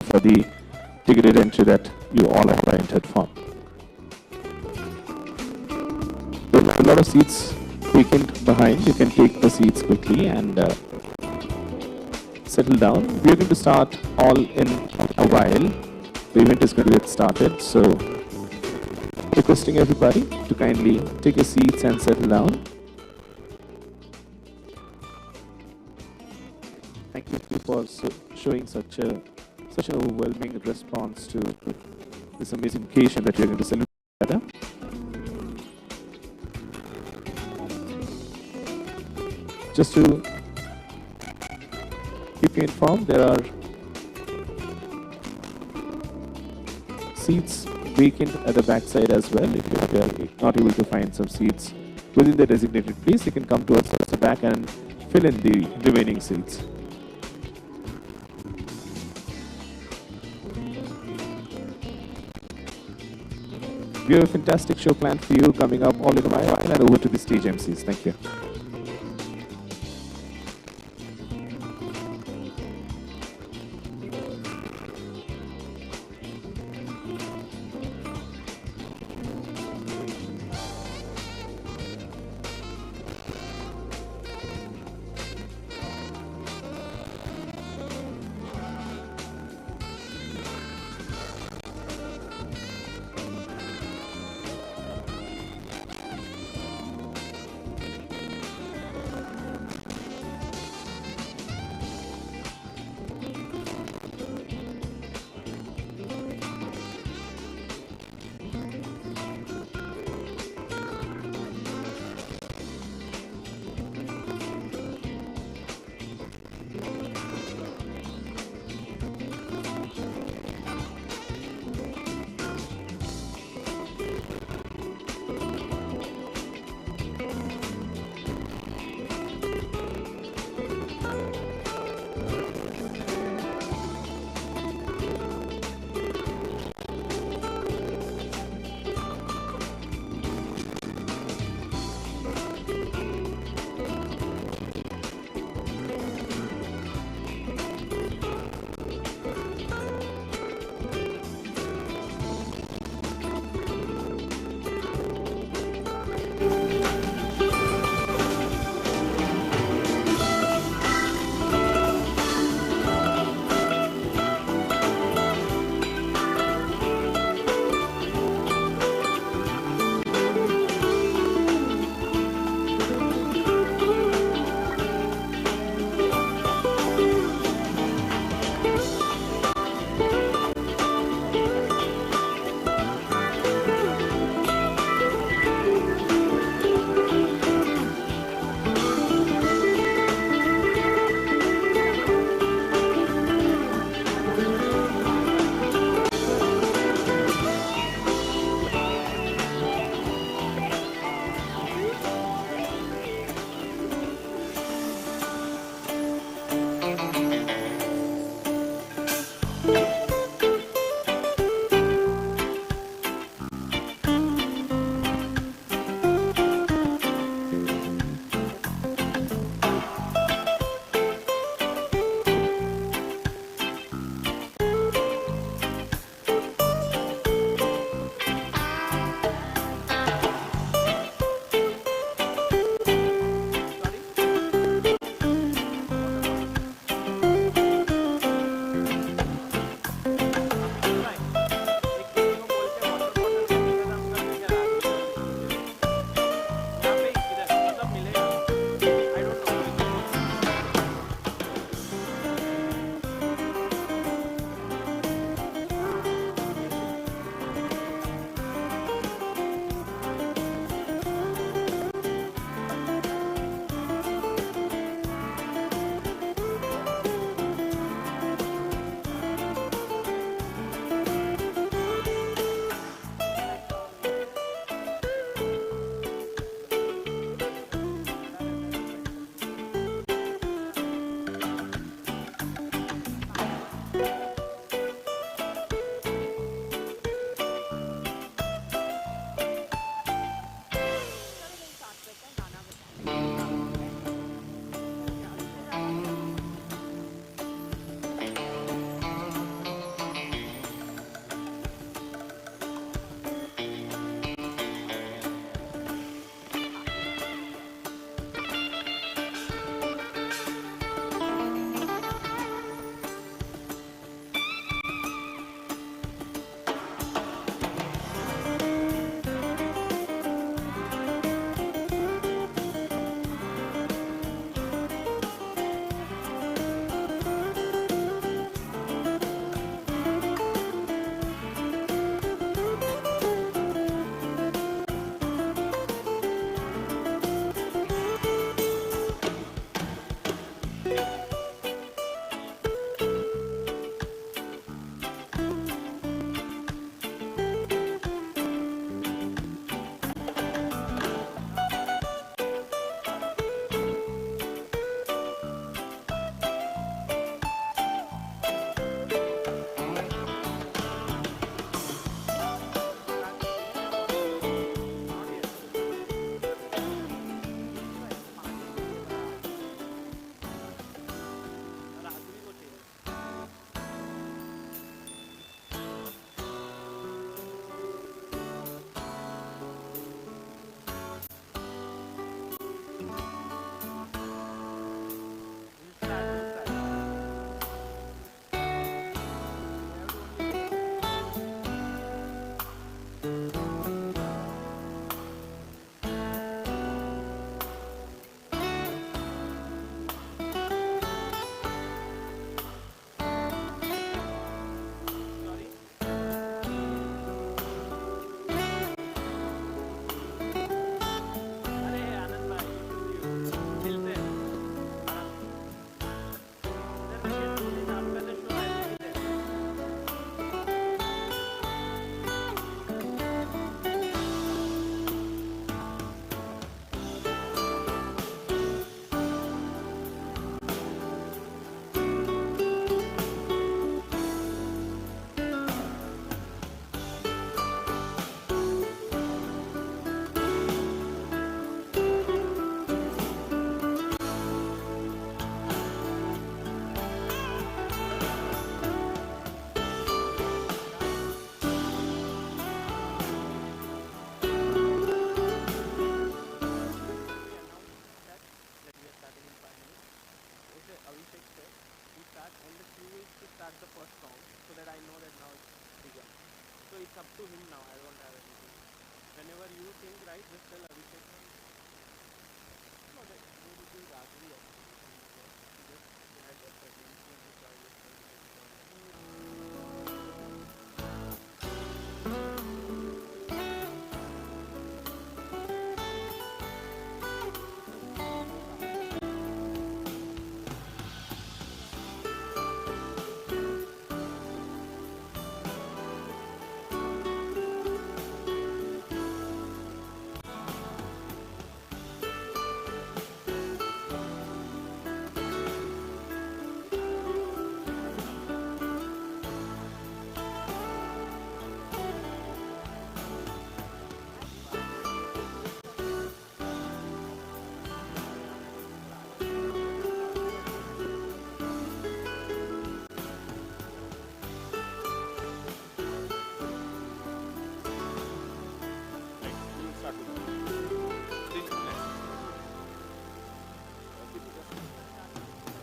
For the ticketed entry that you all have entered for. There are a lot of seats vacant behind. You can take the seats quickly and settle down. We are going to start all in a while. The event is going to get started, so requesting everybody to kindly take your seats and settle down. Thank you for showing such an overwhelming response to this amazing occasion that we are going to celebrate together. Just to keep you informed, there are seats vacant at the back side as well. If you are not able to find some seats within the designated place, you can come towards the back and fill in the remaining seats. We have a fantastic show planned for you coming up all in a while, and over to the stage MCs. Thank you.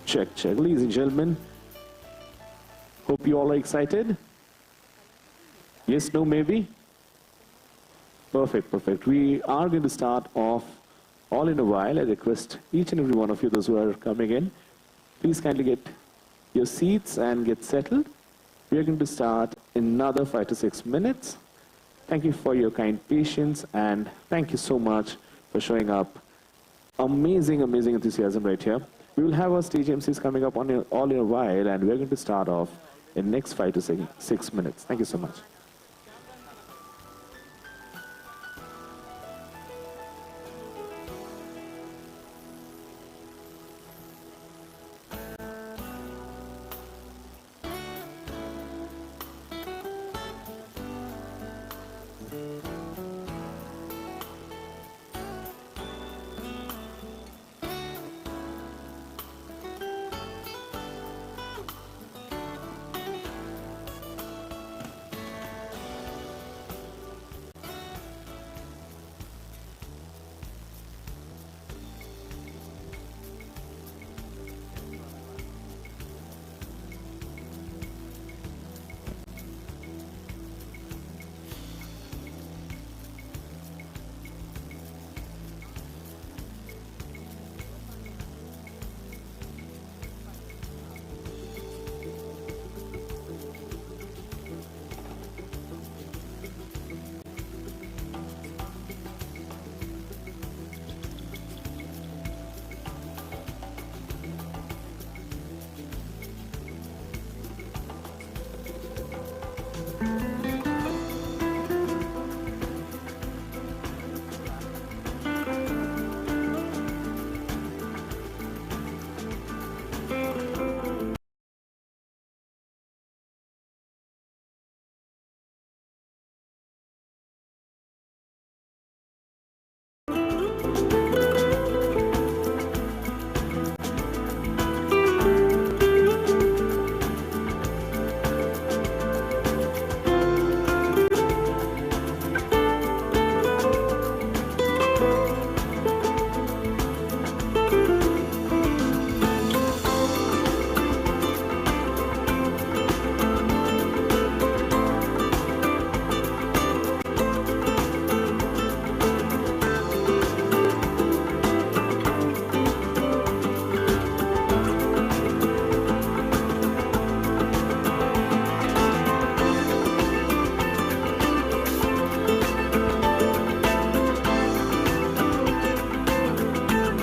Check, check. Ladies and gentlemen, hope you all are excited. Yes, no, maybe? Perfect, perfect. We are going to start off all in a while. I request each and every one of you, those who are coming in, please kindly get your seats and get settled. We are going to start in another 5 to 6 minutes. Thank you for your kind patience and thank you so much for showing up. Amazing, amazing enthusiasm right here. We will have our stage MCs coming up all in a while and we're going to start off in next 5 to 6 minutes. Thank you so much.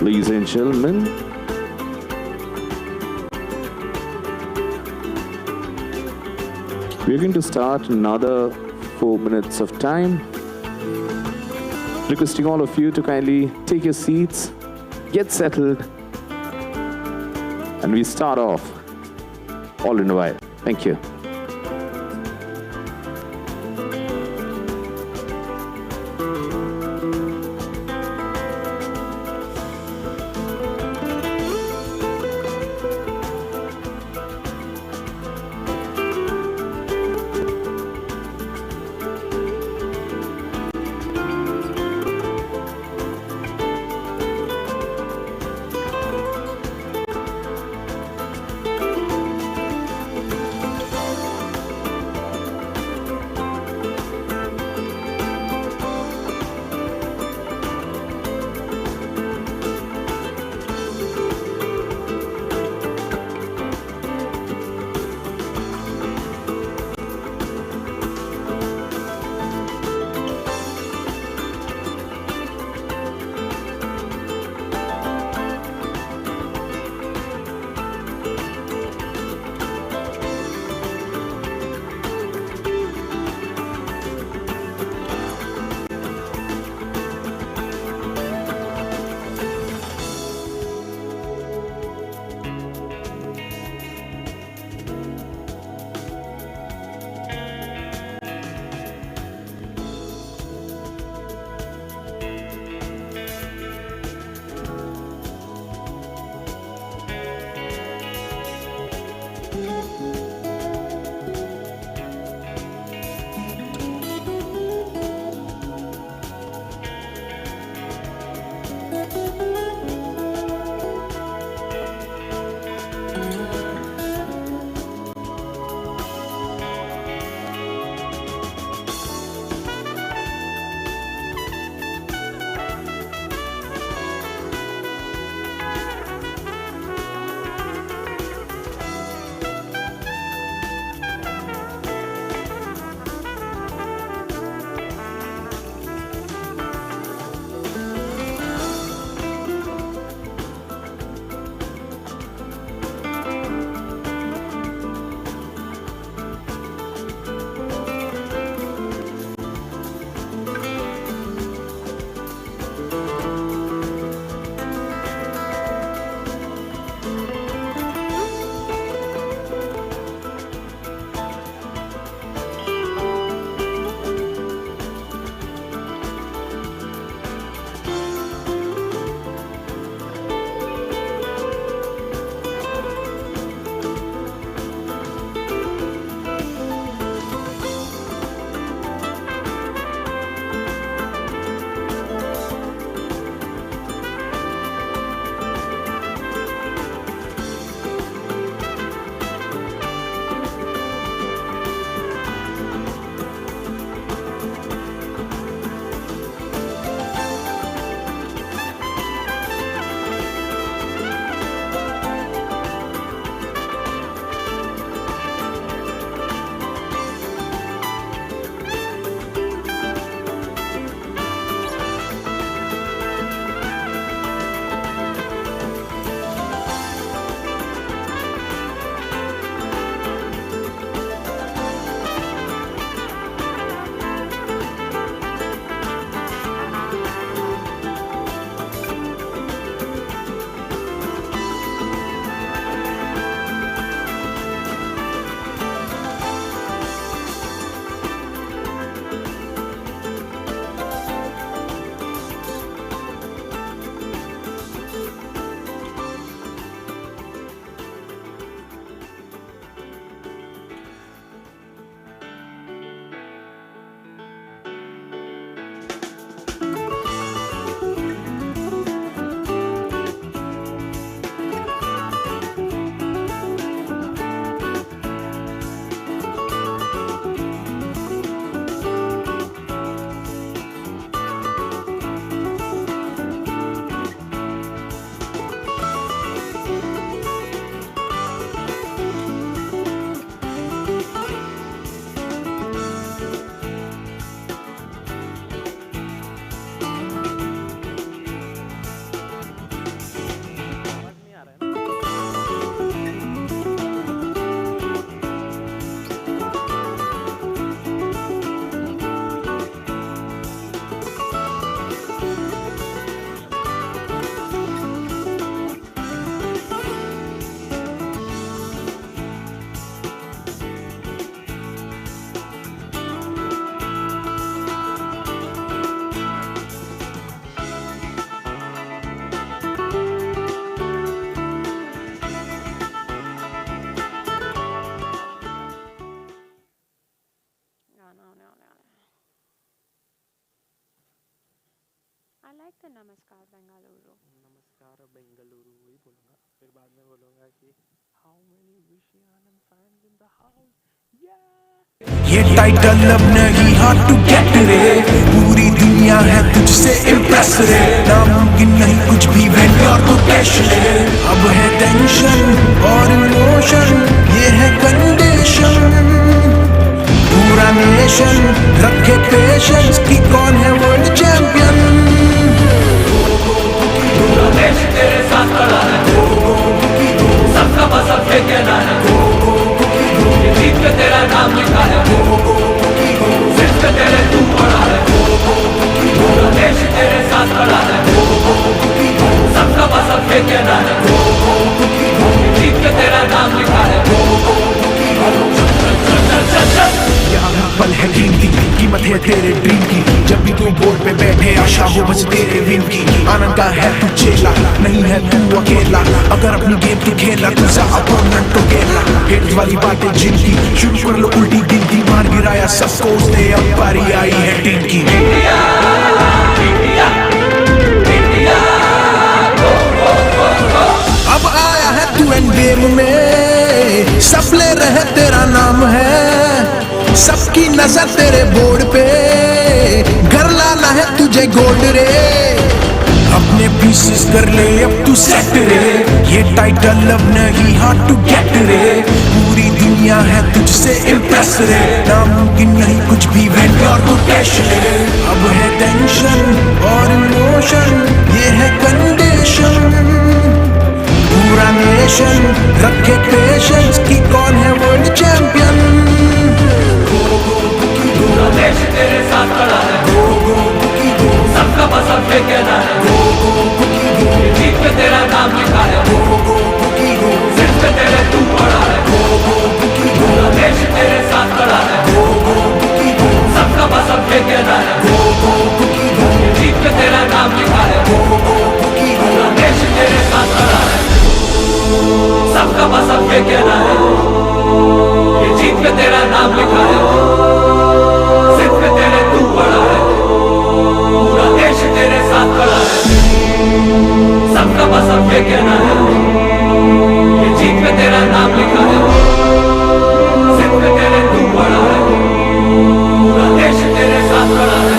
Ladies and gentlemen, we're going to start another 4 minutes of time. Requesting all of you to kindly take your seats, get settled, and we start off all in a while. Thank you. I like the Namaskar Bengaluru. नमस्कार बेंगलुरु वही बोलूँगा फिर बाद में बोलूँगा कि how many Vishy Anand fans in the house yeah ये title अब नहीं hard to get रे पूरी दुनिया है तुझसे impress रे नामुमकिन नहीं कुछ भी when you're Gukesh रे अब है टेंशन और इमोशन ये है कंडीशन पूरा नेशन रखे पेशेंस कि कौन है वर्ल्ड चैंपियन पूरा देश तेरे साथ खड़ा है सबका बस अब फेंकना है ये जीत के तेरा नाम लिखा है सिर्फ पे तेरे तू पड़ा है पूरा देश तेरे साथ खड़ा है सबका बस अब फेंकना है ये जीत के तेरा नाम लिखा है यहाँ पल है कीमती कीमत है तेरे ड्रीम की जब भी तू बोर्ड पे बैठे आशा हो बस तेरे विन की आनंद का है तू चेला नहीं है तू अकेला अगर अपनी गेम तू खेला तू सा अपोनेंट को खेला हेट्स वाली बातें जिनकी शुरू कर लो उल्टी गिनती मार गिराया सबको उसने अब बारी आई है टीम की इंडिया इंडिया इंडिया अब आया है तू एंड गेम में सब ले रहे तेरा नाम है सबकी नजर तेरे बोर्ड पे घर लाना है तुझे गोल्ड रे अपने पीसेस कर ले अब तू सेट रे ये टाइटल अब नहीं हार्ड टू गेट रे पूरी दुनिया है तुझसे इम्प्रेस रे नामुमकिन नहीं कुछ भी when you're Gukesh रे अब है टेंशन और इमोशन ये है कंडीशन पूरा नेशन रखे पेशेंस कि कौन है वर्ल्ड चैंपियन पूरा देश तेरे साथ खड़ा है सबका बस अब फेंकना है ये जीत पे तेरा नाम लिखा है सिर्फ पे तेरे तू पड़ा है पूरा देश तेरे साथ खड़ा है सबका बस अब फेंकना है ये जीत पे तेरा नाम लिखा है पूरा देश तेरे साथ खड़ा है सबका बस अब फेंकना है ये जीत पे तेरा नाम लिखा है सिर्फ पे तेरे तू पड़ा है पूरा देश तेरे साथ खड़ा है सबका बस अब फेंकना है ये जीत पे तेरा नाम लिखा है सिर्फ पे तेरे तू पड़ा है पूरा देश तेरे साथ खड़ा है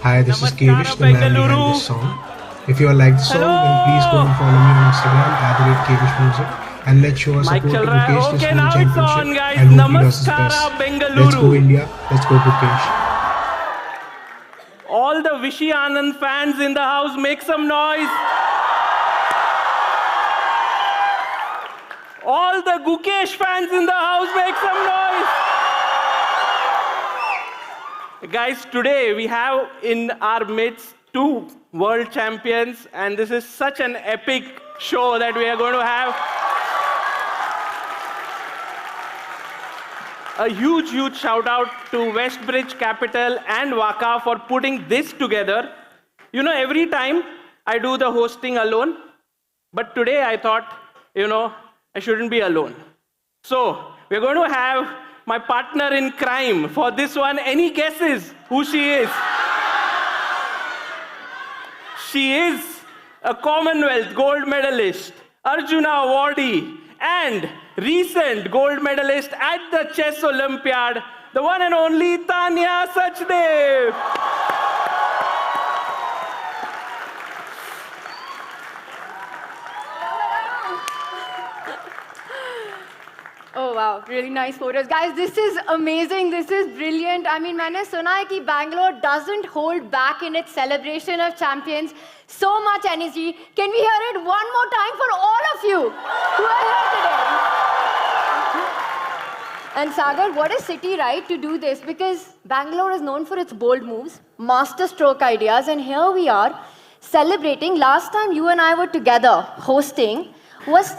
Hi, this is Kevish, the man behind this song. If you all like the song, then please go and follow me on Instagram @KevishMusic and let's show our support to Gukesh this World Championship. I hope he does his best. Let's go India, let's go Gukesh. all the Vishy Anand fans in the house make some noise all the Gukesh fans in the house make some noise guys today we have in our midst two world champions and this is such an epic show that we are going to have a huge shout out to Westbridge Capital and Waka for putting this together you know every time I do the hosting alone but today I thought I shouldn't be alone so we're going to have my partner in crime for this one any guesses who she is She is a Commonwealth gold medalist, Arjuna awardee, and recent gold medalist at the Chess Olympiad, the one and only Tania Sachdev. Oh wow, really nice photos. Guys, this is amazing, this is brilliant. I mean, मैंने सुना है कि Bangalore doesn't hold back in its celebration of champions. So much energy. Can we hear it one more time for all of you who are here today? And Sagar, what a city, right, to do this? Because Bangalore is known for its bold moves, master stroke ideas, and here we are celebrating. Last time you and I were together hosting was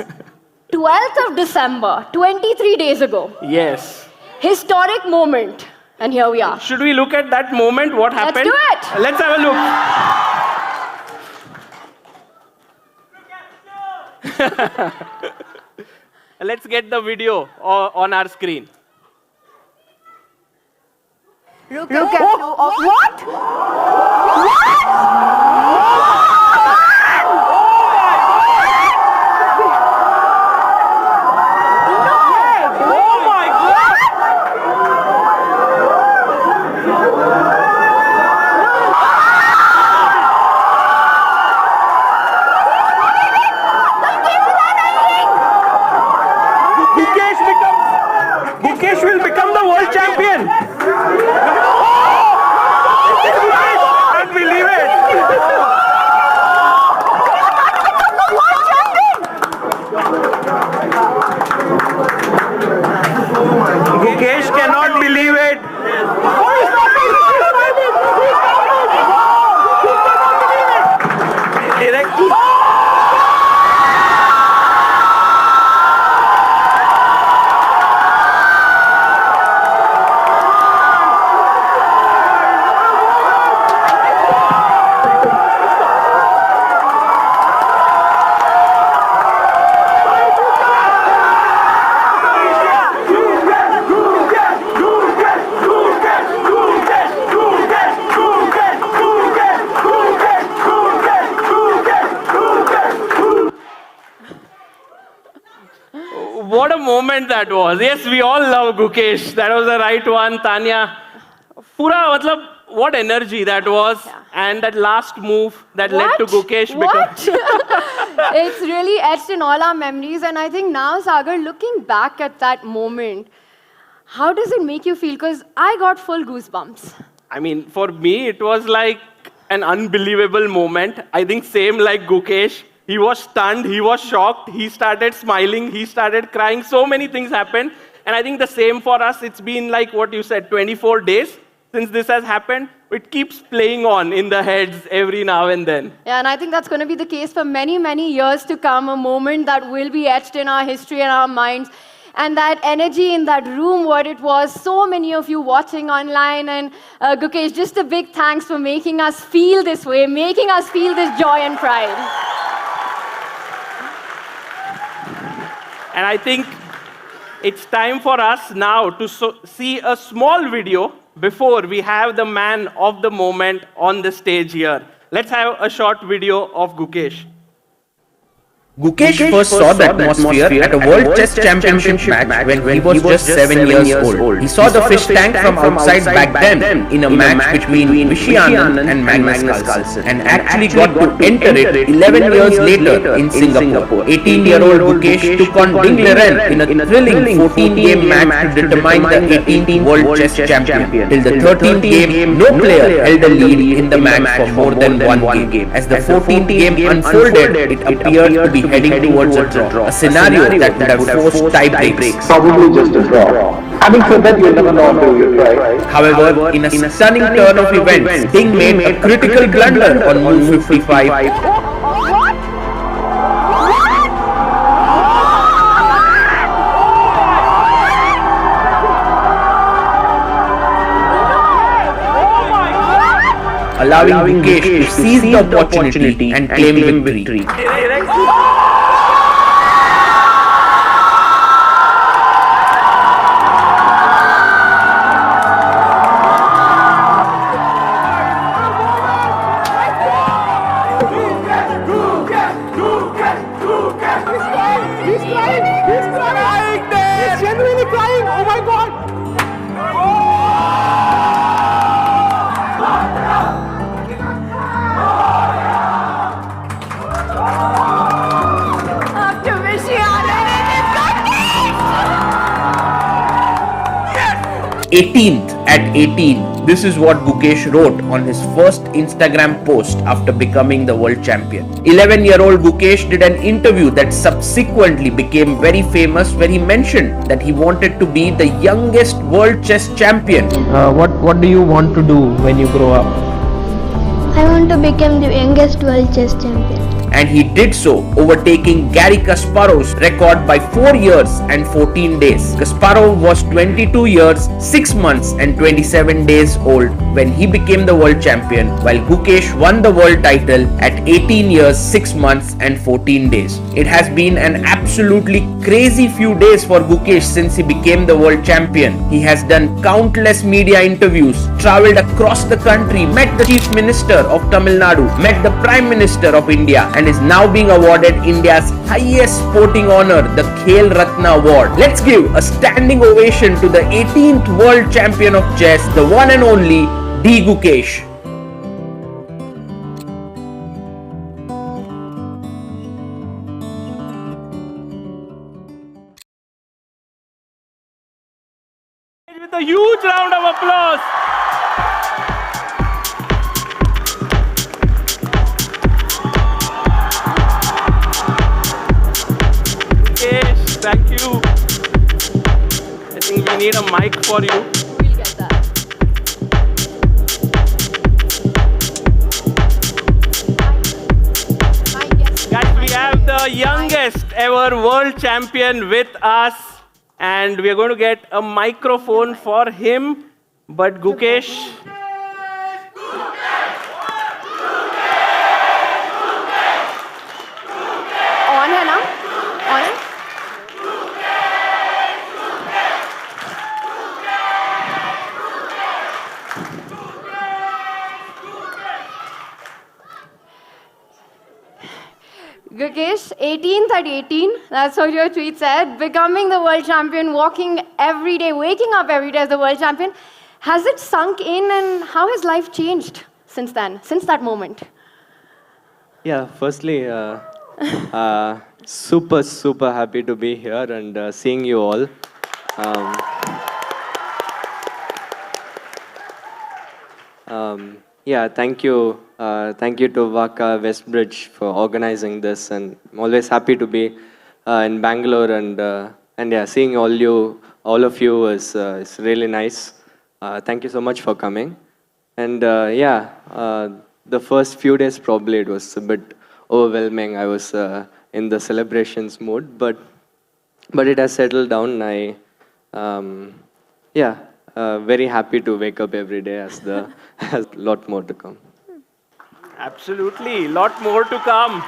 12th of December, 23 days ago. Yes. Historic moment. And here we are. Should we look at that moment? What happened? Let's do it. Let's have a look. Let's get the video on our screen. Look at what? Gukesh will become the world champion. Can't believe it. Gukesh cannot believe it. What a moment that was. Yes, we all love Gukesh. That was the right one, Tania. Pura, matlab, what energy that was. Yeah. And that last move that led to Gukesh become... It's really etched in all our memories. And I think now, Sagar, looking back at that moment, how does it make you feel? Because I got full goosebumps. I mean, for me, it was like an unbelievable moment. I think same like Gukesh. He was stunned, he was shocked, he started smiling, he started crying. So many things happened. And I think the same for us. It's been like what you said, 24 days since this has happened. It keeps playing on in the heads every now and then. Yeah, and I think that's going to be the case for many, many years to come. A moment that will be etched in our history and our minds. And that energy in that room, what it was, so many of you watching online. And Gukesh, just a big thanks for making us feel this way, making us feel this joy and pride. And I think it's time for us now to see a small video before we have the man of the moment on the stage here. Let's have a short video of Gukesh. Gukesh first saw the atmosphere at a World Chess Championship match when he was just 7 years old. He saw the fish tank from outside back then in a match between Vishy Anand and Magnus Carlsen and actually got to enter it 11 years later in Singapore. 18-year-old Gukesh took on Ding Liren in a thrilling 14-game match to determine the 18th World Chess Champion. Till the 13th game, no player held a lead in the match for more than one game. As the 14th game unfolded, it appeared to be heading towards a draw, a scenario that would have forced tie breaks. Probably just a draw. Having said that, you'll never know until you try. However, in a stunning turn of events, Ding made a critical blunder on move 55. Allowing Gukesh to seize the opportunity and claim victory. After Vishy Anand and 18th at 18. This is what Gukesh wrote on his first Instagram post after becoming the world champion. 11-year-old Gukesh did an interview that subsequently became very famous, where he mentioned that he wanted to be the youngest world chess champion. What do you want to do when you grow up? I want to become the youngest world chess champion. and he did so, overtaking Garry Kasparov's record by 4 years and 14 days. Kasparov was 22 years, 6 months and 27 days old when he became the world champion, while Gukesh won the world title at 18 years, 6 months and 14 days. It has been an absolutely crazy few days for Gukesh since he became the world champion. He has done countless media interviews, travelled across the country, met the Chief Minister of Tamil Nadu, met the Prime Minister of India, and is now being awarded India's highest sporting honour, the Khel Ratna Award. Let's give a standing ovation to the 18th world champion of chess, the one and only D Gukesh. With a huge round of applause. Gukesh, thank you. I think we need a mic for you. We'll get that. My guest. Guys, we have the youngest ever world champion with us, and we are going to get a microphone for him. But Gukesh, On है ना? On है? Gukesh, 18th at 18, that's what your tweet said, becoming the world champion, walking every day, waking up every day as the world champion. Has it sunk in, and how has life changed since then, since that moment? Yeah, firstly, super happy to be here and seeing you all. Yeah, thank you. Thank you to Vaka Westbridge for organizing this, and I'm always happy to be in Bangalore, and yeah, seeing all of you is really nice. Thank you so much for coming. And the first few days probably it was a bit overwhelming. I was in the celebrations mood, but it has settled down. Very happy to wake up every day as a lot more to come. absolutely, lot more to come.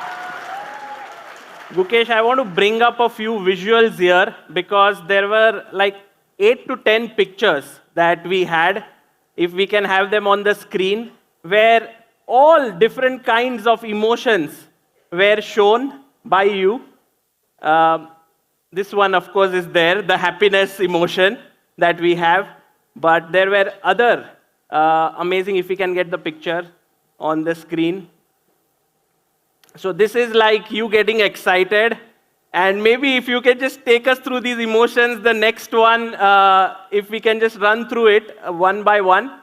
Gukesh, I want to bring up a few visuals here because there were like 8 to 10 pictures that we had, if we can have them on the screen, where all different kinds of emotions were shown by you. This one, of course, is there, the happiness emotion that we have. But there were other amazing, if we can get the picture on the screen. So this is like you getting excited. And maybe if you can just take us through these emotions, the next one, if we can just run through it one by one.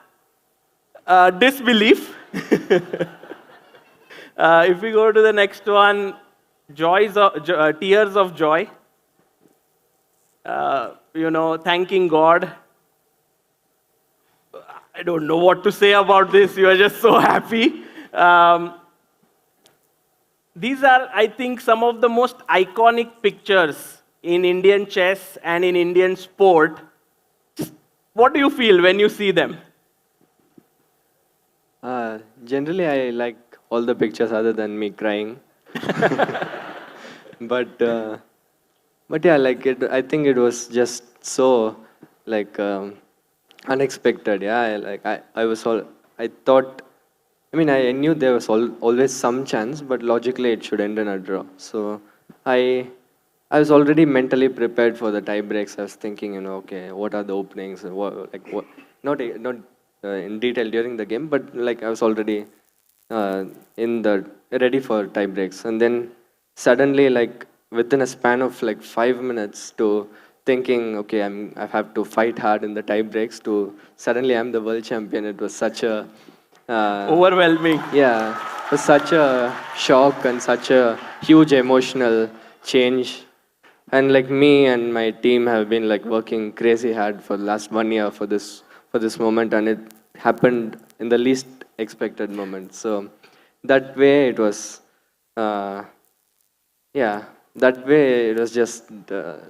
Disbelief. If we go to the next one, tears of joy. Thanking God. I don't know what to say about this. You are just so happy. These are, I think, some of the most iconic pictures in Indian chess and in Indian sport. What do you feel when you see them? Generally, I like all the pictures other than me crying. but yeah, like it. I think it was just so like unexpected. Yeah, I thought. I mean, I knew there was always some chance, but logically it should end in a draw. So I was already mentally prepared for the tie breaks. I was thinking, okay, what are the openings? Not in detail during the game, but like I was already ready for tie breaks. And then suddenly, like within a span of like 5 minutes to thinking, okay, I have to fight hard in the tie breaks to suddenly I'm the world champion. It was such a overwhelming. Yeah, it was such a shock and such a huge emotional change. And like me and my team have been like working crazy hard for the last 1 year for this moment, and it happened in the least expected moment. So that way it was yeah, that way it was just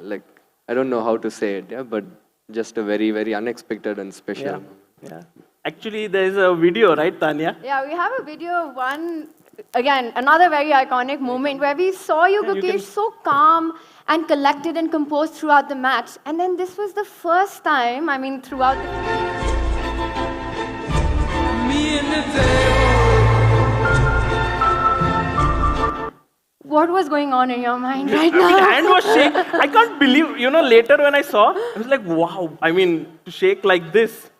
like, I don't know how to say it, yeah, but just a very, very unexpected and special Yeah. moment. Yeah. Actually, there is a video, right, Tanya? Yeah, we have a video of one, again, another very iconic moment where we saw you, Yeah, you Gukesh, can- so calm and collected and composed throughout the match. And then this was the first time, I mean, throughout the... Me and the devil. What was going on in your mind right My now? hand was shaking. I can't believe, later when I saw, I was like, wow. I mean, to shake like this.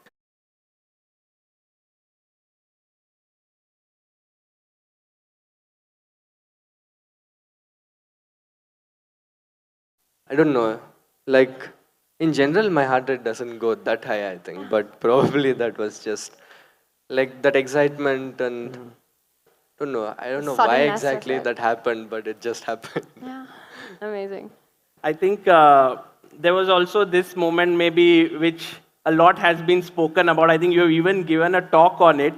I don't know, like, in general, my heart rate doesn't go that high, I think, but probably that was just like that excitement and I don't know why Suddenness of exactly it. that happened, but it just happened. Yeah, amazing. I think there was also this moment maybe which a lot has been spoken about. I think you have even given a talk on it.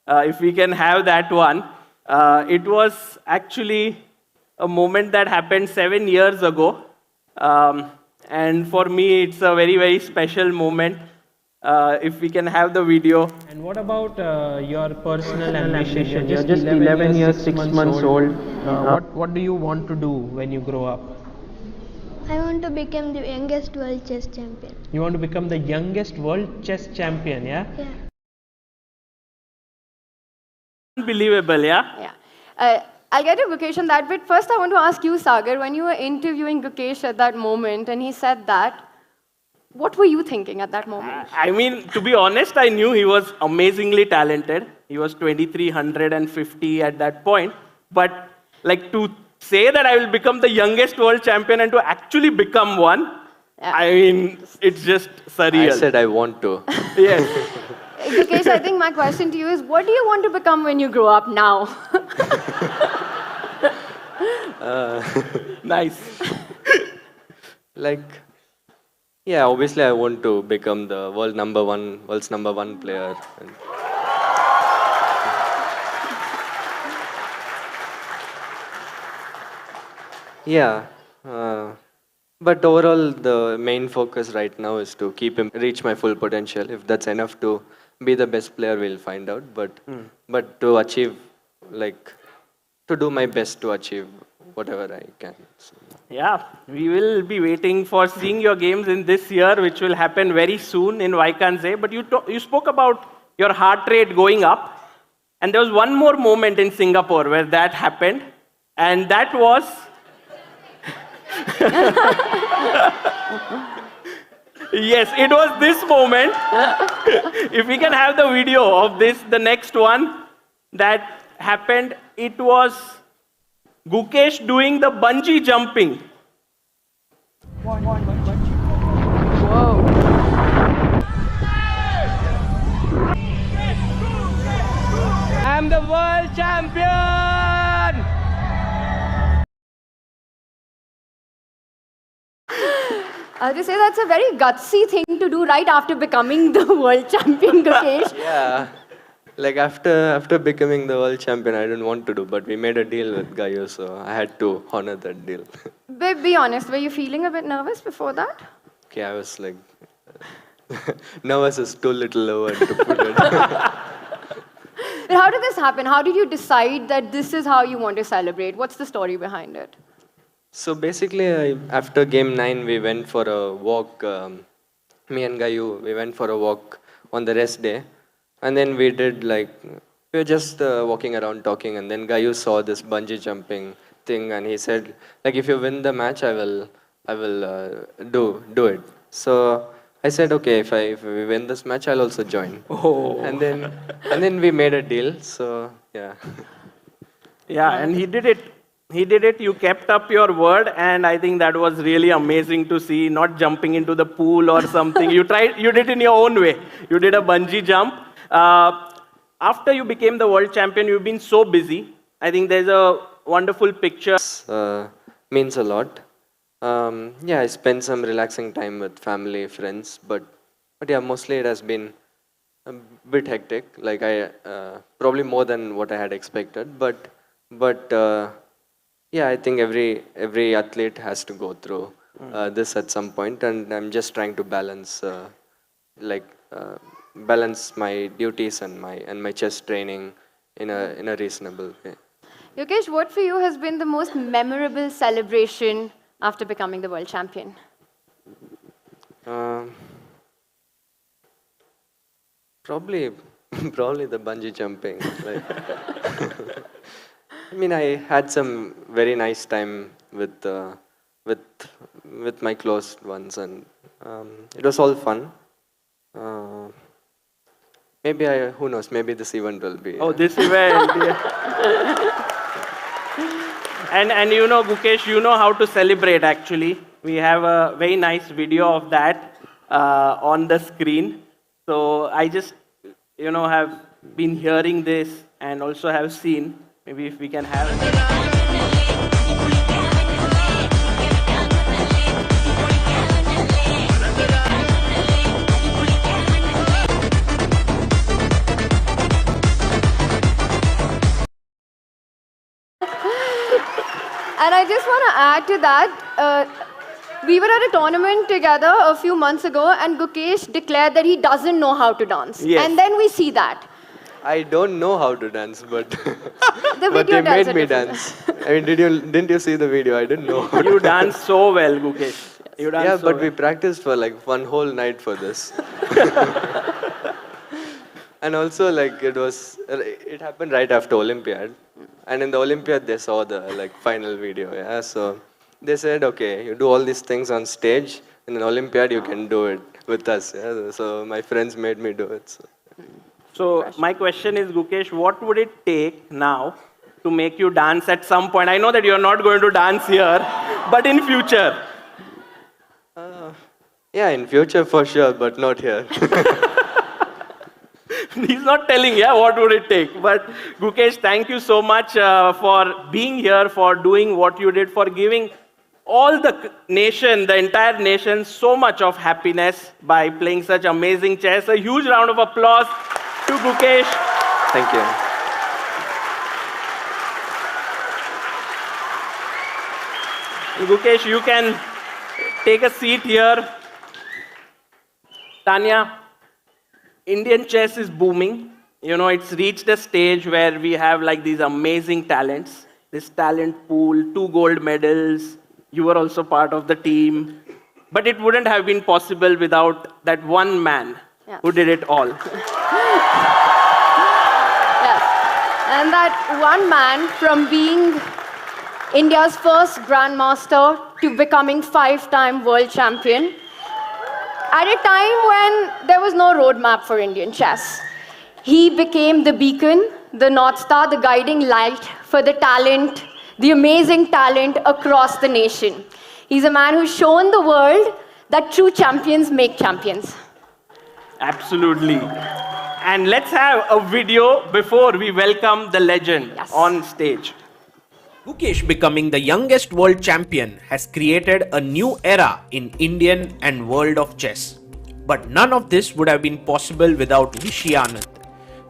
If we can have that one. It was actually a moment that happened 7 years ago. And for me, it's a very, very special moment. If we can have the video. And what about your personal ambition? You're just 11 years, 6 months old. What do you want to do when you grow up? I want to become the youngest world chess champion. You want to become the youngest world chess champion, yeah? Yeah. Unbelievable, yeah? Yeah. I'll get to Gukesh on that, but first I want to ask you, Sagar, when you were interviewing Gukesh at that moment and he said that, what were you thinking at that moment? I mean, to be honest, I knew he was amazingly talented. He was 2350 at that point. But like to say that I will become the youngest world champion and to actually become one, Yeah. I mean, it's just surreal. I said I want to. Yes. Gukesh, I think my question to you is, what do you want to become when you grow up now? Nice. Like, yeah, obviously I want to become the world's number one player. And yeah, but overall the main focus right now is to reach my full potential. If that's enough to be the best player, we'll find out. But to achieve, like, to do my best to achieve whatever I can. So. Yeah, we will be waiting for seeing your games in this year, which will happen very soon in Vaikanze. But you spoke about your heart rate going up. And there was one more moment in Singapore where that happened. And that was... Yes, it was this moment. If we can have the video of this, the next one that happened, it was Gukesh doing the bungee jumping. Whoa. I'm the world champion! I have to say that's a very gutsy thing to do right after becoming the world champion, Gukesh. Yeah, like after becoming the world champion, I didn't want to do, but we made a deal with Gayo, so I had to honor that deal. Babe, be honest, were you feeling a bit nervous before that? Okay, I was like, nervous is too little a word to put it. But how did this happen? How did you decide that this is how you want to celebrate? What's the story behind it? So basically, after game 9, we went for a walk. Me and Gayu, we went for a walk on the rest day. And then we did we were just walking around talking. And then Gayu saw this bungee jumping thing. And he said, if you win the match, I will do it. So I said, okay, if we win this match, I'll also join. Oh. And then we made a deal. So yeah. Yeah, and he did it. He did it. You kept up your word, and I think that was really amazing to see. Not jumping into the pool or something. You tried. You did it in your own way. You did a bungee jump. After you became the world champion, you've been so busy. I think there's a wonderful picture. Means a lot. Yeah, I spent some relaxing time with family, friends, but yeah, mostly it has been a bit hectic. Probably more than what I had expected, but Yeah, I think every athlete has to go through this at some point, and I'm just trying to balance like balance my duties and my chess training in a reasonable way. Gukesh, what for you has been the most memorable celebration after becoming the world champion? Um, Probably probably the bungee jumping. Like, I mean, I had some very nice time with with my close ones, and it was all fun. Uh, Maybe who knows? Maybe this event will be. Oh, this event. Yeah. And you know, Gukesh, you know how to celebrate actually. We have a very nice video of that on the screen. So I just, you know, have been hearing this and also have seen. Maybe if we can have it. And I just want to add to that, we were at a tournament together a few months ago, and Gukesh declared that he doesn't know how to dance. Yes. And then we see that. I don't know how to dance, but The but video they tells made a me different- dance. I mean, didn't you see the video? I didn't know. How to You dance. dance so well, Gukesh. You dance Yeah, so but well. we practiced for like one whole night for this. And also, like, it happened right after Olympiad, and in the Olympiad they saw the like final video. Yeah, so they said, okay, you do all these things on stage, in an Olympiad you can do it with us. Yeah, so my friends made me do it. So my question is, Gukesh, what would it take now to make you dance at some point? I know that you're not going to dance here, but in future. Yeah, in future for sure, but not here. He's not telling, yeah, what would it take. But Gukesh, thank you so much for being here, for doing what you did, for giving all the nation, the entire nation, so much of happiness by playing such amazing chess. A huge round of applause to Gukesh. Thank you. Gukesh, you can take a seat here. Tania, Indian chess is booming. You know, it's reached a stage where we have like these amazing talents. This talent pool, 2 gold medals. You were also part of the team. But it wouldn't have been possible without that one man who did it all. Yes. And that one man, from being India's first grandmaster to becoming 5-time world champion, at a time when there was no roadmap for Indian chess, he became the beacon, the North Star, the guiding light for the talent, the amazing talent across the nation. He's a man who's shown the world that true champions make champions. Absolutely. And let's have a video before we welcome the legend on stage. Gukesh becoming the youngest world champion has created a new era in Indian and world of chess. But none of this would have been possible without Vishy Anand.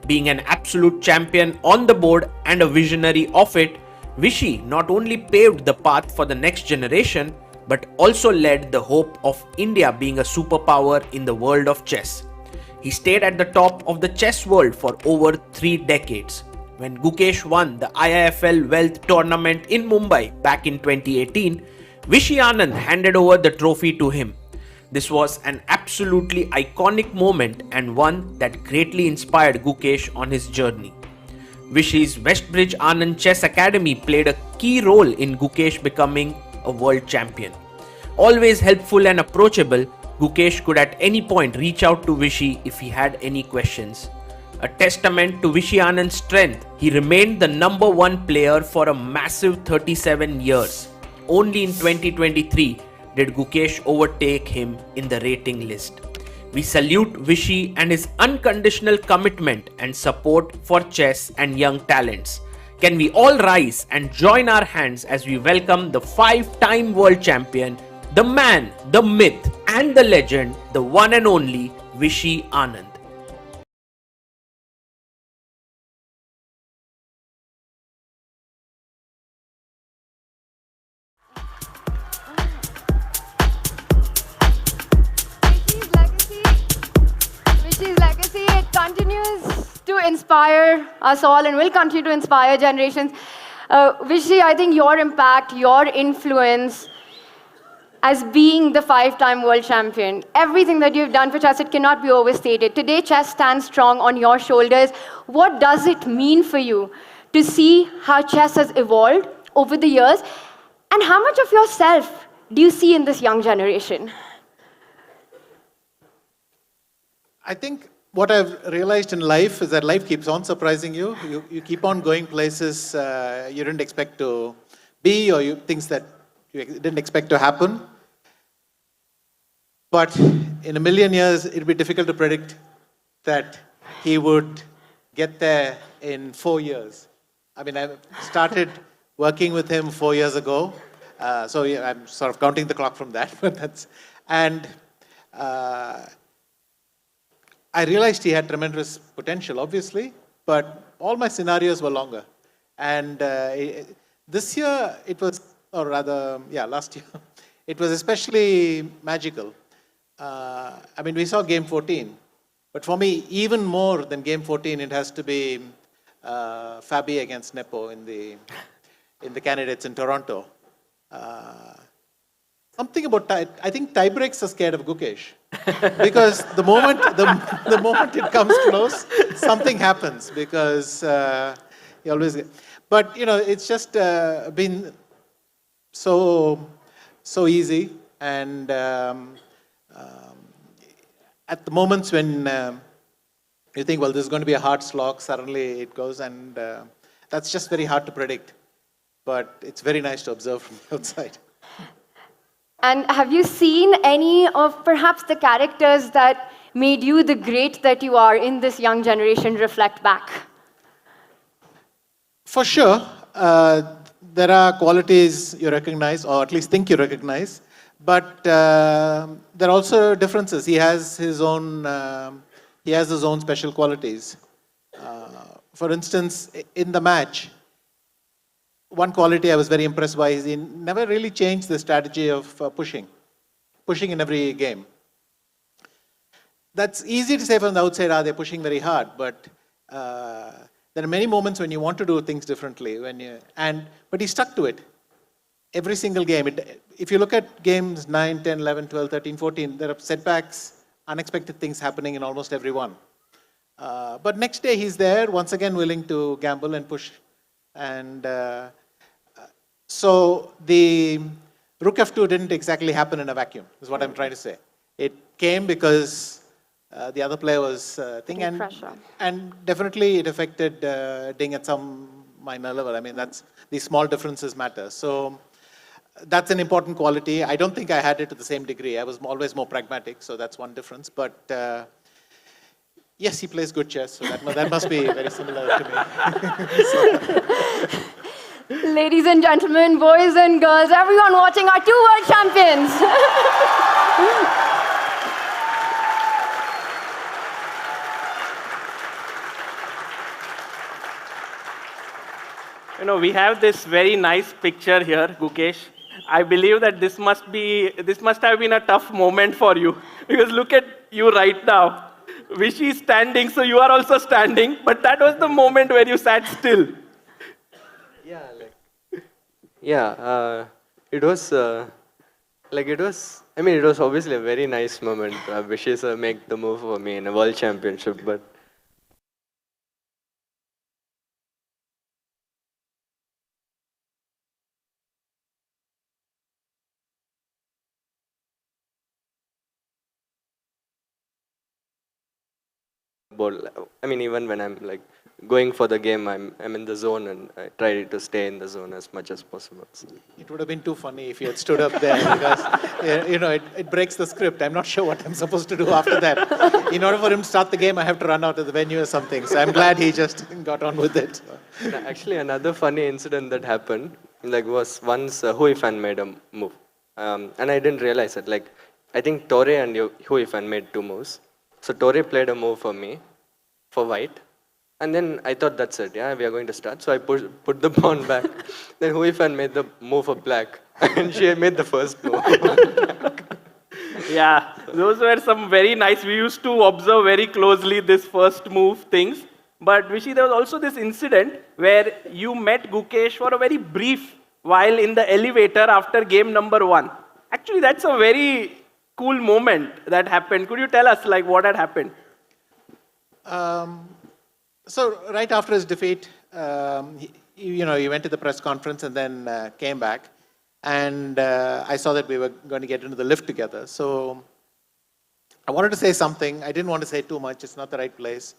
Being an absolute champion on the board and a visionary of it, Vishy not only paved the path for the next generation, but also led the hope of India being a superpower in the world of chess. He stayed at the top of the chess world for over 3 decades. When Gukesh won the IIFL Wealth Tournament in Mumbai back in 2018, Vishy Anand handed over the trophy to him. This was an absolutely iconic moment and one that greatly inspired Gukesh on his journey. Vishy's Westbridge Anand Chess Academy played a key role in Gukesh becoming a world champion. Always helpful and approachable, Gukesh could at any point reach out to Vishy if he had any questions. A testament to Vishy Anand's strength, he remained the #1 player for a massive 37 years. Only in 2023 did Gukesh overtake him in the rating list. We salute Vishy and his unconditional commitment and support for chess and young talents. Can we all rise and join our hands as we welcome the 5-time world champion, the man, the myth, and the legend, the one and only Vishy Anand. inspire us all and will continue to inspire generations. Vishy, I think your impact, your influence as being the 5-time world champion, everything that you've done for chess, it cannot be overstated. Today, chess stands strong on your shoulders. What does it mean for you to see how chess has evolved over the years? And how much of yourself do you see in this young generation? I think what I've realized in life is that life keeps on surprising you. You keep on going places you didn't expect to be, or things that you didn't expect to happen. But in a million years, it'd be difficult to predict that he would get there in 4 years. I mean, I started working with him 4 years ago. So yeah, I'm sort of counting the clock from that. And I realized he had tremendous potential, obviously, but all my scenarios were longer. And this year, it was, or rather, yeah, last year, it was especially magical. I mean, we saw game 14, but for me, even more than game 14, it has to be Fabi against Nepo in the candidates in Toronto. Something about I think tiebreaks are scared of Gukesh, because the moment it comes close, something happens, because he always. But you know, it's just been so easy, and at the moments when you think, well, this is going to be a hard slog, suddenly it goes, and that's just very hard to predict. But it's very nice to observe from the outside. And have you seen any of perhaps the characters that made you the great that you are in this young generation reflect back? For sure. There are qualities you recognize, or at least think you recognize. But there are also differences. He has his own special qualities. For instance, in the match, one quality I was very impressed by is he never really changed the strategy of pushing in every game. That's easy to say from the outside, they're pushing very hard, but there are many moments when you want to do things differently, but he stuck to it. Every single game. If you look at games 9, 10, 11, 12, 13, 14, there are setbacks, unexpected things happening in almost every one. But next day he's there, once again willing to gamble and push. And so the Rook F2 didn't exactly happen in a vacuum, is what I'm trying to say. It came because the other player was thinking, and definitely it affected Ding at some minor level. I mean, these small differences matter. So that's an important quality. I don't think I had it to the same degree. I was always more pragmatic, so that's one difference. But yes, he plays good chess, so that must be very similar to me. Ladies and gentlemen, boys and girls, everyone watching our 2 world champions. You know, we have this very nice picture here, Gukesh. I believe that this must have been a tough moment for you, because look at you right now. Vishy is standing, so you are also standing, but that was the moment where you sat still. It was it was obviously a very nice moment. Vishy sir make the move for me in a world championship, but even when I'm like going for the game, I'm in the zone, and I try to stay in the zone as much as possible. So. It would have been too funny if you had stood up there, because it breaks the script. I'm not sure what I'm supposed to do after that. In order for him to start the game, I have to run out of the venue or something. So I'm glad he just got on with it. Actually, another funny incident that happened was once Hui Fan made a move, and I didn't realize it. I think Tore and Hui Fan made 2 moves. So Tore played a move for me, for white, and then I thought that's it, we are going to start. So I put the pawn back. Then Hui Fan made the move for black, and she made the first move. Yeah, those were some very nice. We used to observe very closely this first move things. But Vishy, there was also this incident where you met Gukesh for a very brief while in the elevator after game number 1. Actually, that's a very cool moment that happened. Could you tell us like what had happened? So right after his defeat, he went to the press conference and then came back. And I saw that we were going to get into the lift together. So I wanted to say something. I didn't want to say too much. It's not the right place.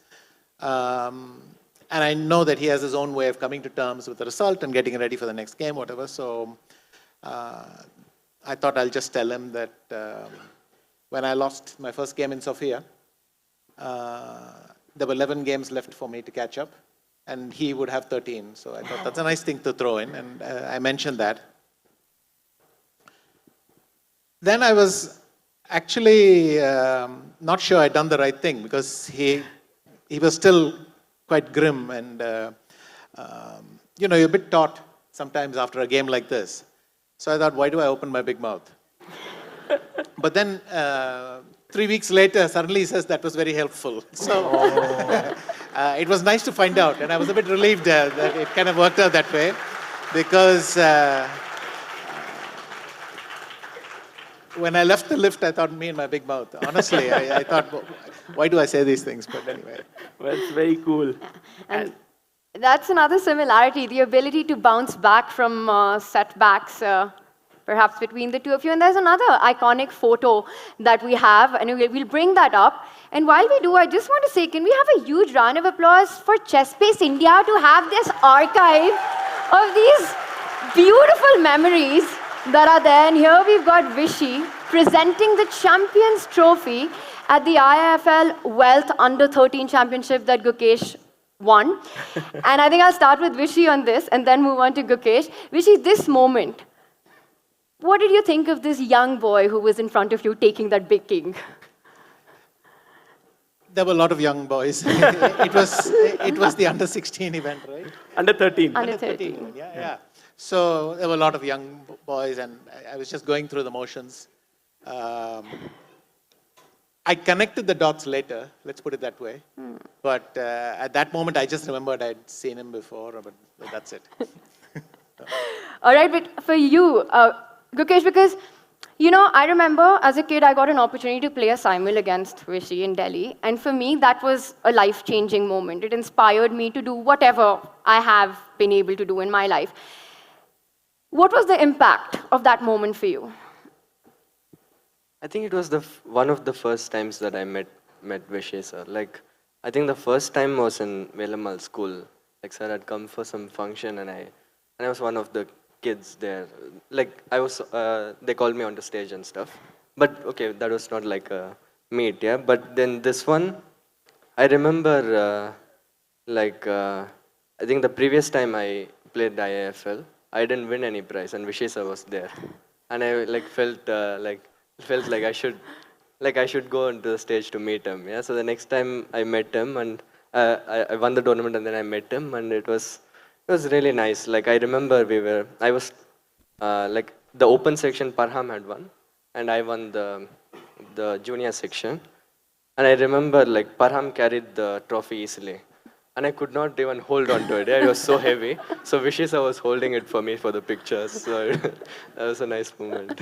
And I know that he has his own way of coming to terms with the result and getting ready for the next game, whatever. So I thought I'll just tell him that when I lost my first game in Sofia, there were 11 games left for me to catch up, and he would have 13. So I thought that's a nice thing to throw in, and I mentioned that. Then I was actually not sure I'd done the right thing, because he was still quite grim, and you're a bit taut sometimes after a game like this. So I thought, why do I open my big mouth? But then 3 weeks later, suddenly he says that was very helpful. So it was nice to find out, and I was a bit relieved that it kind of worked out that way, because when I left the lift, I thought, me and my big mouth. Honestly, I thought, why do I say these things? But anyway. Well, it's very cool. And that's another similarity, the ability to bounce back from setbacks, perhaps between the two of you. And there's another iconic photo that we have, and we'll bring that up. And while we do, I just want to say, can we have a huge round of applause for ChessBase India to have this archive of these beautiful memories that are there. And here we've got Vishy presenting the Champions Trophy at the IIFL Wealth Under-13 Championship that Gukesh won. And I think I'll start with Vishy on this and then move on to Gukesh. Vishy, this moment, what did you think of this young boy who was in front of you taking that big king? There were a lot of young boys. it was the under-16 event, right? Under-13. Under-13. Yeah. So there were a lot of young boys, and I was just going through the motions. I connected the dots later, let's put it that way. But at that moment, I just remembered I'd seen him before, but that's it. All right, but for you, Gukesh, because, I remember as a kid, I got an opportunity to play a simul against Vishy in Delhi. And for me, that was a life-changing moment. It inspired me to do whatever I have been able to do in my life. What was the impact of that moment for you? I think it was one of the first times that I met Vishy, sir. Like, I think the first time was in Velamal school. Like, sir had come for some function, and I was one of the kids there. Like, they called me onto stage and stuff. But okay, that was not like a meet, yeah. But then this one, I remember, I think the previous time I played the IIFL, I didn't win any prize, and Vishy sir was there, and I felt like I should go onto the stage to meet him. Yeah. So the next time I met him, and I won the tournament, and then I met him, and it was really nice. Like, I remember I was like the open section, Parham had won, and I won the junior section, and I remember like Parham carried the trophy easily. And I could not even hold on to it. It was so heavy. So Vishy sir was holding it for me for the pictures. So that was a nice moment.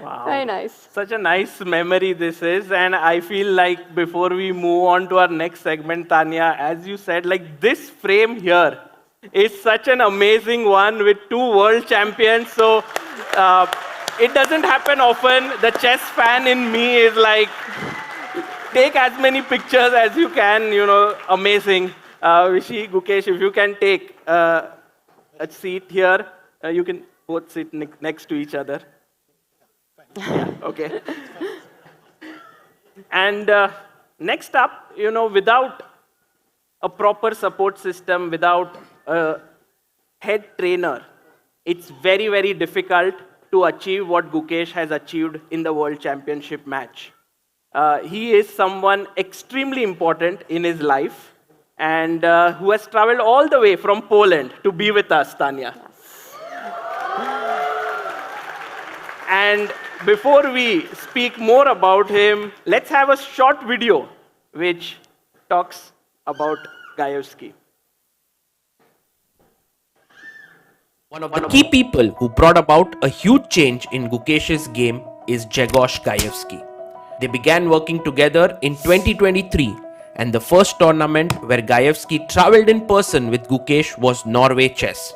Wow. Very nice. Such a nice memory this is. And I feel like before we move on to our next segment, Tania, as you said, like this frame here is such an amazing one with 2 world champions. So it doesn't happen often. The chess fan in me is like, take as many pictures as you can, amazing. Vishy, Gukesh, if you can take a seat here, you can both sit next to each other. Yeah, okay. And next up, without a proper support system, without a head trainer, it's very, very difficult to achieve what Gukesh has achieved in the World Championship match. He is someone extremely important in his life and who has traveled all the way from Poland to be with us, Tania. Yes. And before we speak more about him, let's have a short video which talks about Gajewski. One of the key people who brought about a huge change in Gukesh's game is Gajewski. They began working together in 2023, and the first tournament where Gajewski traveled in person with Gukesh was Norway Chess.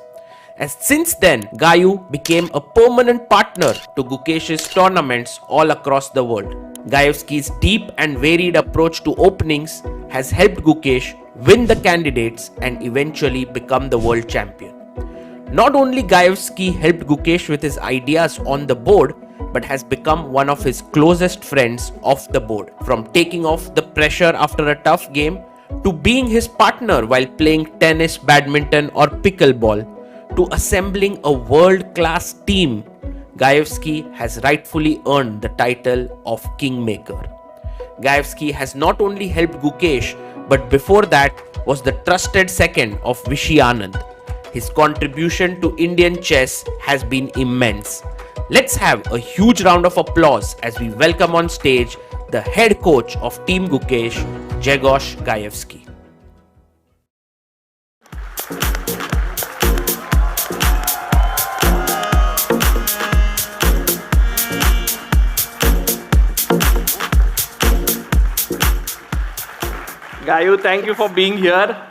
And since then, Gayu became a permanent partner to Gukesh's tournaments all across the world. Gajewski's deep and varied approach to openings has helped Gukesh win the candidates and eventually become the world champion. Not only Gajewski helped Gukesh with his ideas on the board, but has become one of his closest friends off the board. From taking off the pressure after a tough game, to being his partner while playing tennis, badminton or pickleball, to assembling a world-class team, Gajewski has rightfully earned the title of Kingmaker. Gajewski has not only helped Gukesh, but before that was the trusted second of Vishy Anand. His contribution to Indian chess has been immense. Let's have a huge round of applause as we welcome on stage the head coach of Team Gukesh, Gajewski. Gayu, thank you for being here.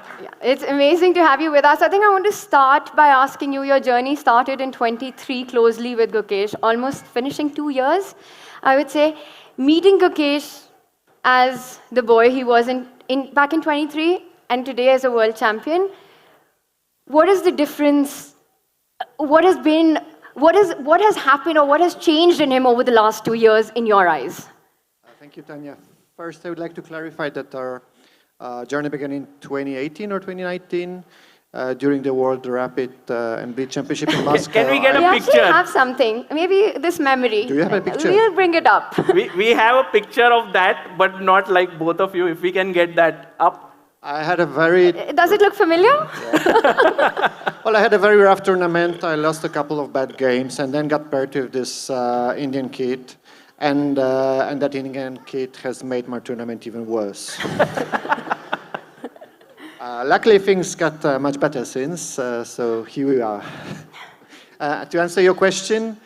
It's amazing to have you with us. I think I want to start by asking you, your journey started in 23 closely with Gukesh, almost finishing 2 years, I would say. Meeting Gukesh as the boy he was back in 23 and today as a world champion, what is the difference? What has happened or what has changed in him over the last 2 years in your eyes? Thank you, Tanya. First, I would like to clarify that our journey began in 2018 or 2019 during the World Rapid and Beat Championship in Moscow. Can we get a picture? We actually have something, maybe this memory. Do you have a picture? We'll bring it up. We have a picture of that, but not like both of you. If we can get that up. I had a very... Does it look familiar? Yeah. Well, I had a very rough tournament. I lost a couple of bad games and then got paired with this Indian kid. And that Indian kid has made my tournament even worse. Luckily, things got much better since, so here we are. To answer your question,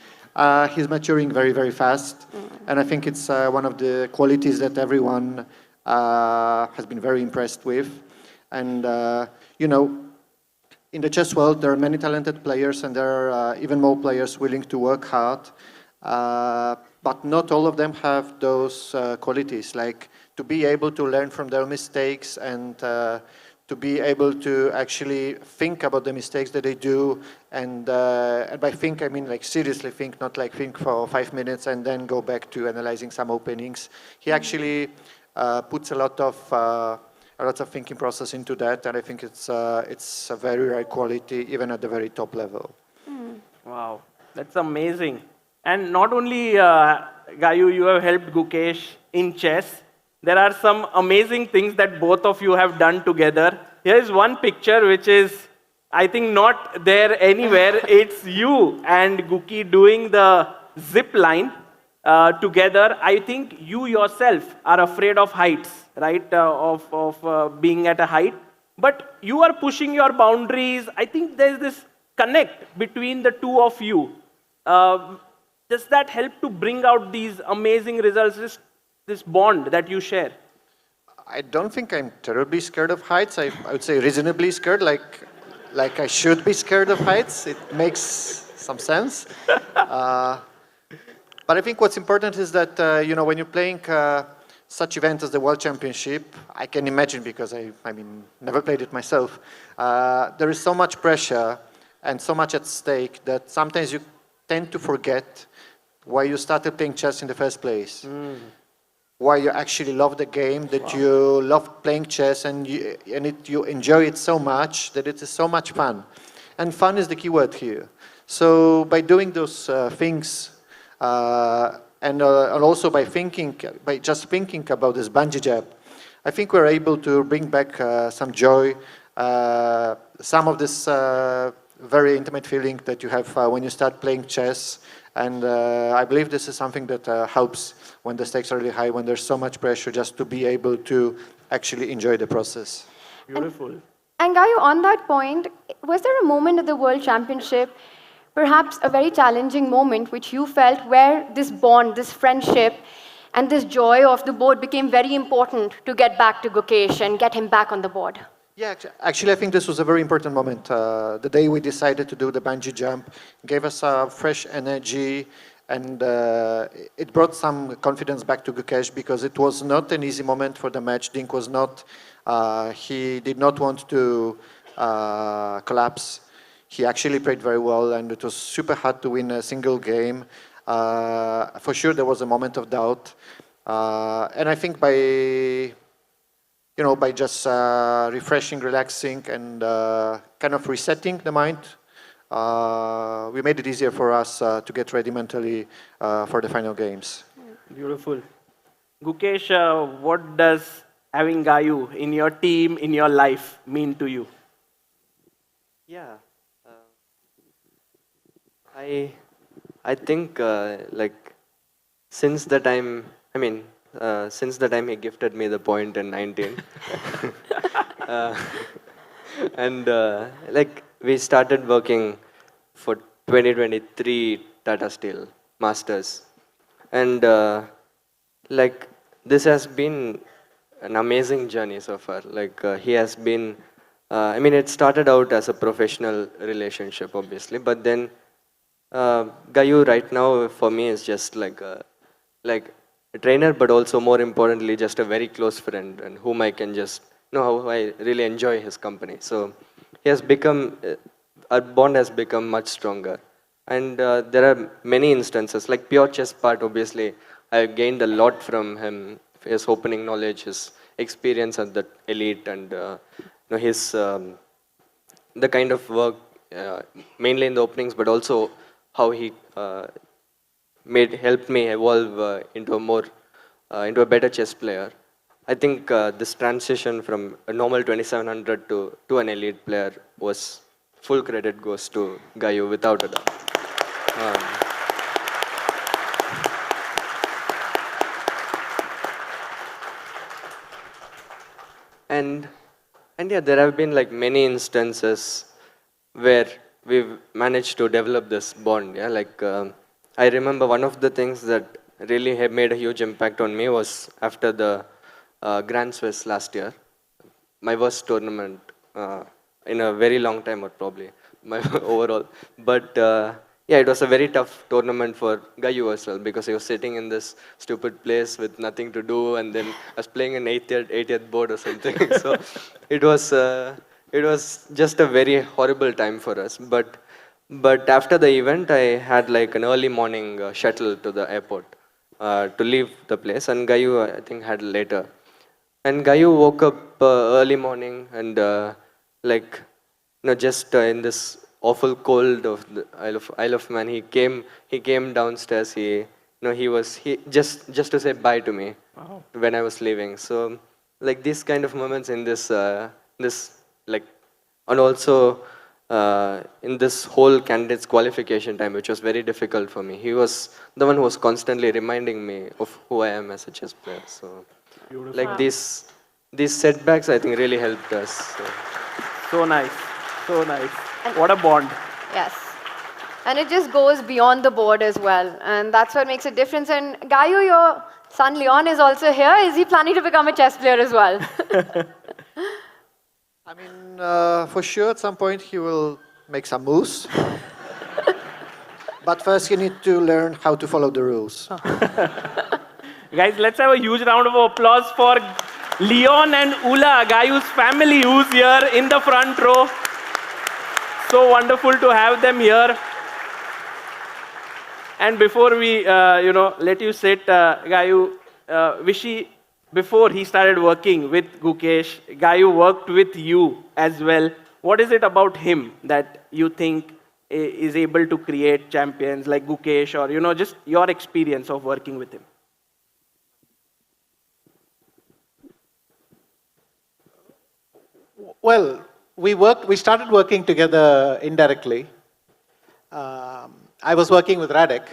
he's maturing very, very fast. And I think it's one of the qualities that everyone has been very impressed with. And, you know, in the chess world, there are many talented players and there are even more players willing to work hard. But not all of them have those qualities, like to be able to learn from their mistakes and to be able to actually think about the mistakes that they do. And by think, I mean like seriously think, not like think for 5 minutes and then go back to analyzing some openings. He actually puts a lot of thinking process into that, and I think it's a very rare quality, even at the very top level. Wow, that's amazing. And not only, Gayu, you have helped Gukesh in chess. There are some amazing things that both of you have done together. Here is one picture which is, I think, not there anywhere. It's you and Guki doing the zip line together. I think you yourself are afraid of heights, right? Of being at a height. But you are pushing your boundaries. I think there's this connect between the two of you. Does that help to bring out these amazing results, this bond that you share? I don't think I'm terribly scared of heights. I would say reasonably scared, like I should be scared of heights. It makes some sense. But I think what's important is that, you know, when you're playing such event as the World Championship, I can imagine, because I mean, never played it myself, there is so much pressure and so much at stake that sometimes you tend to forget why you started playing chess in the first place. Why you actually love the game, that you love playing chess and you enjoy it so much that it is so much fun. And fun is the key word here. So by doing those things, and also by just thinking about this bungee jump, I think we're able to bring back some joy, some of this very intimate feeling that you have when you start playing chess. And I believe this is something that helps when the stakes are really high, when there's so much pressure, just to be able to actually enjoy the process. Beautiful. And Gayu, on that point, was there a moment at the World Championship, perhaps a very challenging moment, which you felt where this bond, this friendship, and this joy of the board became very important to get back to Gukesh and get him back on the board? Yeah, actually, I think this was a very important moment. The day we decided to do the bungee jump gave us fresh energy, and it brought some confidence back to Gukesh, because it was not an easy moment for the match. Dink was not, he did not want to collapse. He actually played very well, and it was super hard to win a single game. For sure, there was a moment of doubt. And I think by just refreshing, relaxing, and kind of resetting the mind, we made it easier for us to get ready mentally for the final games. Beautiful. Gukesh, what does having Gayu in your team, in your life, mean to you? Yeah. I think like since the time, since the time he gifted me the point in 19, and like we started working for 2023 Tata Steel Masters, and like this has been an amazing journey so far. Like he has been, it started out as a professional relationship, obviously, but then Gayu right now for me is just like a trainer, but also more importantly, just a very close friend, and whom I can just how I really enjoy his company. So he has become, our bond has become much stronger. And there are many instances, like pure chess part, obviously, I gained a lot from him, his opening knowledge, his experience at the elite, and his, the kind of work, mainly in the openings, but also how he helped me evolve into a better chess player. I think this transition from a normal 2700 to an elite player was, full credit goes to Gayu, without a doubt. And yeah, there have been like many instances where we've managed to develop this bond. Yeah, like I remember one of the things that really have made a huge impact on me was after the Grand Swiss last year, my worst tournament in a very long time, or probably my overall. But yeah, it was a very tough tournament for Gayu as well, because he was sitting in this stupid place with nothing to do, and then I was playing an 80th board or something. So it was just a very horrible time for us. But after the event, I had like an early morning shuttle to the airport to leave the place, and Gayu, I think, had later. And Gayu woke up early morning, and just in this awful cold of the Isle of Man, he came downstairs. He just to say bye to me. Wow. When I was leaving. So like these kind of moments in this and also in this whole candidates qualification time, which was very difficult for me. He was the one who was constantly reminding me of who I am as a chess player. So beautiful. Like these setbacks, I think, really helped us. So nice. So nice. What a bond. Yes. And it just goes beyond the board as well. And that's what makes a difference. And Gayu, your son Leon is also here. Is he planning to become a chess player as well? I mean, for sure, at some point he will make some moves. But first, you need to learn how to follow the rules. Guys, let's have a huge round of applause for Leon and Ula, Gayu's family, who's here in the front row. So wonderful to have them here. And before we, let you sit, Gayu, Vishy, before he started working with Gukesh, Gayu worked with you as well. What is it about him that you think is able to create champions like Gukesh, or just your experience of working with him? Well, we started working together indirectly. I was working with Radek,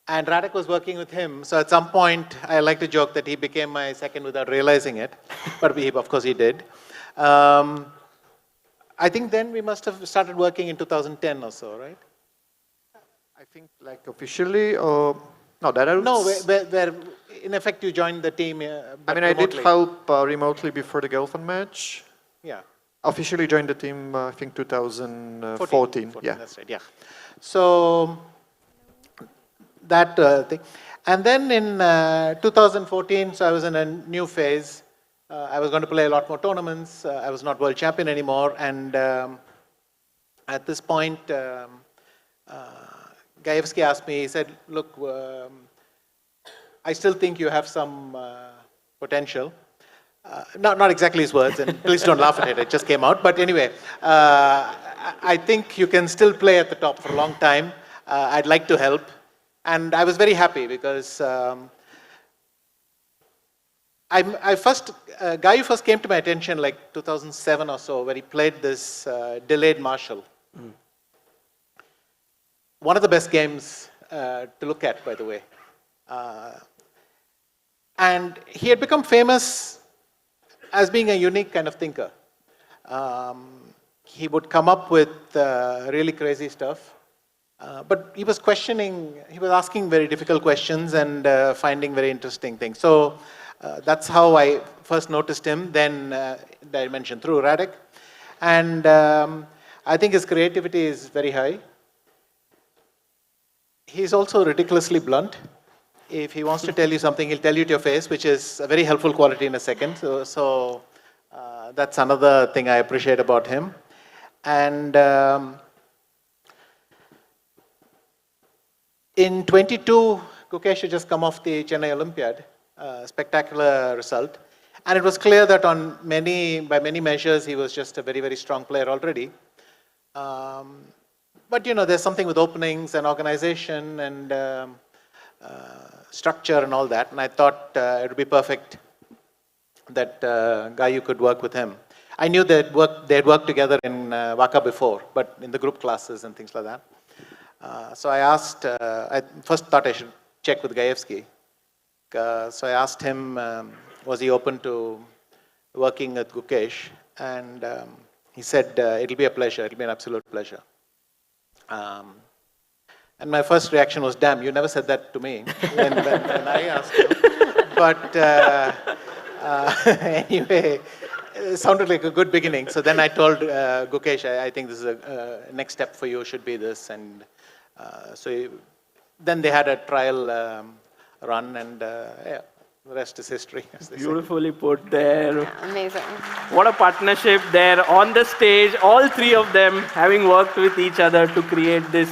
and Radek was working with him. So at some point, I like to joke that he became my second without realizing it, but of course he did. I think then we must have started working in 2010 or so, right? I think like officially, or no, that I would No, where in effect you joined the team. I mean, I did help remotely before the Gelfand match. Yeah. Officially joined the team, I think 2014. Yeah. That's right, yeah. So that thing. And then in 2014, so I was in a new phase. I was going to play a lot more tournaments. I was not world champion anymore. And at this point, Gajewski asked me, he said, look, I still think you have some potential. Not exactly his words, and please don't laugh at it, it just came out. But anyway, I think you can still play at the top for a long time. I'd like to help. And I was very happy because Gayu first came to my attention like 2007 or so, where he played this delayed Marshall. One of the best games to look at, by the way. And he had become famous as being a unique kind of thinker. He would come up with really crazy stuff. But he was questioning, he was asking very difficult questions and finding very interesting things. So that's how I first noticed him. Then I mentioned through Radek. And I think his creativity is very high. He's also ridiculously blunt. If he wants to tell you something, he'll tell you to your face, which is a very helpful quality in a second. So that's another thing I appreciate about him. And in 22, Gukesh had just come off the Chennai Olympiad, spectacular result. And it was clear that by many measures, he was just a very, very strong player already. But you know, there's something with openings and organization and structure and all that. And I thought it would be perfect that Gayu could work with him. I knew they'd worked together in Waka before, but in the group classes and things like that. So I asked, I first thought I should check with Gajewski. So I asked him, was he open to working with Gukesh? And he said, it'll be a pleasure, it'll be an absolute pleasure. And my first reaction was, damn, you never said that to me when I asked you. But anyway, it sounded like a good beginning. So then I told Gukesh, I think this is a next step for you should be this. And then they had a trial run, and yeah, the rest is history. Beautifully put there. Yeah, amazing. What a partnership there on the stage, all three of them having worked with each other to create this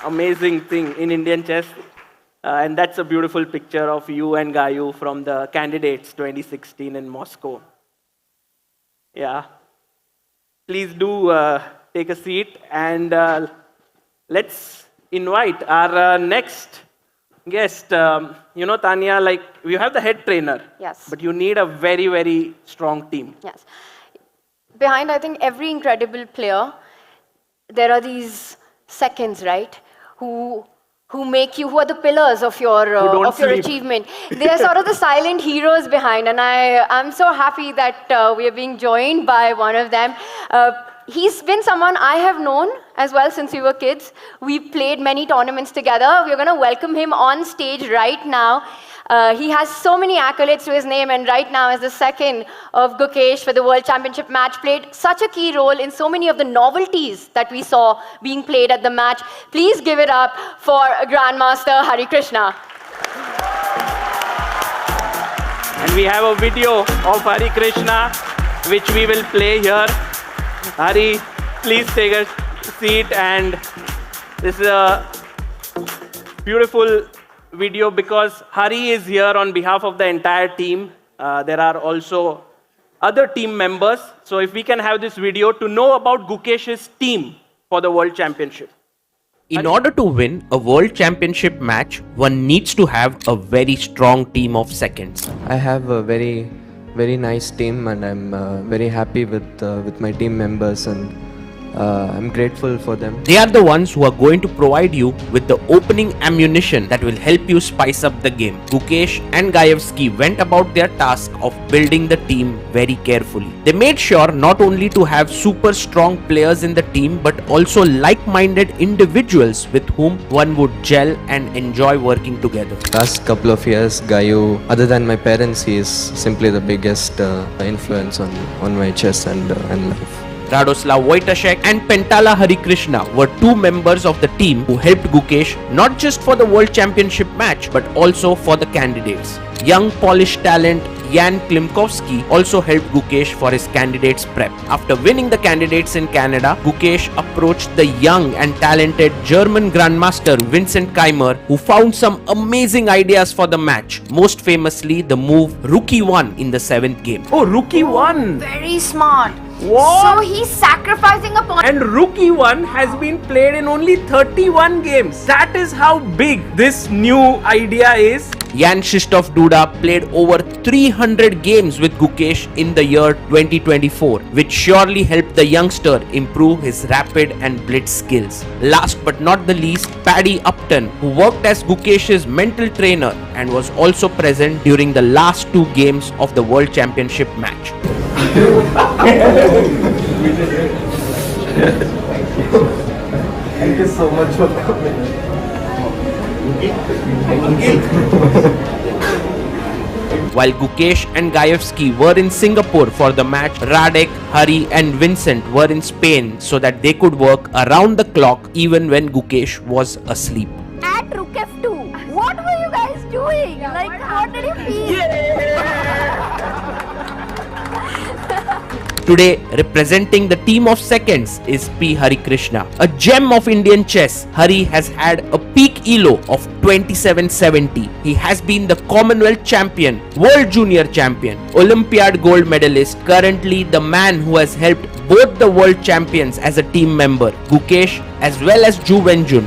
amazing thing in Indian chess. And that's a beautiful picture of you and Gayu from the candidates 2016 in Moscow. Yeah. Please do take a seat, and let's invite our next guest. You know, Tania, like you have the head trainer. Yes. But you need a very, very strong team. Yes. Behind, I think, every incredible player, there are these seconds, right? Who are the pillars of your achievement. They are sort of the silent heroes behind, and I'm so happy that we are being joined by one of them. He's been someone I have known as well since we were kids. We played many tournaments together. We're going to welcome him on stage right now. He has so many accolades to his name, and right now is the second of Gukesh for the World Championship match. Played such a key role in so many of the novelties that we saw being played at the match. Please give it up for Grandmaster Harikrishna. And we have a video of Harikrishna, which we will play here. Hari, please take a seat. And this is a beautiful video because Hari is here on behalf of the entire team. There are also other team members. So if we can have this video to know about Gukesh's team for the World Championship. In order to win a World Championship match, one needs to have a very strong team of seconds. I have a very nice team, and I'm very happy with my team members, and I'm grateful for them. They are the ones who are going to provide you with the opening ammunition that will help you spice up the game. Gukesh and Gajewski went about their task of building the team very carefully. They made sure not only to have super strong players in the team but also like-minded individuals with whom one would gel and enjoy working together. Last couple of years, Gayu, other than my parents, he is simply the biggest influence on my chess and life. Radoslav Wojtaszek and Pentala Harikrishna were two members of the team who helped Gukesh not just for the World Championship match but also for the candidates. Young Polish talent Jan Klimkowski also helped Gukesh for his candidates prep. After winning the candidates in Canada, Gukesh approached the young and talented German Grandmaster Vincent Keimer, who found some amazing ideas for the match, most famously the move Rookie 1 in the 7th game. Oh, Rookie 1! Very smart. What? So he's sacrificing a pawn. And Rookie 1 has been played in only 31 games. That is how big this new idea is. Jan Krzysztof Duda played over 300 games with Gukesh in the year 2024, which surely helped the youngster improve his rapid and blitz skills. Last but not the least, Paddy Upton, who worked as Gukesh's mental trainer and was also present during the last 2 games of the World Championship match. Thank you so much for coming. While Gukesh and Gajewski were in Singapore for the match, Radek, Hari and Vincent were in Spain so that they could work around the clock even when Gukesh was asleep. At Rook F2, what were you guys doing? Like, what did you feel? Today, representing the team of seconds is P. Harikrishna. A gem of Indian chess, Hari has had a peak ELO of 2770. He has been the Commonwealth champion, World Junior champion, Olympiad gold medalist, currently the man who has helped both the world champions as a team member, Gukesh as well as Ju Wenjun.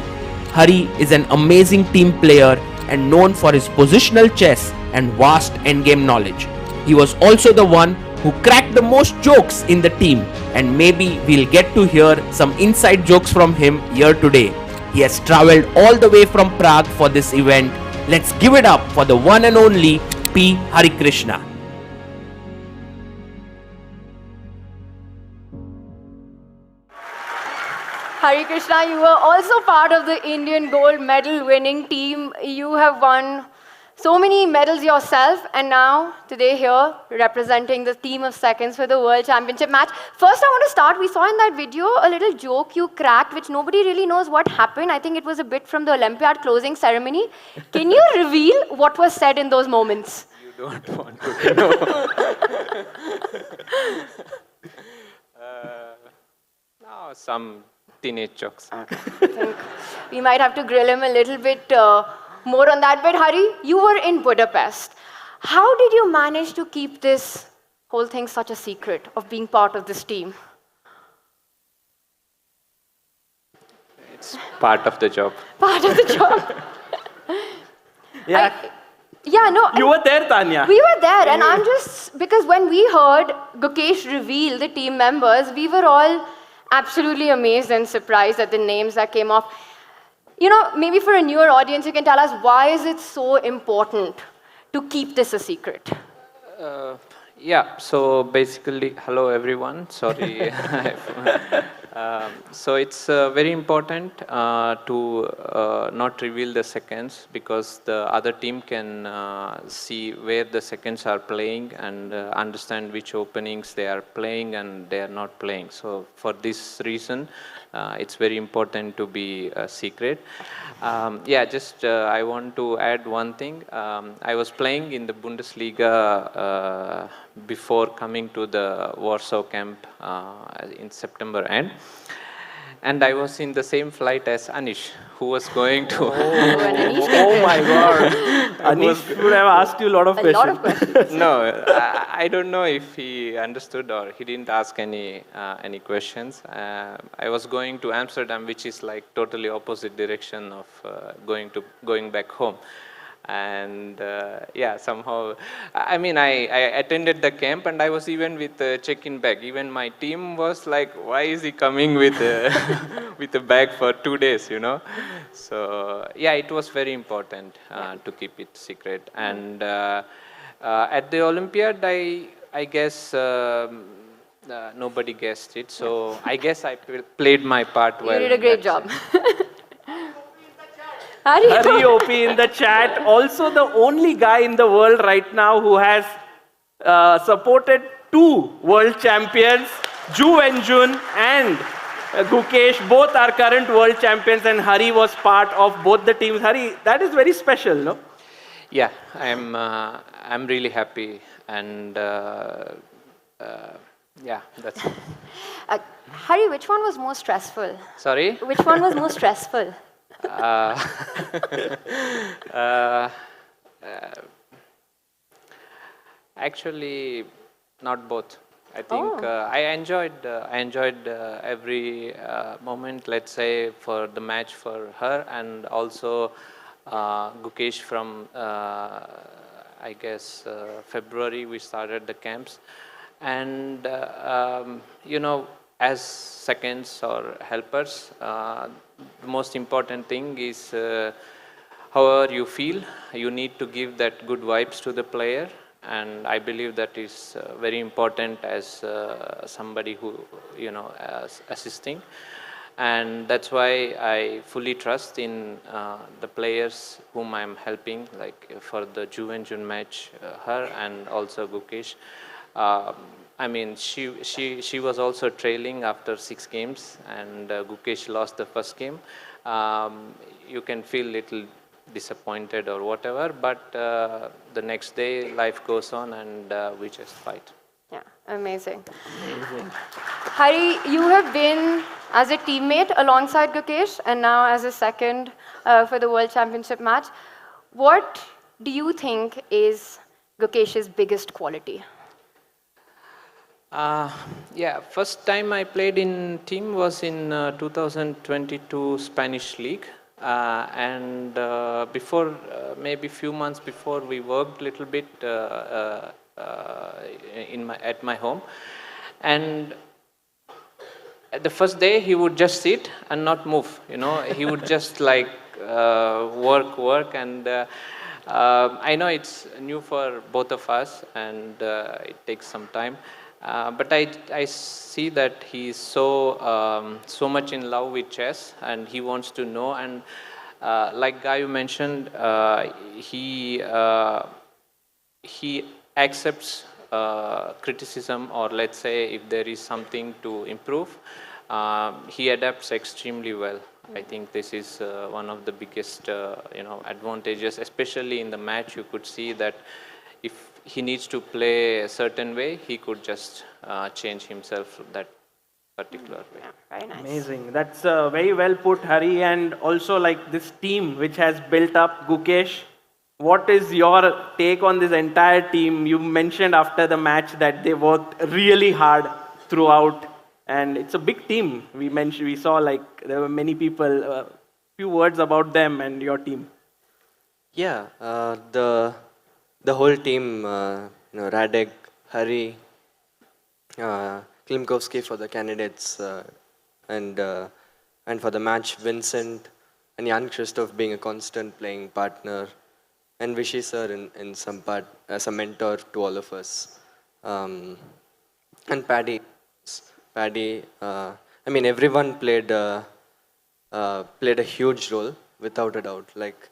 Hari is an amazing team player and known for his positional chess and vast endgame knowledge. He was also the one who cracked the most jokes in the team, and maybe we'll get to hear some inside jokes from him here today. He has travelled all the way from Prague for this event. Let's give it up for the one and only P. Harikrishna. Harikrishna, you were also part of the Indian gold medal winning team. You have won so many medals yourself, and now today here representing the team of seconds for the World Championship match. First I want to start, we saw in that video a little joke you cracked which nobody really knows what happened. I think it was a bit from the Olympiad closing ceremony. Can you reveal what was said in those moments? You don't want to know. No, some teenage jokes. Okay. I think we might have to grill him a little bit more on that. But Hari, you were in Budapest. How did you manage to keep this whole thing such a secret of being part of this team? It's part of the job. Part of the job. Yeah. You were there, Tanya. We were there, and I'm just, because when we heard Gukesh reveal the team members, we were all absolutely amazed and surprised at the names that came off. You know, maybe for a newer audience, you can tell us why is it so important to keep this a secret? Yeah, so basically, hello everyone, sorry. So it's very important to not reveal the seconds, because the other team can see where the seconds are playing and understand which openings they are playing and they are not playing. So for this reason, it's very important to be secret. I want to add one thing. I was playing in the Bundesliga before coming to the Warsaw camp in September end. And I was in the same flight as Anish, who was going to... Oh my God. Anish would have asked you a lot of questions. No, I don't know if he understood or he didn't ask any questions. I was going to Amsterdam, which is like totally opposite direction of going back home. And yeah, somehow, I mean, I attended the camp and I was even with a check-in bag. Even my team was like, why is he coming with with a bag for 2 days, you know? So yeah, it was very important to keep it secret. And at the Olympiad, I guess nobody guessed it. So I guess I played my part well. You did a great job. Hari OP in the chat, also the only guy in the world right now who has supported 2 world champions, Ju and Jun and Gukesh, both are current world champions, and Hari was part of both the teams. Hari, that is very special, no? Yeah, I'm really happy, and yeah, that's it. Hari, which one was more stressful? Sorry? Which one was more stressful? Actually, not both. I think I enjoyed every moment. Let's say for the match for her, and also Gukesh from I guess February we started the camps, and you know, as seconds or helpers, the most important thing is however you feel, you need to give that good vibes to the player, and I believe that is very important as somebody who, you know, assisting, and that's why I fully trust in the players whom I'm helping, like for the Ju and Jun match, her and also Gukesh. I mean, she was also trailing after 6 games, and Gukesh lost the first game. You can feel little disappointed or whatever, but the next day life goes on, and we just fight. Yeah, amazing. Hari, you have been as a teammate alongside Gukesh, and now as a second for the World Championship match. What do you think is Gukesh's biggest quality? Yeah, first time I played in team was in 2022 Spanish League, and before maybe few months before we worked little bit at my home, and at the first day he would just sit and not move. You know, he would just like work, and I know it's new for both of us, and it takes some time. But I see that he's so much in love with chess, and he wants to know. And like Guy you mentioned, he accepts criticism, or let's say if there is something to improve, he adapts extremely well. I think this is one of the biggest you know, advantages, especially in the match. You could see that if he needs to play a certain way, he could just change himself that particular way. Yeah, very nice. Amazing. That's very well put, Hari. And also, like this team which has built up, Gukesh, what is your take on this entire team? You mentioned after the match that they worked really hard throughout, and it's a big team. We saw like there were many people. Few words about them and your team. Yeah, the whole team, you know, Radek, Hari, Klimkowski for the candidates, and for the match, Vincent and Jan Christoph being a constant playing partner, and Vishy sir in some part as a mentor to all of us, and Paddy. I mean, everyone played a huge role without a doubt. Like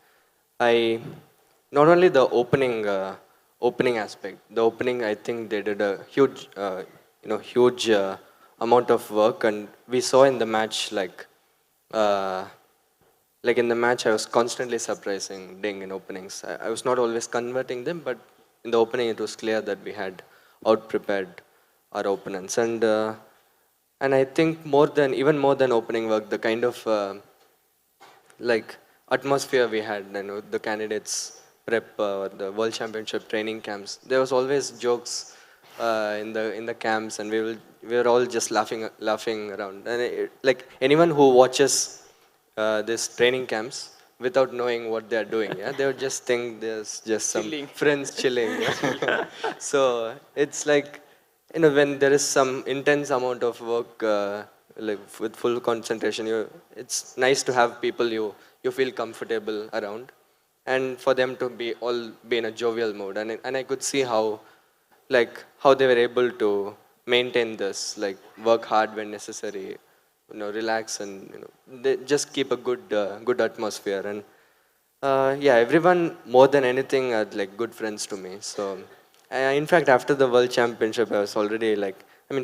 not only the opening aspect. The opening, I think they did a huge, huge amount of work, and we saw in the match, like in the match, I was constantly surprising Ding in openings. I was not always converting them, but in the opening, it was clear that we had out-prepared our opponents, and I think even more than opening work, the kind of atmosphere we had, you know, the candidates prep or the World Championship training camps. There was always jokes in the camps, and we were all just laughing around. And like anyone who watches these training camps without knowing what they're doing. Yeah, they would just think there's just some friends chilling. Yeah? So it's like, when there is some intense amount of work, like with full concentration, it's nice to have people you feel comfortable around, and for them to be in a jovial mode. And I could see how they were able to maintain this, like work hard when necessary, relax, and they just keep a good atmosphere. And everyone more than anything are like good friends to me. So in fact, after the World Championship, I was already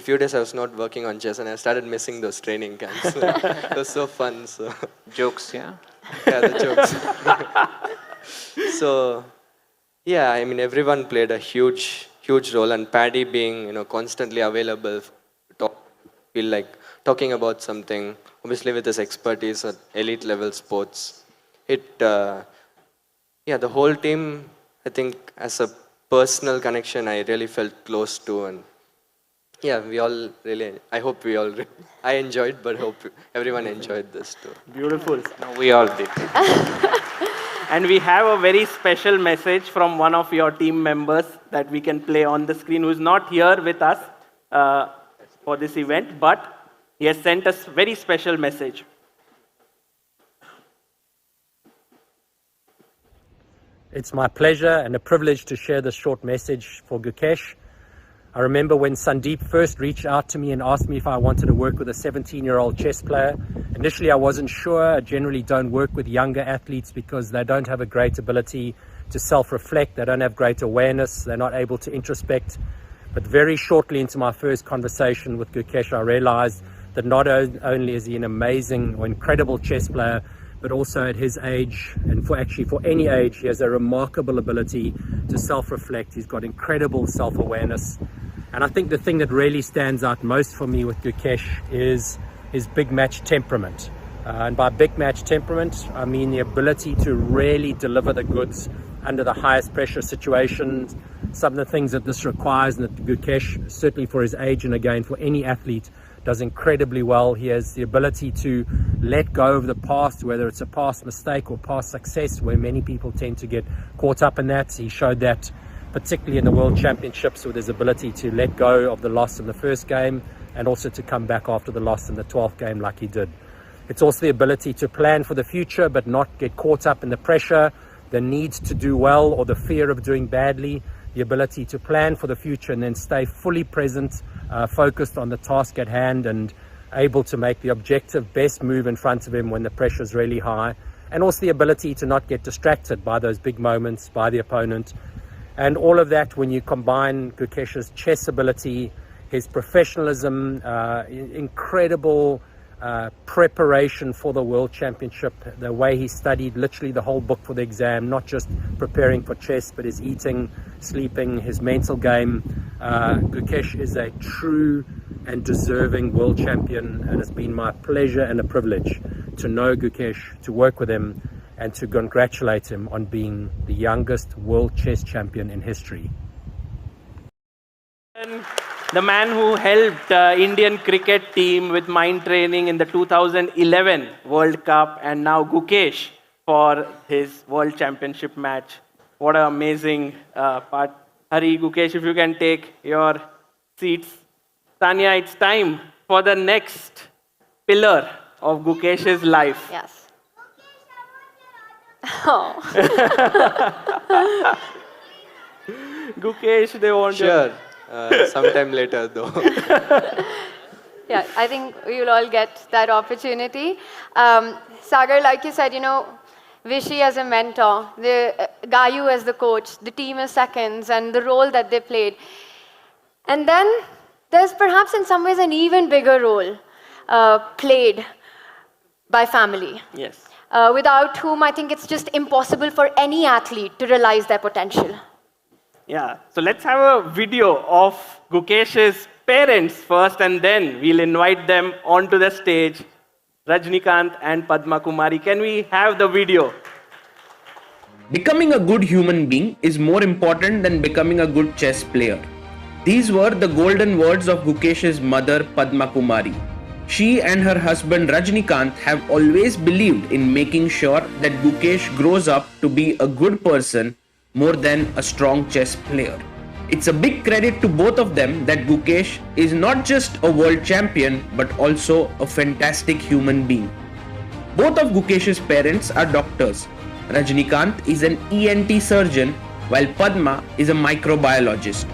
few days I was not working on chess, and I started missing those training camps. It was so fun. So jokes, yeah. Yeah, the jokes. So yeah, everyone played a huge role, and Paddy being constantly available to feel like talking about something, obviously with his expertise at elite level sports. The whole team, I think, as a personal connection, I really felt close to, and yeah, I enjoyed, but hope everyone enjoyed this too. Beautiful. No, we all did. And we have a very special message from one of your team members that we can play on the screen, who's not here with us for this event, but he has sent us a very special message. It's my pleasure and a privilege to share this short message for Gukesh. I remember when Sandeep first reached out to me and asked me if I wanted to work with a 17-year-old chess player. Initially, I wasn't sure. I generally don't work with younger athletes because they don't have a great ability to self-reflect. They don't have great awareness. They're not able to introspect. But very shortly into my first conversation with Gukesh, I realized that not only is he an amazing or incredible chess player, but also at his age, and for any age, he has a remarkable ability to self-reflect. He's got incredible self-awareness. And I think the thing that really stands out most for me with Gukesh is his big match temperament. And by big match temperament, I mean the ability to really deliver the goods under the highest pressure situations. Some of the things that this requires, and that Gukesh, certainly for his age and again for any athlete, does incredibly well. He has the ability to let go of the past, whether it's a past mistake or past success, where many people tend to get caught up in that. He showed that particularly in the World Championships with his ability to let go of the loss in the first game and also to come back after the loss in the 12th game like he did. It's also the ability to plan for the future but not get caught up in the pressure, the need to do well or the fear of doing badly. The ability to plan for the future and then stay fully present, focused on the task at hand and able to make the objective best move in front of him when the pressure is really high. And also the ability to not get distracted by those big moments, by the opponent. And all of that, when you combine Gukesh's chess ability, his professionalism, incredible preparation for the World Championship, the way he studied literally the whole book for the exam, not just preparing for chess, but his eating, sleeping, his mental game. Gukesh is a true and deserving world champion, and it's been my pleasure and a privilege to know Gukesh, to work with him, and to congratulate him on being the youngest world chess champion in history. And the man who helped Indian cricket team with mind training in the 2011 World Cup, and now Gukesh for his World Championship match. What an amazing part. Hari, Gukesh, if you can take your seats. Tania, it's time for the next pillar of Gukesh's life. Yes. Oh. Gukesh, they want Sure. Sometime later, though. Yeah, I think we will all get that opportunity. Sagar, like you said, Vishy as a mentor, the Gayu as the coach, the team as seconds, and the role that they played. And then there's perhaps in some ways an even bigger role played by family. Yes. Without whom I think it's just impossible for any athlete to realize their potential. Yeah, so let's have a video of Gukesh's parents first, and then we'll invite them onto the stage. Rajnikant and Padma Kumari, can we have the video? Becoming a good human being is more important than becoming a good chess player. These were the golden words of Gukesh's mother, Padma Kumari. She and her husband Rajnikant have always believed in making sure that Gukesh grows up to be a good person more than a strong chess player. It's a big credit to both of them that Gukesh is not just a world champion but also a fantastic human being. Both of Gukesh's parents are doctors. Rajnikant is an ENT surgeon while Padma is a microbiologist.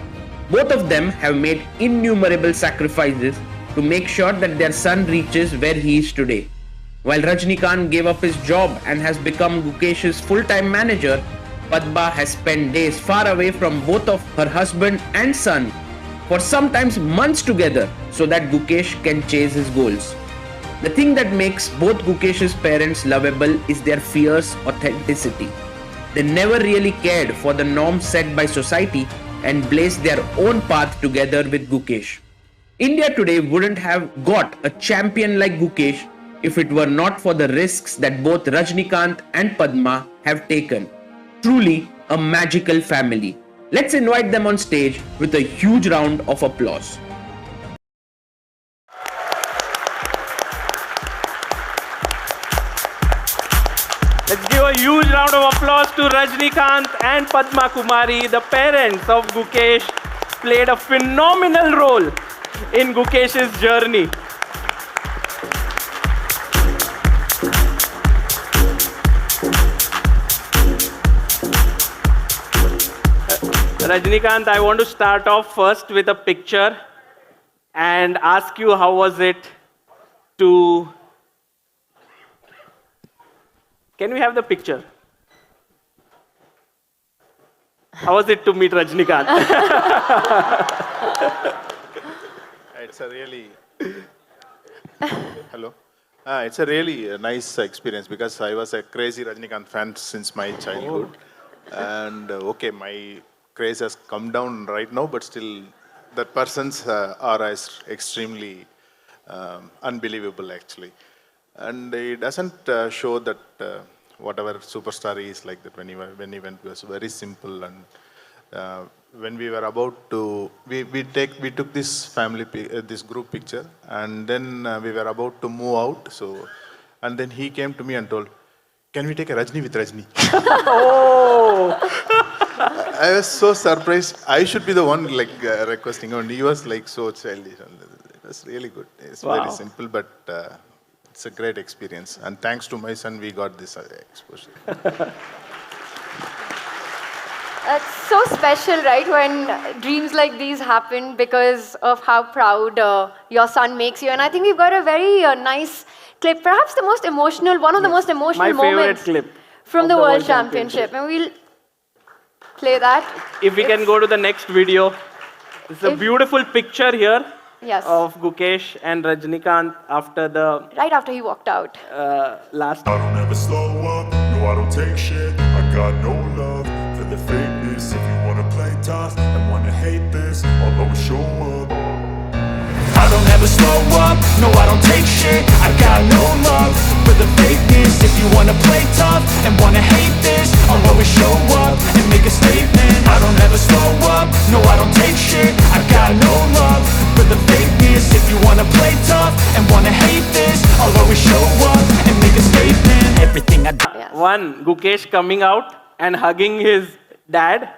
Both of them have made innumerable sacrifices to make sure that their son reaches where he is today. While Rajnikant gave up his job and has become Gukesh's full-time manager, Padma has spent days far away from both of her husband and son for sometimes months together so that Gukesh can chase his goals. The thing that makes both Gukesh's parents lovable is their fierce authenticity. They never really cared for the norms set by society and blazed their own path together with Gukesh. India today wouldn't have got a champion like Gukesh if it were not for the risks that both Rajnikant and Padma have taken. Truly a magical family. Let's invite them on stage with a huge round of applause. Let's give a huge round of applause to Rajnikant and Padma Kumari. The parents of Gukesh played a phenomenal role in Gukesh's journey. Rajnikant, I want to start off first with a picture and ask you how was it to... Can we have the picture? How was it to meet Rajnikant? It's a really... Hello. It's a really nice experience because I was a crazy Rajnikant fan since my childhood. And okay, my craze has come down right now, but still that person's aura is extremely unbelievable actually. And it doesn't show that whatever superstar is like that when he went, it was very simple. And when we were about to, we took this family, this group picture, and then we were about to move out. So, and then he came to me and told, "Can we take a Rajni with Rajni?" Oh! I was so surprised. I should be the one like requesting, and he was like so childish. It was really good. It's very simple, but it's a great experience. And thanks to my son, we got this exposure. It's so special, right, when dreams like these happen because of how proud your son makes you. And I think we've got a very nice clip, perhaps the most emotional, one of the most emotional moments clip from the World Championship. And we'll play that. If we can go to the next video. It's a beautiful picture here of Gukesh and Rajnikant after the... Right after he walked out. Last... I don't ever slow up, no I don't take shit. I got no love for the fakeness. If you wanna play tough and wanna hate this, I'll always show up. I don't ever slow up, no I don't take shit. I got no love for the fakeness. If you wanna play tough and wanna hate this, I'll always show up and make a statement. I don't ever slow up, no I don't take shit. I got no love for the fakeness. If you wanna play tough and wanna hate this, I'll always show up and make a statement. Everything I do. One, Gukesh coming out and hugging his dad.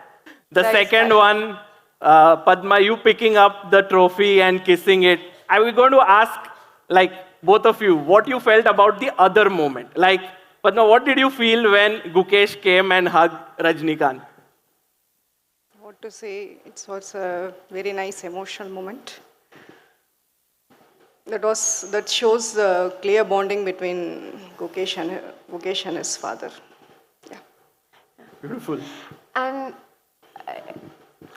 The second one, Padma, you picking up the trophy and kissing it. I was going to ask, like, both of you, what you felt about the other moment. Like, Padma, what did you feel when Gukesh came and hugged Rajnikant? What to say, it was a very nice emotional moment. That shows the clear bonding between Gukesh and his father. Yeah. Beautiful. And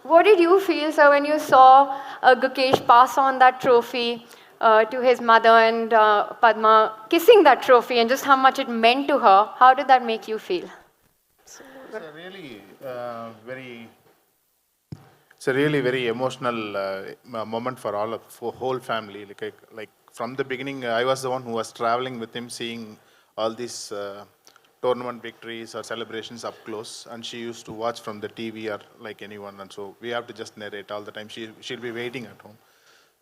what did you feel, sir, when you saw Gukesh pass on that trophy to his mother and Padma kissing that trophy and just how much it meant to her? How did that make you feel? It's a really very emotional moment for for whole family. Like from the beginning, I was the one who was traveling with him, seeing all these tournament victories or celebrations up close, and she used to watch from the TV or like anyone, and so we have to just narrate all the time. She'll be waiting at home.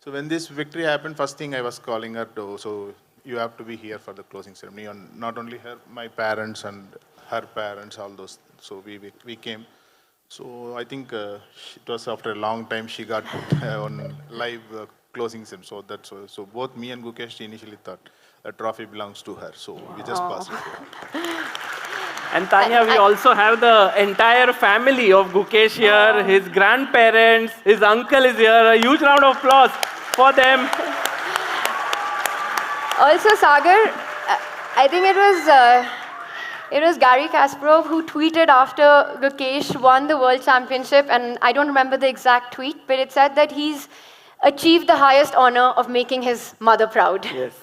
So when this victory happened, first thing I was calling her to, so you have to be here for the closing ceremony. And not only her, my parents and her parents, all those. So we came. So I think it was after a long time she got on live closing ceremony. So that's so both me and Gukesh initially thought the trophy belongs to her. So we just passed it. And Tania, we also have the entire family of Gukesh here, his grandparents, his uncle is here. A huge round of applause for them. Also, Sagar, I think it was Gary Kasparov who tweeted after Gukesh won the World Championship, and I don't remember the exact tweet, but it said that he's achieved the highest honor of making his mother proud. Yes.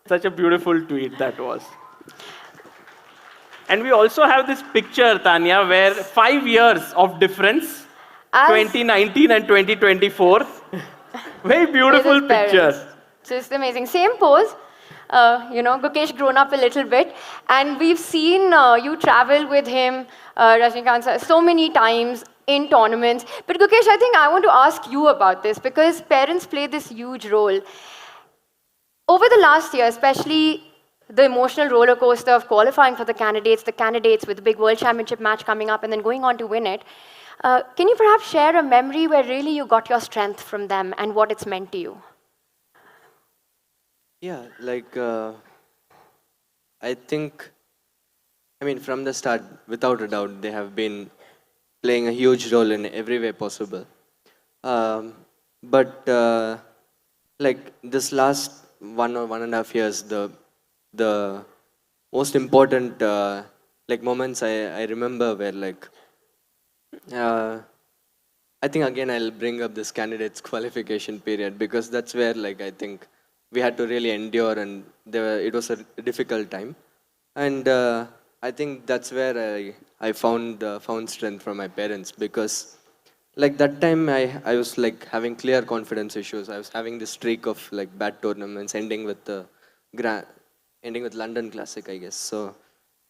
Such a beautiful tweet that was. And we also have this picture, Tania, where 5 years of difference, 2019 and 2024. Very beautiful picture. Just amazing. Same pose. Gukesh grown up a little bit. And we've seen you travel with him, Rajnikant sir, so many times in tournaments. But Gukesh, I think I want to ask you about this because parents play this huge role. Over the last year, especially the emotional roller coaster of qualifying for the candidates with the big World Championship match coming up and then going on to win it, can you perhaps share a memory where really you got your strength from them and what it's meant to you? Yeah, I think, from the start, without a doubt, they have been playing a huge role in every way possible. But this last 1 or 1.5 years, the most important moments I remember were I think again I'll bring up this candidates qualification period because that's where I think we had to really endure and it was a difficult time. And I think that's where I found strength from my parents because that time I was having clear confidence issues. I was having this streak of bad tournaments ending with London Classic, I guess. So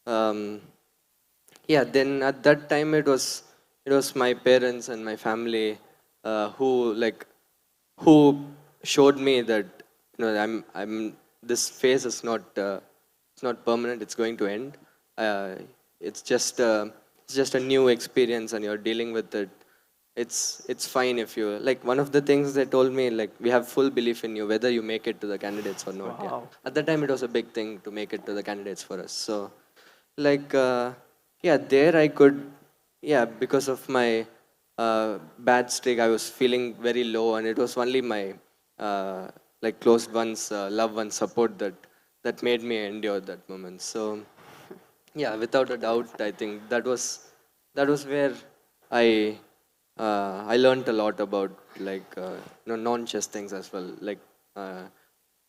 then at that time it was my parents and my family who showed me that this phase is not it's not permanent, it's going to end. It's just a new experience and you're dealing with it. It's fine if you one of the things they told me we have full belief in you whether you make it to the candidates or not. Wow. Yeah. At that time it was a big thing to make it to the candidates for us. So there I could because of my bad streak I was feeling very low and it was only my close ones, loved ones support that made me endure that moment. So without a doubt I think that was where I learned a lot about non-chess things as well,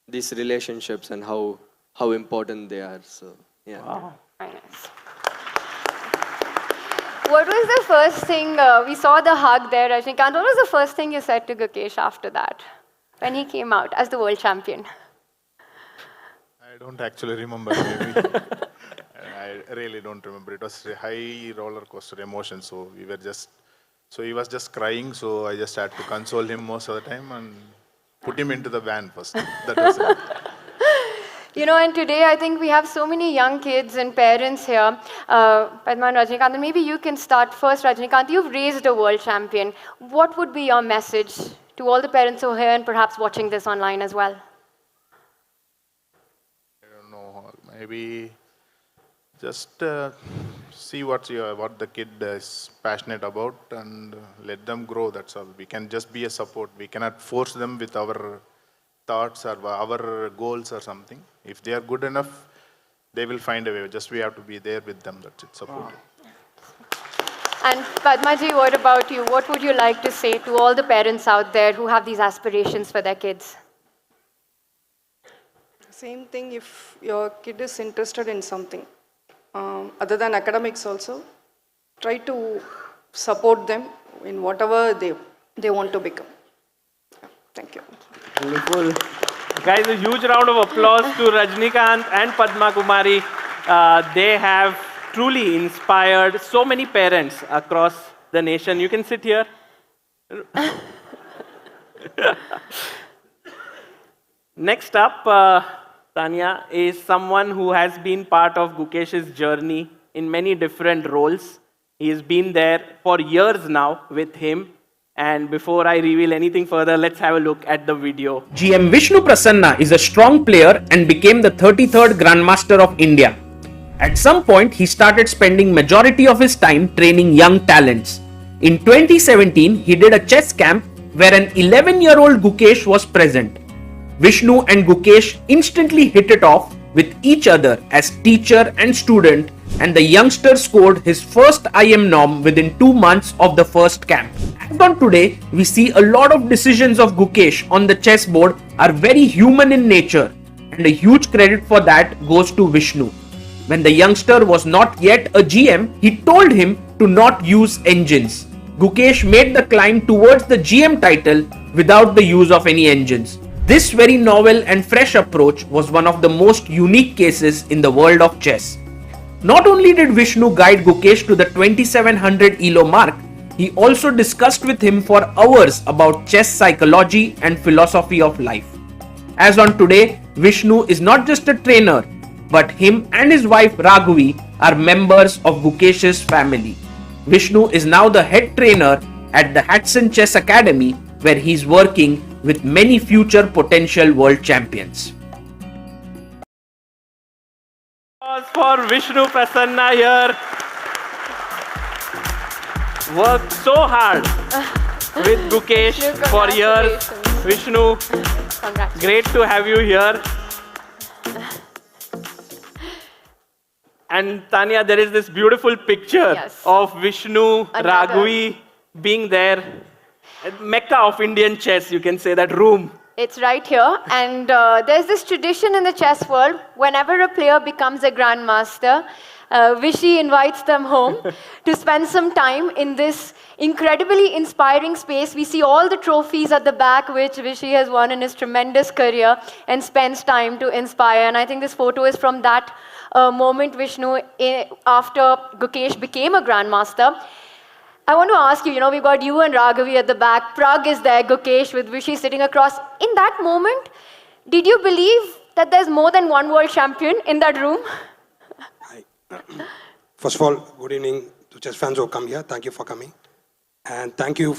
these relationships and how important they are. So Wow. Very nice. What was the first thing, we saw the hug there, Rajnikant, what was the first thing you said to Gukesh after that, when he came out as the world champion? I don't actually remember, maybe. I really don't remember. It was a high roller coaster emotion, so he was just crying, so I just had to console him most of the time and put him into the van first. That was it. And today I think we have so many young kids and parents here. Padma and Rajnikant, and maybe you can start first. Rajnikant, you've raised a world champion. What would be your message to all the parents who are here and perhaps watching this online as well? I don't know, maybe just see what the kid is passionate about and let them grow, that's all. We can just be a support. We cannot force them with our thoughts or our goals or something. If they are good enough, they will find a way. Just we have to be there with them, that's it, support. And Padmaji, what about you? What would you like to say to all the parents out there who have these aspirations for their kids? Same thing, if your kid is interested in something, other than academics also, try to support them in whatever they want to become. Thank you. Beautiful. Guys, a huge round of applause to Rajnikant and Padma Kumari. They have truly inspired so many parents across the nation. You can sit here. Next up, Tania, is someone who has been part of Gukesh's journey in many different roles. He has been there for years now with him. And before I reveal anything further, let's have a look at the video. GM Vishnu Prasanna is a strong player and became the 33rd Grandmaster of India. At some point, he started spending majority of his time training young talents. In 2017, he did a chess camp where an 11-year-old Gukesh was present. Vishnu and Gukesh instantly hit it off with each other as teacher and student, and the youngster scored his first IM norm within 2 months of the first camp. As on today, we see a lot of decisions of Gukesh on the chessboard are very human in nature, and a huge credit for that goes to Vishnu. When the youngster was not yet a GM, he told him to not use engines. Gukesh made the climb towards the GM title without the use of any engines. This very novel and fresh approach was one of the most unique cases in the world of chess. Not only did Vishnu guide Gukesh to the 2700 ELO mark, he also discussed with him for hours about chess psychology and philosophy of life. As on today, Vishnu is not just a trainer, but him and his wife Raghavi are members of Gukesh's family. Vishnu is now the head trainer at the Hatson Chess Academy, where he is working with many future potential world champions. Applause for Vishnu Prasanna here. Worked so hard with Gukesh for years. Vishnu, great to have you here. And Tania, there is this beautiful picture of Vishnu, Raghavi being there. Mecca of Indian chess, you can say, that room. It's right here. And there's this tradition in the chess world. Whenever a player becomes a grandmaster, Vishy invites them home to spend some time in this incredibly inspiring space. We see all the trophies at the back, which Vishy has won in his tremendous career, and spends time to inspire. And I think this photo is from that moment, Vishnu, after Gukesh became a grandmaster. I want to ask you, we've got you and Raghavi at the back. Prag is there, Gukesh with Vishy sitting across. In that moment, did you believe that there's more than one world champion in that room? First of all, good evening to chess fans who come here. Thank you for coming. And thank you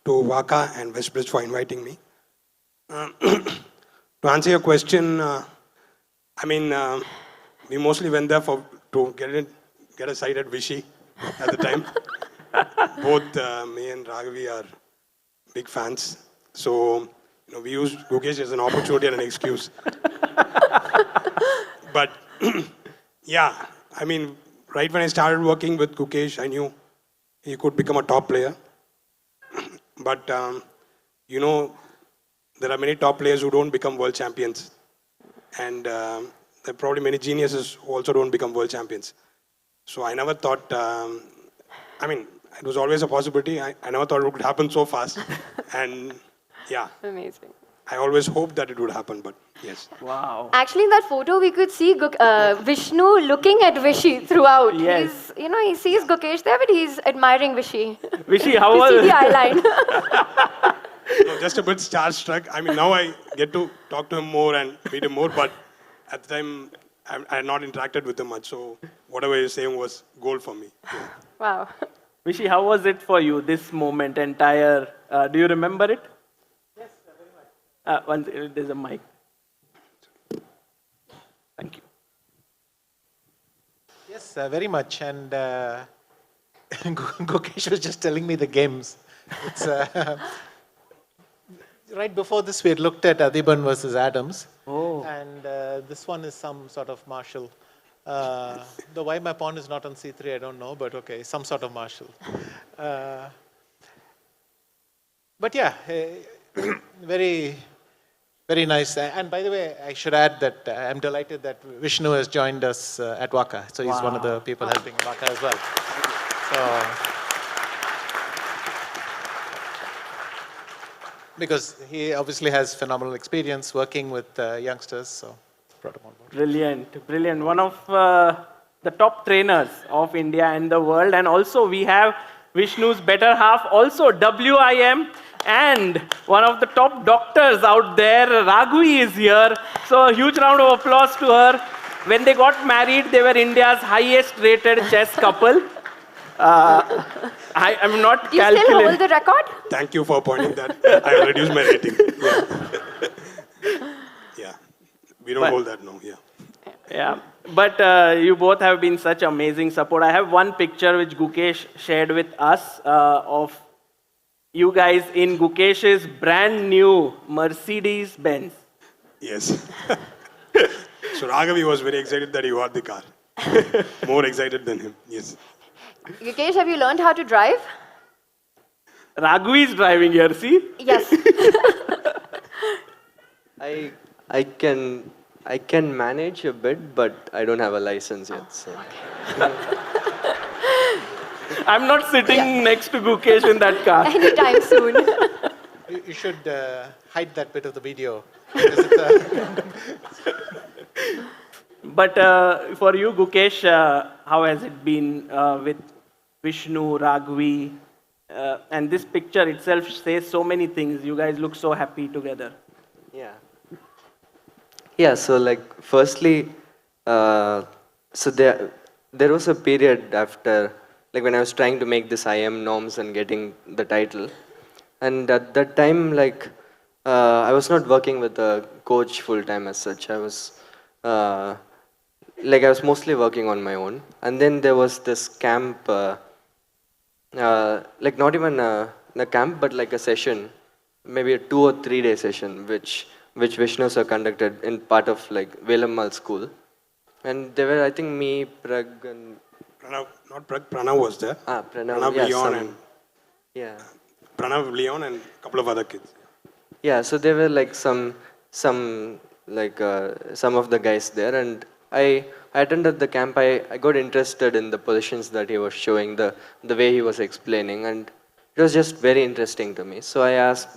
to Waka and Westbridge for inviting me. To answer your question, we mostly went there to get a sight at Vishy at the time. Both me and Raghavi are big fans. So, we used Gukesh as an opportunity and an excuse. But, yeah, right when I started working with Gukesh, I knew he could become a top player. But, there are many top players who don't become world champions. And there are probably many geniuses who also don't become world champions. So I never thought, it was always a possibility. I never thought it would happen so fast. And yeah. Amazing. I always hoped that it would happen, but yes. Wow. Actually, in that photo, we could see Vishnu looking at Vishy throughout. Yes. He sees Gukesh there, but he's admiring Vishy. Vishy, how was it? You see the eyeline. No, just a bit starstruck. Now I get to talk to him more and meet him more, but at the time, I had not interacted with him much, so whatever he was saying was gold for me. Yeah. Wow. Vishy, how was it for you, this moment, entire, do you remember it? Yes, very much. There's a mic. Thank you. Yes, very much. And Gukesh was just telling me the games. It's, right before this, we had looked at Adiban versus Adams. Oh. And this one is some sort of martial. The why my pawn is not on c3, I don't know, but okay, some sort of martial. But yeah, very, very nice. And by the way, I should add that I'm delighted that Vishnu has joined us at Waka. So he's one of the people helping Waka as well. So, because he obviously has phenomenal experience working with youngsters. So. Brilliant, brilliant. One of the top trainers of India and the world. And also we have Vishnu's better half, also WIM. And one of the top doctors out there, Raghavi, is here. So a huge round of applause to her. When they got married, they were India's highest rated chess couple. I am not Do you still hold the record? Thank you for pointing that. I have reduced my rating. Yeah. We don't hold that, no. Yeah. Yeah. But you both have been such amazing support. I have one picture which Gukesh shared with us of you guys in Gukesh's brand new Mercedes Benz. Yes. So Raghavi was very excited that he got the car. More excited than him. Yes. Gukesh, have you learned how to drive? Raghavi is driving here, see? Yes. I can manage a bit, but I don't have a license yet. So. I'm not sitting next to Gukesh in that car. Anytime soon. You should hide that bit of the video. But for you, Gukesh, how has it been with Vishnu, Raghavi? And this picture itself says so many things. You guys look so happy together. Yeah. Yeah, so like firstly, so there was a period after, like when I was trying to make this IM norms and getting the title. And at that time, like, I was not working with a coach full time as such. I was mostly working on my own. And then there was this camp, like not even a camp, but like a session, maybe a 2 or 3 day session, which Vishnu sir conducted in part of like Velammal school. And there were, I think, me, Prag, and Pranav, not Prag, Pranav was there. Pranav, Leon, yeah. Pranav, Leon, and a couple of other kids. Yeah, so there were like some of the guys there, and I attended the camp. I got interested in the positions that he was showing, the way he was explaining, and it was just very interesting to me. So I asked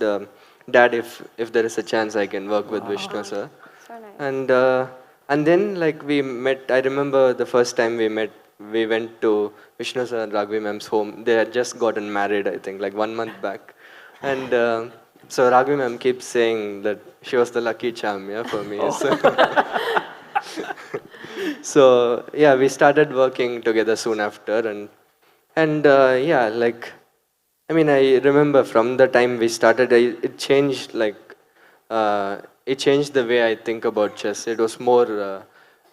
Dad if there is a chance I can work with Vishnu sir. So nice. And then like we met. I remember the first time we met. We went to Vishnu sir and Raghavi ma'am's home. They had just gotten married, I think, like 1 month back. And so Raghavi ma'am keeps saying that she was the lucky charm, yeah, for me. So yeah, we started working together soon after, and yeah, like, I mean, I remember from the time we started, it changed, like, it changed the way I think about chess. It was more,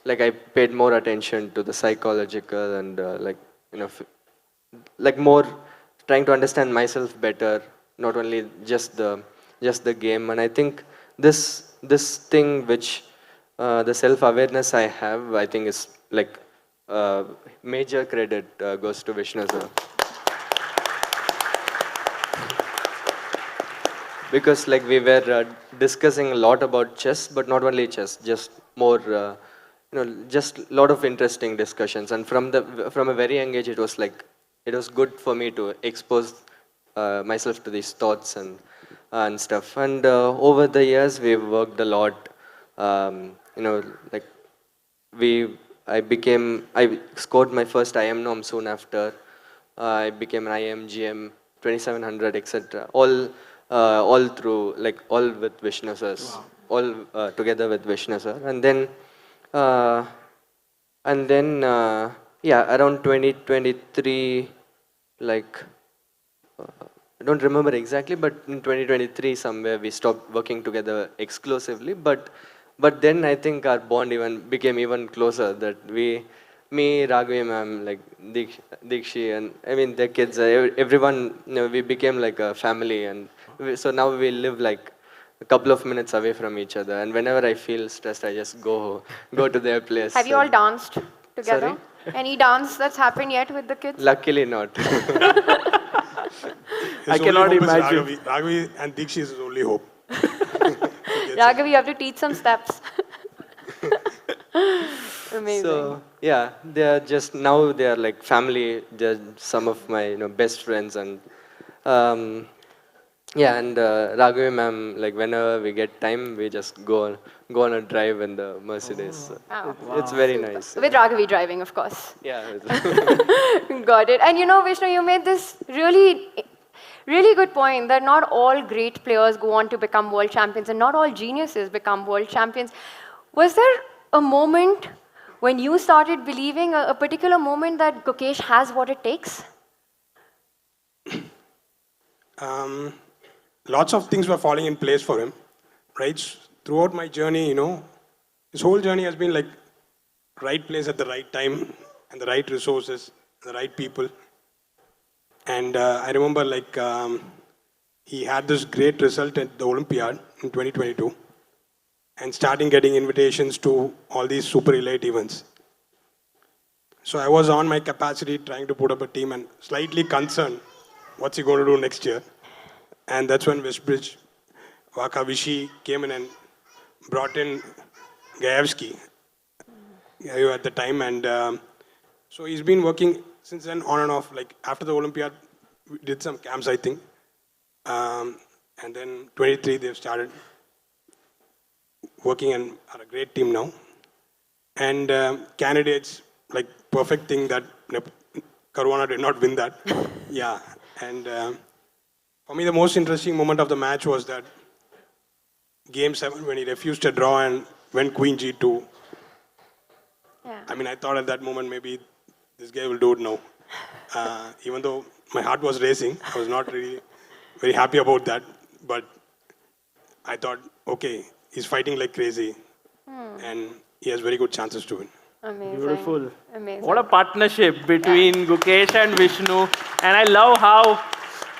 like I paid more attention to the psychological and like, you know, like more trying to understand myself better, not only just the game. And I think this thing which the self-awareness I have, I think is like major credit goes to Vishnu sir. Because like we were discussing a lot about chess, but not only chess, just more, just a lot of interesting discussions. And from a very young age, it was good for me to expose myself to these thoughts and stuff. And over the years, we've worked a lot. Like I scored my first IM norm soon after. I became an IM GM 2700, etc. All through, like, all with Vishnu sir, all together with Vishnu sir. And then yeah, around 2023, like, I don't remember exactly, but in 2023 somewhere we stopped working together exclusively. But then I think our bond became even closer. That me, Raghavi ma'am, like Dikshi, and I mean the kids, everyone, we became like a family. And so now we live like a couple of minutes away from each other. And whenever I feel stressed, I just go to their place. Have you all danced together? Sorry? Any dance that's happened yet with the kids? Luckily not. I cannot imagine. Raghavi and Dikshi is his only hope. Raghavi, you have to teach some steps. Amazing. So yeah, they are like family. They're some of my best friends, and yeah, and Raghavi ma'am, like whenever we get time, we just go on a drive in the Mercedes. So it's very nice. With Raghavi driving, of course. Yeah. Got it. And Vishnu, you made this really really good point that not all great players go on to become world champions and not all geniuses become world champions. Was there a moment when you started believing, a particular moment that Gukesh has what it takes? Lots of things were falling in place for him, right? Throughout my journey, his whole journey has been like right place at the right time and the right resources, the right people. And I remember he had this great result at the Olympiad in 2022 and starting getting invitations to all these super elite events. So I was on my capacity trying to put up a team and slightly concerned what's he going to do next year. And that's when Westbridge, Waka Vishy came in and brought in Gajewski at the time. And so he's been working since then on and off. Like after the Olympiad, we did some camps, I think. And then 23, they've started working and are a great team now. And candidates, like perfect thing that Caruana did not win that. Yeah. And for me, the most interesting moment of the match was that Game 7 when he refused to draw and went Queen G2. Yeah. I mean, I thought at that moment maybe this guy will do it now. Even though my heart was racing, I was not really very happy about that. But I thought, okay, he's fighting like crazy. And he has very good chances to win. Amazing. Beautiful. Amazing. What a partnership between Gukesh and Vishnu. And I love how,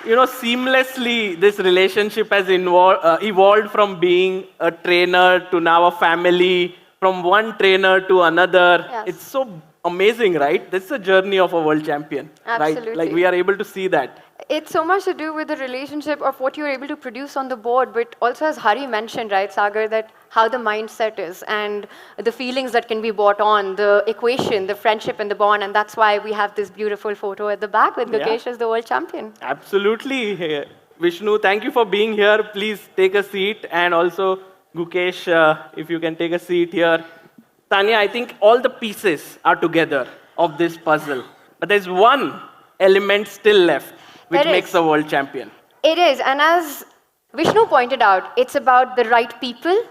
seamlessly this relationship has evolved from being a trainer to now a family, from one trainer to another. Yes. It's so amazing, right? This is a journey of a world champion. Absolutely. Right? Like we are able to see that. It's so much to do with the relationship of what you're able to produce on the board, but also as Hari mentioned, right, Sagar, that how the mindset is and the feelings that can be brought on, the equation, the friendship and the bond, and that's why we have this beautiful photo at the back with Gukesh as the world champion. Absolutely. Vishnu, thank you for being here. Please take a seat. And also, Gukesh, if you can take a seat here. Tania, I think all the pieces are together of this puzzle. But there's one element still left, which makes a world champion. It is, and as Vishnu pointed out, it's about the right people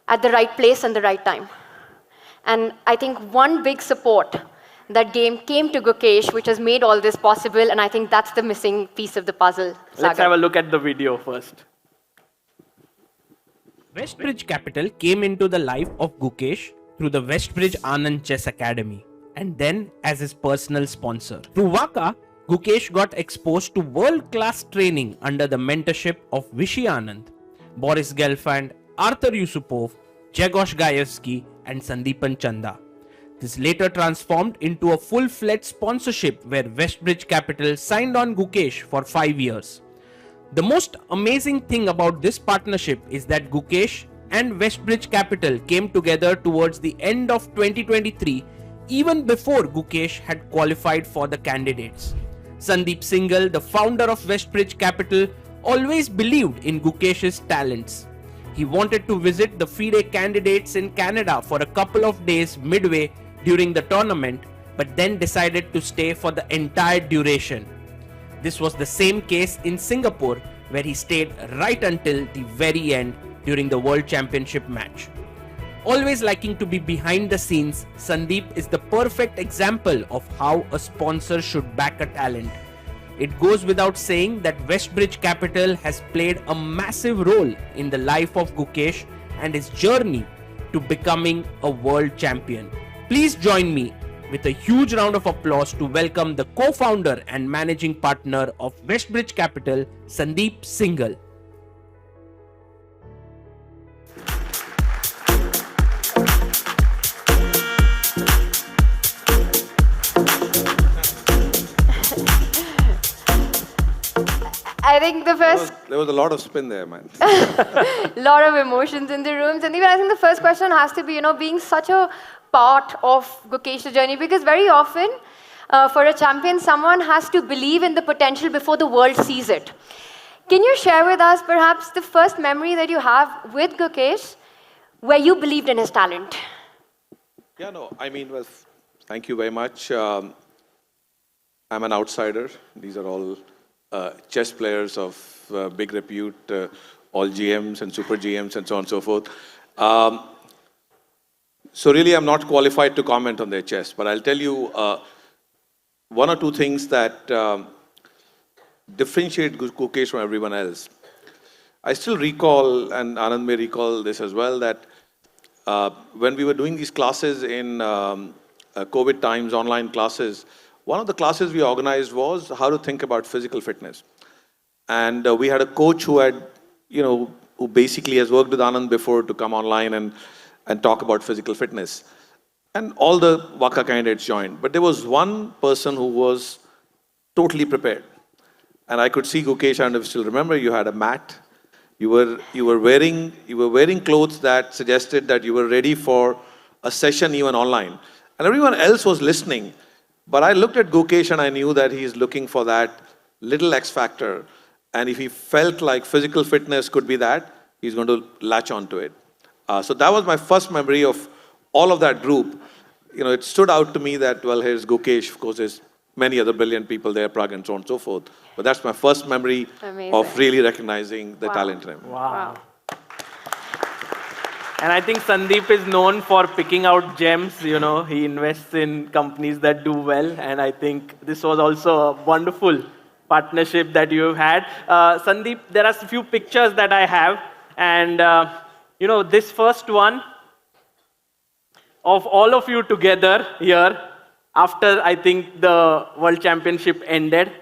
at the right place and the right time. And I think one big support that came to Gukesh, which has made all this possible, and I think that's the missing piece of the puzzle. Sagar. Let's have a look at the video first. Westbridge Capital came into the life of Gukesh through the Westbridge Anand Chess Academy and then as his personal sponsor. Through Waka, Gukesh got exposed to world-class training under the mentorship of Vishy Anand, Boris Gelfand, Arthur Yusupov, Gajewski and Sandeep Chanda. This later transformed into a full-fledged sponsorship where Westbridge Capital signed on Gukesh for 5 years. The most amazing thing about this partnership is that Gukesh and Westbridge Capital came together towards the end of 2023, even before Gukesh had qualified for the candidates. Sandeep Singhal, the founder of Westbridge Capital, always believed in Gukesh's talents. He wanted to visit the FIDE candidates in Canada for a couple of days midway during the tournament, but then decided to stay for the entire duration. This was the same case in Singapore, where he stayed right until the very end during the World Championship match. Always liking to be behind the scenes, Sandeep is the perfect example of how a sponsor should back a talent. It goes without saying that Westbridge Capital has played a massive role in the life of Gukesh and his journey to becoming a world champion. Please join me with a huge round of applause to welcome the co-founder and managing partner of Westbridge Capital, Sandeep Singhal. I think the first... There was a lot of spin there, man. lot of emotions in the room. Sandeep, I think the first question has to be, being such a part of Gukesh's journey, because very often for a champion, someone has to believe in the potential before the world sees it. Can you share with us perhaps the first memory that you have with Gukesh where you believed in his talent? Yeah, no, I mean, thank you very much. I'm an outsider. These are all chess players of big repute, all GMs and super GMs and so on and so forth. So really, I'm not qualified to comment on their chess, but I'll tell you one or two things that differentiate Gukesh from everyone else. I still recall, and Anand may recall this as well, that when we were doing these classes in COVID times, online classes, one of the classes we organized was how to think about physical fitness. And we had a coach who had, who basically has worked with Anand before to come online and talk about physical fitness. And all the WACA candidates joined. But there was one person who was totally prepared. And I could see Gukesh, and if you still remember, you had a mat. You were wearing clothes that suggested that you were ready for a session even online. And everyone else was listening. But I looked at Gukesh and I knew that he's looking for that little X factor. And if he felt like physical fitness could be that, he's going to latch onto it. So that was my first memory of all of that group. It stood out to me that, well, here's Gukesh. Of course, there's many other brilliant people there, Prague and so on and so forth. But that's my first memory of really recognizing the talent in him. Wow. And I think Sandeep is known for picking out gems. He invests in companies that do well. And I think this was also a wonderful partnership that you have had. Sandeep, there are a few pictures that I have. And, this first one of all of you together here after, I think, the World Championship ended.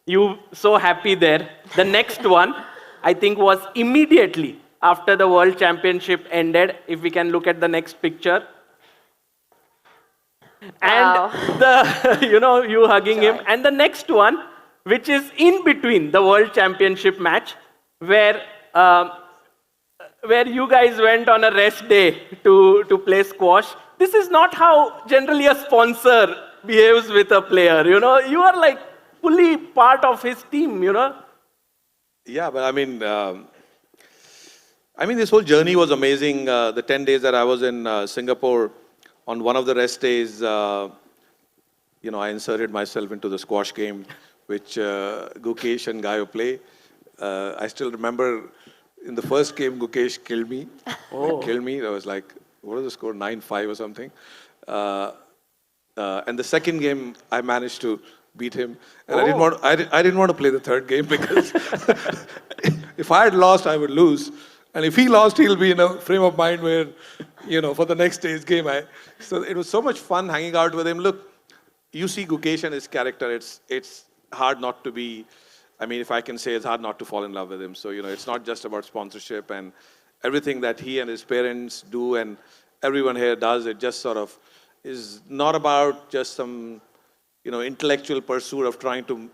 You so happy there. The next one, I think, was immediately after the World Championship ended. If we can look at the next picture. Wow. And you hugging him. And the next one, which is in between the World Championship match, where you guys went on a rest day to play squash. This is not how generally a sponsor behaves with a player. You are like fully part of his team. Yeah, but this whole journey was amazing. The 10 days that I was in Singapore, on one of the rest days, I inserted myself into the squash game, which Gukesh and Gayo play. I still remember in the first game, Gukesh killed me. Oh. Killed me. I was like, what was the score? 9-5 or something. And the second game, I managed to beat him. And I didn't want to play the third game because if I had lost, I would lose. And if he lost, he'll be in a frame of mind where, for the next day's game. So it was so much fun hanging out with him. Look, you see Gukesh and his character. It's hard not to be, if I can say, it's hard not to fall in love with him. So, it's not just about sponsorship and everything that he and his parents do and everyone here does. It just sort of is not about just some, intellectual pursuit of trying to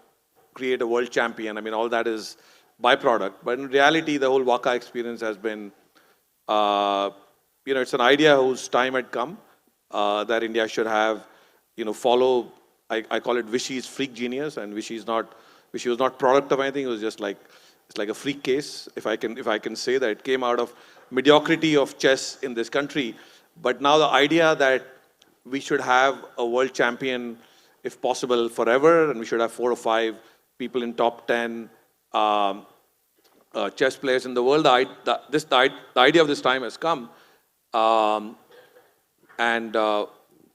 create a world champion. All that is byproduct. But in reality, the whole WACA experience has been, it's an idea whose time had come that India should have, follow. I call it Vishy's freak genius, and Vishy was not product of anything. It was just like it's like a freak case, if I can say that. It came out of mediocrity of chess in this country. But now the idea that we should have a world champion, if possible, forever, and we should have 4 or 5 people in top 10 chess players in the world. The idea of this time has come.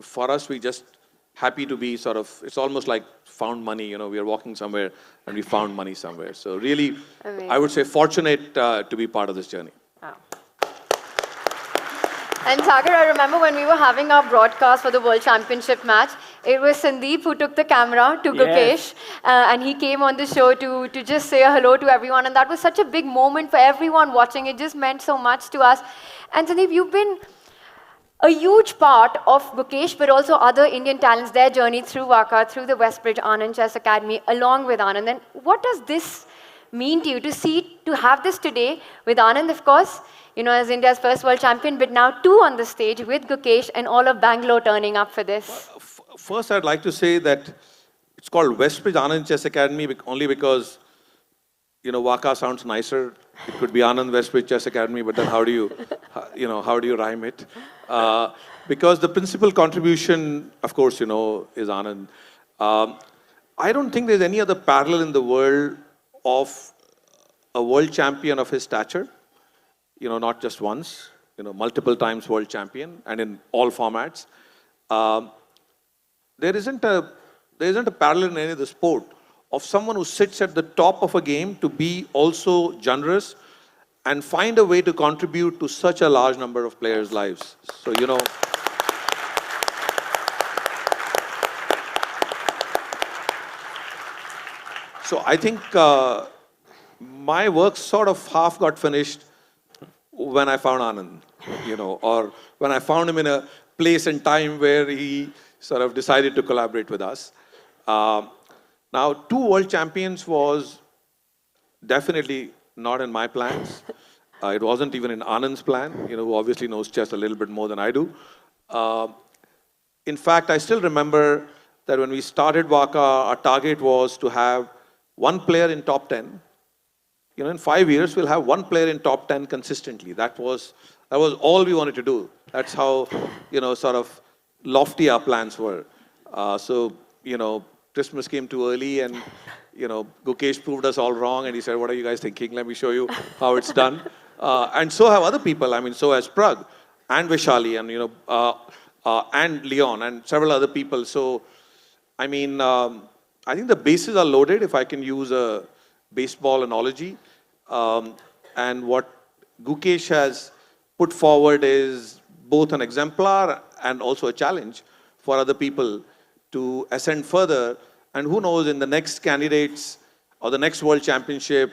For us, we just happy to be sort of, it's almost like found money, we are walking somewhere and we found money somewhere. So really, amazing. I would say fortunate to be part of this journey. Wow. And Sagar, I remember when we were having our broadcast for the World Championship match, it was Sandeep who took the camera to Gukesh, and he came on the show to just say hello to everyone, and that was such a big moment for everyone watching. It just meant so much to us. And Sandeep, you've been a huge part of Gukesh, but also other Indian talents, their journey through WACA, through the Westbridge Anand Chess Academy, along with Anand. And what does this mean to you to have this today with Anand, of course, as India's first world champion, but now 2 on the stage with Gukesh and all of Bangalore turning up for this? First, I'd like to say that it's called Westbridge Anand Chess Academy only because, WACA sounds nicer. It could be Anand Westbridge Chess Academy, but then how do you rhyme it? Because the principal contribution, of course, is Anand. I don't think there's any other parallel in the world of a world champion of his stature, not just once, multiple times world champion and in all formats. There isn't a parallel in any of the sport of someone who sits at the top of a game to be also generous and find a way to contribute to such a large number of players' lives. So, so I think my work sort of half got finished when I found Anand, or when I found him in a place and time where he sort of decided to collaborate with us. Now, 2 world champions was definitely not in my plans. It wasn't even in Anand's plan, who obviously knows chess a little bit more than I do. In fact, I still remember that when we started WACA, our target was to have 1 player in top 10. In 5 years, we'll have 1 player in top 10 consistently. That was all we wanted to do. That's how, sort of lofty our plans were. So, Christmas came too early and, Gukesh proved us all wrong and he said, what are you guys thinking? Let me show you how it's done. And so have other people. I mean, so has Prag and Vishali and, and Leon and several other people. So, I mean, I think the bases are loaded, if I can use a baseball analogy. And what Gukesh has put forward is both an exemplar and also a challenge for other people to ascend further. And who knows, in the next candidates or the next World Championship,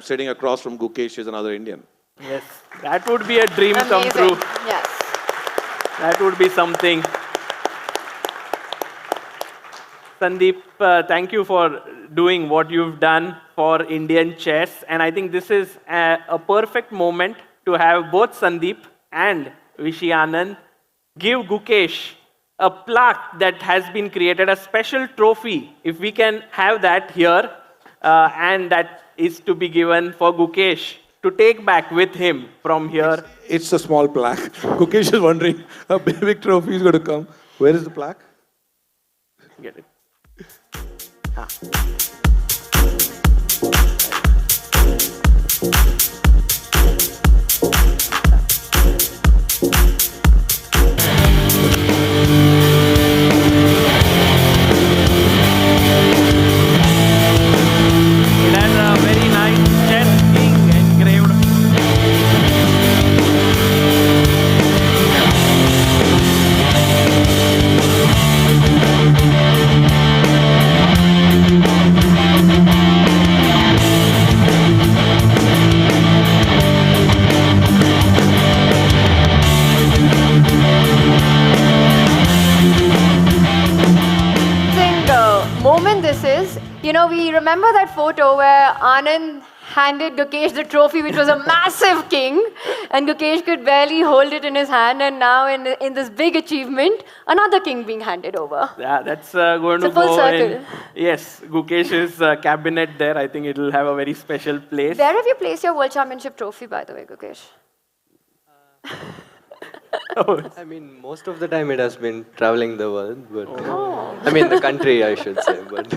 sitting across from Gukesh is another Indian. Yes, that would be a dream come true. Yes. That would be something. Sandeep, thank you for doing what you've done for Indian chess. And I think this is a perfect moment to have both Sandeep and Vishy Anand give Gukesh a plaque that has been created, a special trophy, if we can have that here, and that is to be given for Gukesh to take back with him from here. It's a small plaque. Gukesh is wondering, a big trophy is going to come. Where is the plaque? Get it. We remember that photo where Anand handed Gukesh the trophy, which was a massive king, and Gukesh could barely hold it in his hand, and now in this big achievement, another king being handed over. Yeah, that's going to full go circle. in. Yes, Gukesh's cabinet there. I think it will have a very special place. Where have you placed your World Championship trophy, by the way, Gukesh? I mean, most of the time it has been traveling the world, but I mean the country, I should say. But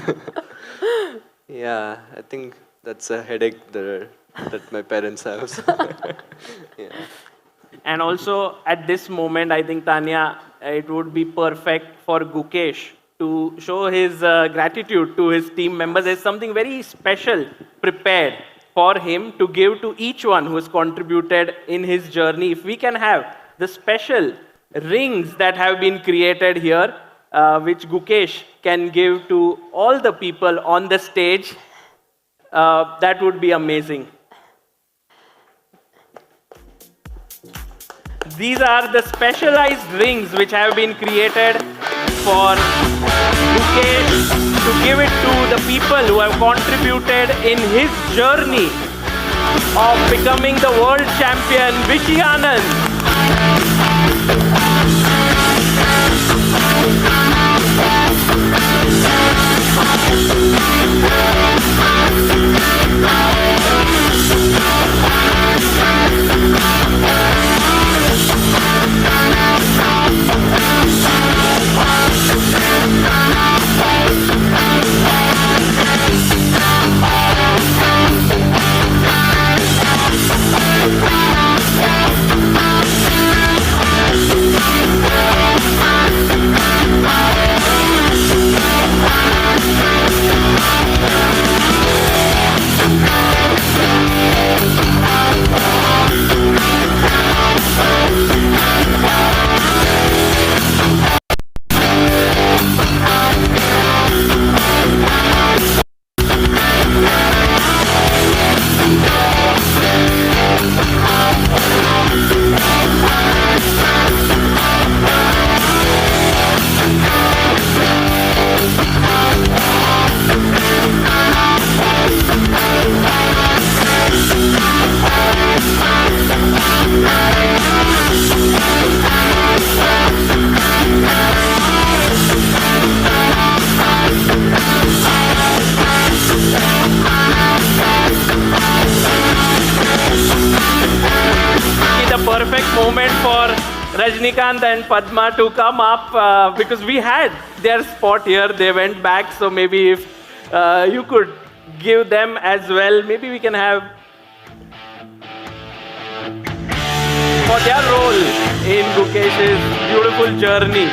yeah, I think that's a headache that my parents have. So, yeah. And also at this moment, I think, Tania, it would be perfect for Gukesh to show his gratitude to his team members. There's something very special prepared for him to give to each one who has contributed in his journey. If we can have the special rings that have been created here, which Gukesh can give to all the people on the stage, that would be amazing. These are the specialized rings which have been created for Gukesh to give it to the people who have contributed in his journey of becoming the world champion, Vishy Anand. moment for Rajnikant and Padma to come up because we had their spot here. They went back, so maybe if you could give them as well, maybe we can have for their role in Gukesh's beautiful journey.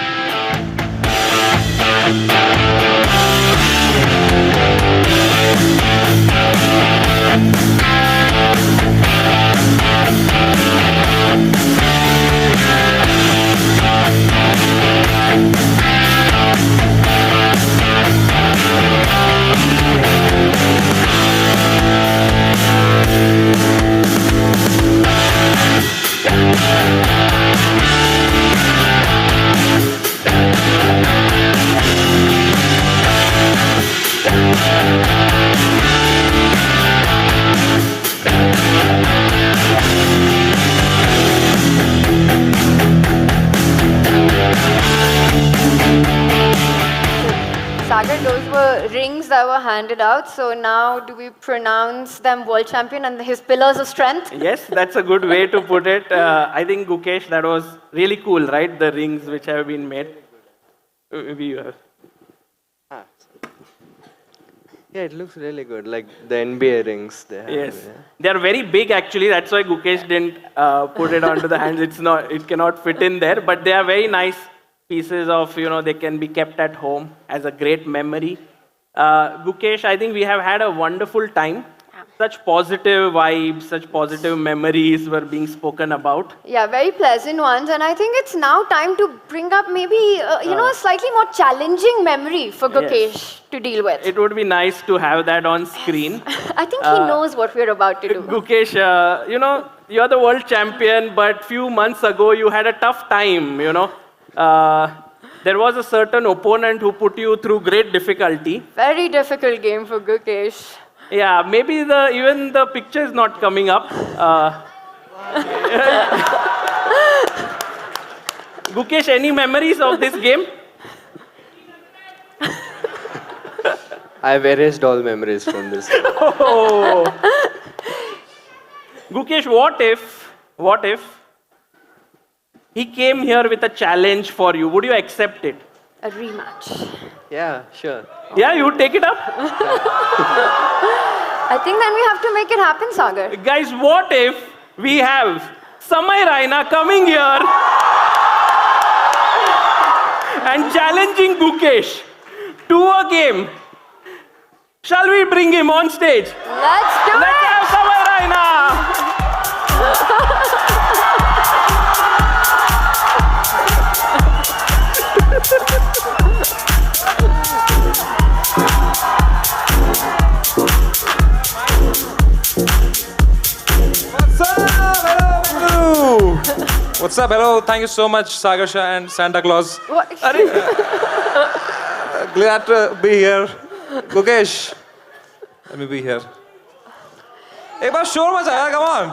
Sagar, those were rings that were handed out. So now do we pronounce them world champion and his pillars of strength? Yes, that's a good way to put it. I think, Gukesh, that was really cool, right? The rings which have been made. Maybe you have. Yeah, it looks really good, like the NBA rings they have. Yes, Yeah. they are very big actually. That's why Gukesh didn't put it onto the hands. It cannot fit in there. But they are very nice pieces of, they can be kept at home as a great memory. Gukesh, I think we have had a wonderful time. Such positive vibes, such positive memories were being spoken about. Yeah, very pleasant ones. And I think it's now time to bring up maybe, a slightly more challenging memory for Gukesh to deal with. It would be nice to have that on screen. I think he knows what we're about to do. Gukesh, you're the world champion, but few months ago you had a tough time, There was a certain opponent who put you through great difficulty. Very difficult game for Gukesh. Yeah, maybe even the picture is not coming up. Gukesh, any memories of this game? I've erased all memories from this. Oh. Gukesh, what if he came here with a challenge for you? Would you accept it? A rematch. Yeah, sure. Yeah, you would take it up? I think then we have to make it happen, Sagar. Guys, what if we have Samay Raina coming here and challenging Gukesh to a game? Shall we bring him on stage? Let's do it! Let's have Samay Raina! What's up? Hello. Thank you so much, Sagar Shah and Santa Claus. Glad to be here. Gukesh, let me be here. एक बार शोर मचाया, come on.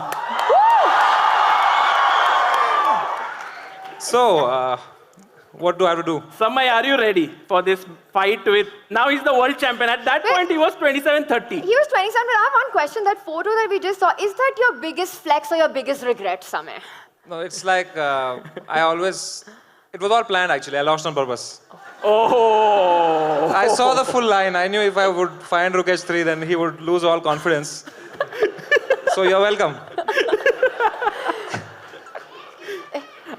So, what do I have to do? Samay, are you ready for this fight with... Now he's the world champion. At that point, he was 27-30. He was 27, but I have one question. That photo that we just saw, is that your biggest flex or your biggest regret, Samay? No, it's like, it was all planned actually. I lost on purpose. Oh! I saw the full line. I knew if I would find Gukesh 3, then he would lose all confidence. So you're welcome.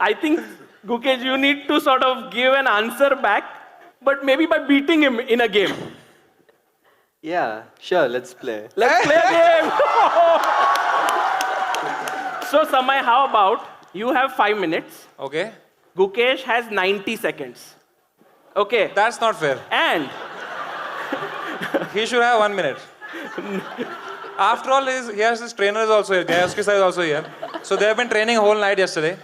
I think, Gukesh, you need to sort of give an answer back, but maybe by beating him in a game. Yeah, sure, let's play. Let's play a game! So, Samay, how about you have 5 minutes? Okay. Gukesh has 90 seconds. Okay. That's not fair. And? He should have 1 minute. After all, his trainer is also here. Gajewski is also here. So they have been training whole night yesterday.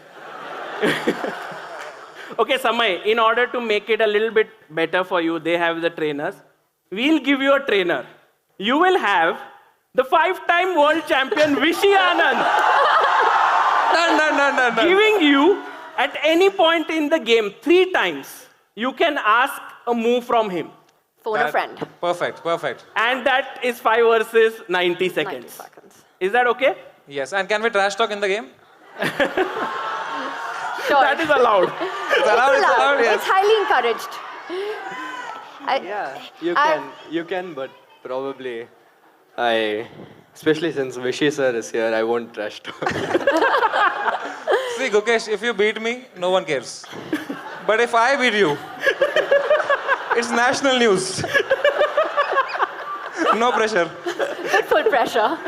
Okay, Samay, in order to make it a little bit better for you, they have the trainers. We'll give you a trainer. You will have the 5-time world champion Vishy Anand. No. Giving you, at any point in the game, 3 times, you can ask a move from him. Phone a friend. Perfect. And that is 5 versus 90 seconds. 90 seconds. Is that okay? Yes, and can we trash talk in the game? Sure. That is allowed. It's allowed, it's allowed, yes. It's highly encouraged. You can, but probably especially since Vishy sir is here, I won't trash talk. See, Gukesh, if you beat me, no one cares. But if I beat you, it's national news. No pressure. But full pressure.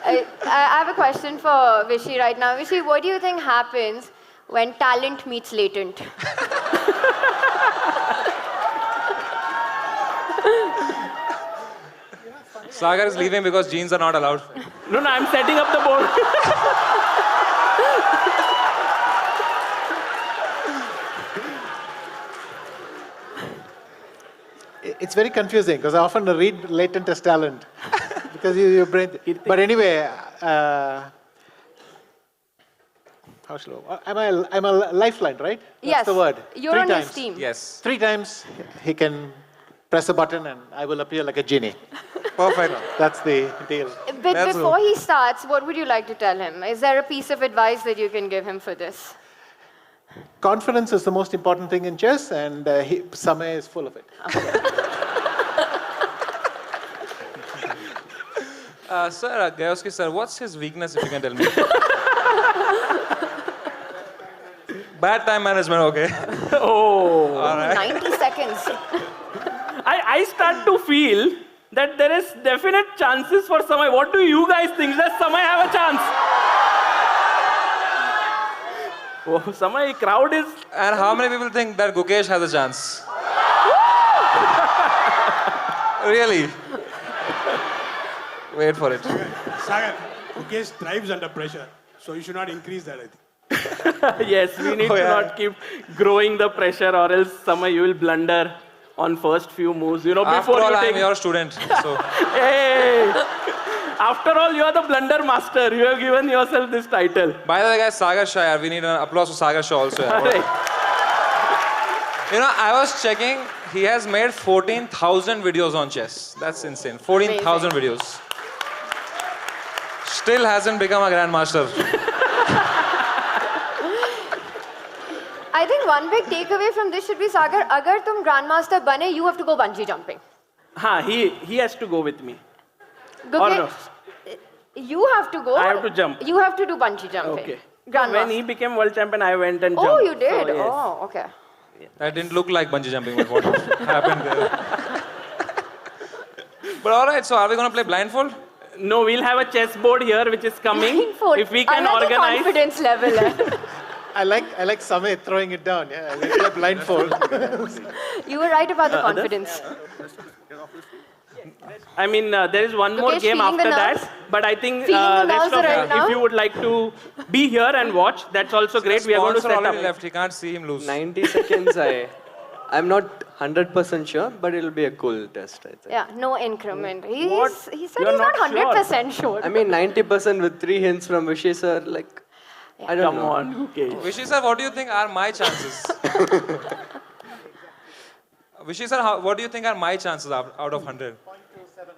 I have a question for Vishy right now. Vishy, what do you think happens when talent meets latent? Sagar is leaving because jeans are not allowed. No, I'm setting up the board. It's very confusing because I often read latent as talent because your brain. But anyway, how slow? I'm a lifeline, right? Yes. That's the word. You're 3 on times. his team. Yes. 3 times he can press a button and I will appear like a genie. Perfect. That's the deal. But before he starts, what would you like to tell him? Is there a piece of advice that you can give him for this? Confidence is the most important thing in chess, and Samay is full of it. Sir, Gajewski sir, what's his weakness if you can tell me? Bad time management, okay. Oh. All right. 90 seconds. I start to feel that there is definite chances for Samay. What do you guys think? Does Samay have a chance? Oh, Samay, crowd is... And how many people think that Gukesh has a chance? Really? Wait for it. Sagar, Gukesh thrives under pressure, so you should not increase that, I think. Yes, we need to not keep growing the pressure or else Samay, you will blunder on first few moves. You know, After before all, you I'm your student, so... Hey! After all, you are the blunder master. You have given yourself this title. By the way, guys, Sagar Shah, we need an applause for Sagar Shah also. You know, I was checking, he has made 14,000 videos on chess. That's insane. 14,000 videos. Still hasn't become a grandmaster. I think one big takeaway from this should be, Sagar, agar tum grandmaster bane, you have to go bungee jumping. He has to go with me. Gukesh, Or no? You have to go. I have to jump. You have to do bungee jumping. Okay. Grandmaster. When he became world champion, I went and jumped. Oh, you did? So, yes. Oh, okay. That didn't look like bungee jumping, but what happened there? But alright, so are we going to play blindfold? No, we'll have a chessboard here which is coming. Blindfold. If we can I like the organize. confidence level. I like Samay throwing it down. Yeah, like blindfold. You were right about the confidence. I mean, there is one more Gukesh, game feeling the after nerves? that. But I think Feeling the rest nerves of right now? if you would like to be here and watch, that's also great. We are going to set already up. left. He can't see him lose. 90 seconds, I'm not 100% sure, but it'll be a cool test, I think. Yeah, no increment. He said You're he's not not 100% sure. I mean, 90% with 3 hints from Vishy sir, like, I don't know. Come on, okay. Vishy sir, what do you think are my chances? Vishy sir, what do you think are my chances out of 100?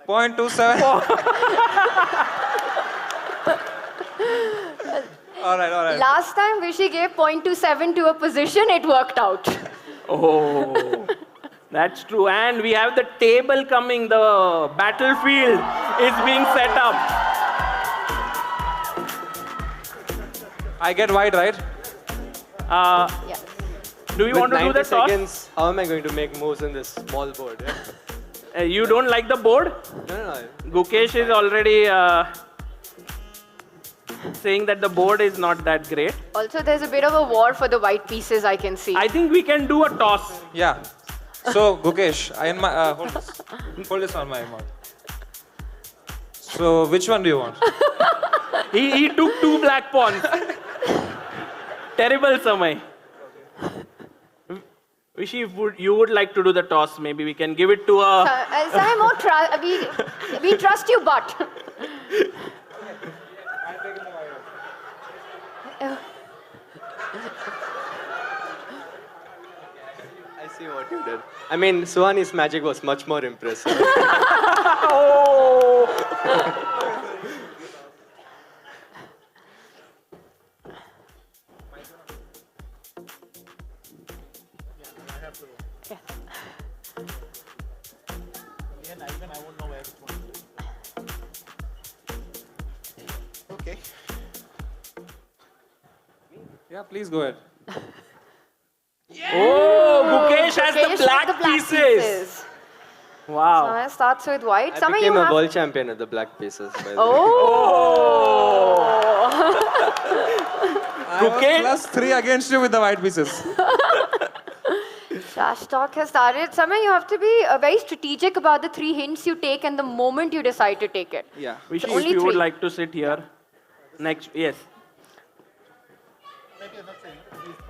0.27. All right. Last time Vishy gave 0.27 to a position, it worked out. Oh, that's true. And we have the table coming. The battlefield is being set up. I get white, right? Yeah. Do you With want to do 90 the toss? seconds, how am I going to make moves in this small board? Yeah? You don't like the board? No. Gukesh is already saying that the board is not that great. Also, there's a bit of a war for the white pieces, I can see. I think we can do a toss. Yeah. So, Gukesh, hold this on my mouth. So, which one do you want? He took 2 black pawns. Terrible, Samay. Vishy, if you would like to do the toss, maybe we can give it to a... Samay, we trust you, but... I see what you did. I mean, Suhani's magic was much more impressive. Oh! Yes. Even I won't know where which one. Okay. Yeah, please go ahead. Oh, Gukesh has Gukesh the black, with the black pieces. Wow. Samay starts with white. I Samay, became you a have... world champion at the black pieces, by the way. Oh! I was +3 against you with the white pieces. Trash talk has started. Samay, you have to be very strategic about the 3 hints you take and the moment you decide to take it. Yeah. So Vishy, only if you would 3. like to sit here. Next, yes.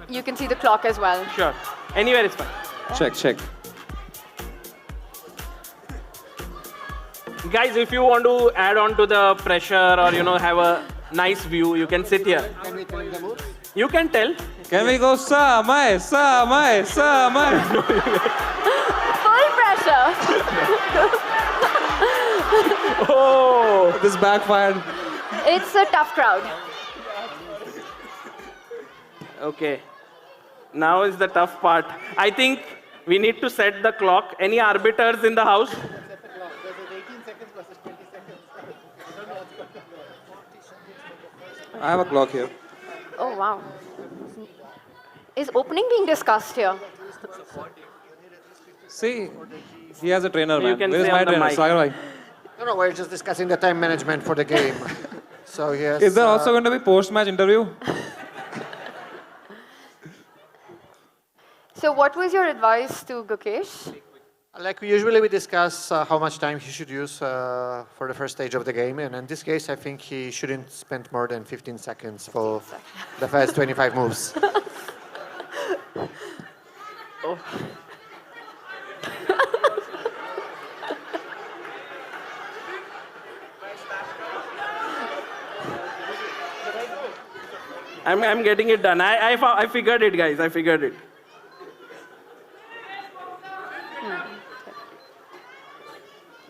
You can see the clock as well. Sure. Anywhere is fine. Check. Guys, if you want to add on to the pressure or, have a nice view, you can sit here. Can we tell the moves? You can tell. Can we go Samay? Full pressure. Oh, this backfired. It's a tough crowd. Okay. Now is the tough part. I think we need to set the clock. Any arbiters in the house? I have a clock here. Oh, wow. Is opening being discussed here? See, he has a trainer, You man. can Where is say my on the trainer? mic. Sagar bhai. No, we're just discussing the time management for the game. So yes. Is there also going to be post-match interview? So what was your advice to Gukesh? Like we discuss how much time he should use for the first stage of the game, and in this case, I think he shouldn't spend more than 15 seconds for the first 25 moves. Oh. I'm getting it done. I figured it, guys. I figured it.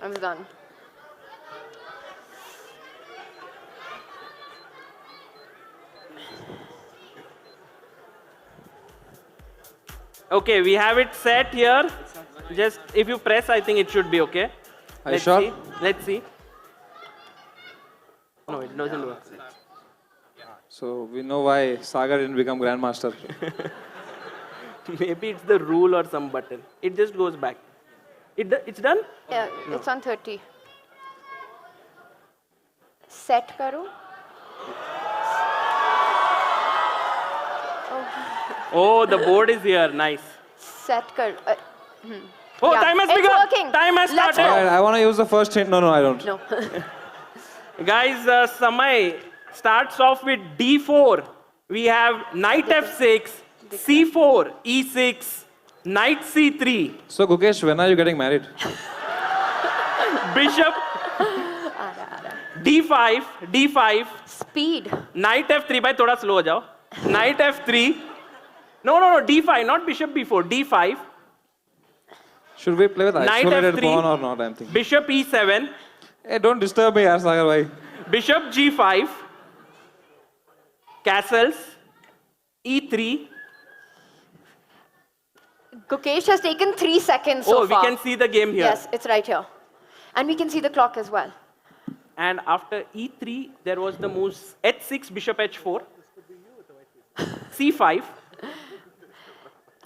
I'm done. Okay, we have it set here. Just if you press, I think it should be okay. Are you sure? Let's see. No, it doesn't work. So we know why Sagar didn't become Grandmaster. Maybe it's the rule or some button. It just goes back. It's done? Yeah, No. it's on 30. Set karo. Oh, the board is here. Nice. Set karo. Oh, Yeah, time has it's begun. working. Time has Let's started. go. I want to use the first hint. No, I don't. No. Guys, Samay starts off with D4. We have knight F6, C4, E6, knight C3. So Gukesh, when are you getting married? Bishop D5, D5. Speed. Knight F3. Bhai, thoda slow ho jao. Knight F3. No, D5, not bishop B4. D5. Should we play with Knight isolated F3. pawn or not? I'm thinking. Bishop E7. Hey, don't disturb me, yaar, Sagar bhai. Bishop G5. Castles. E3. Gukesh has taken 3 seconds Oh, so far. we can see the game here. Yes, it's right here. And we can see the clock as well. And after E3, there was the moves H6, Bishop H4. C5.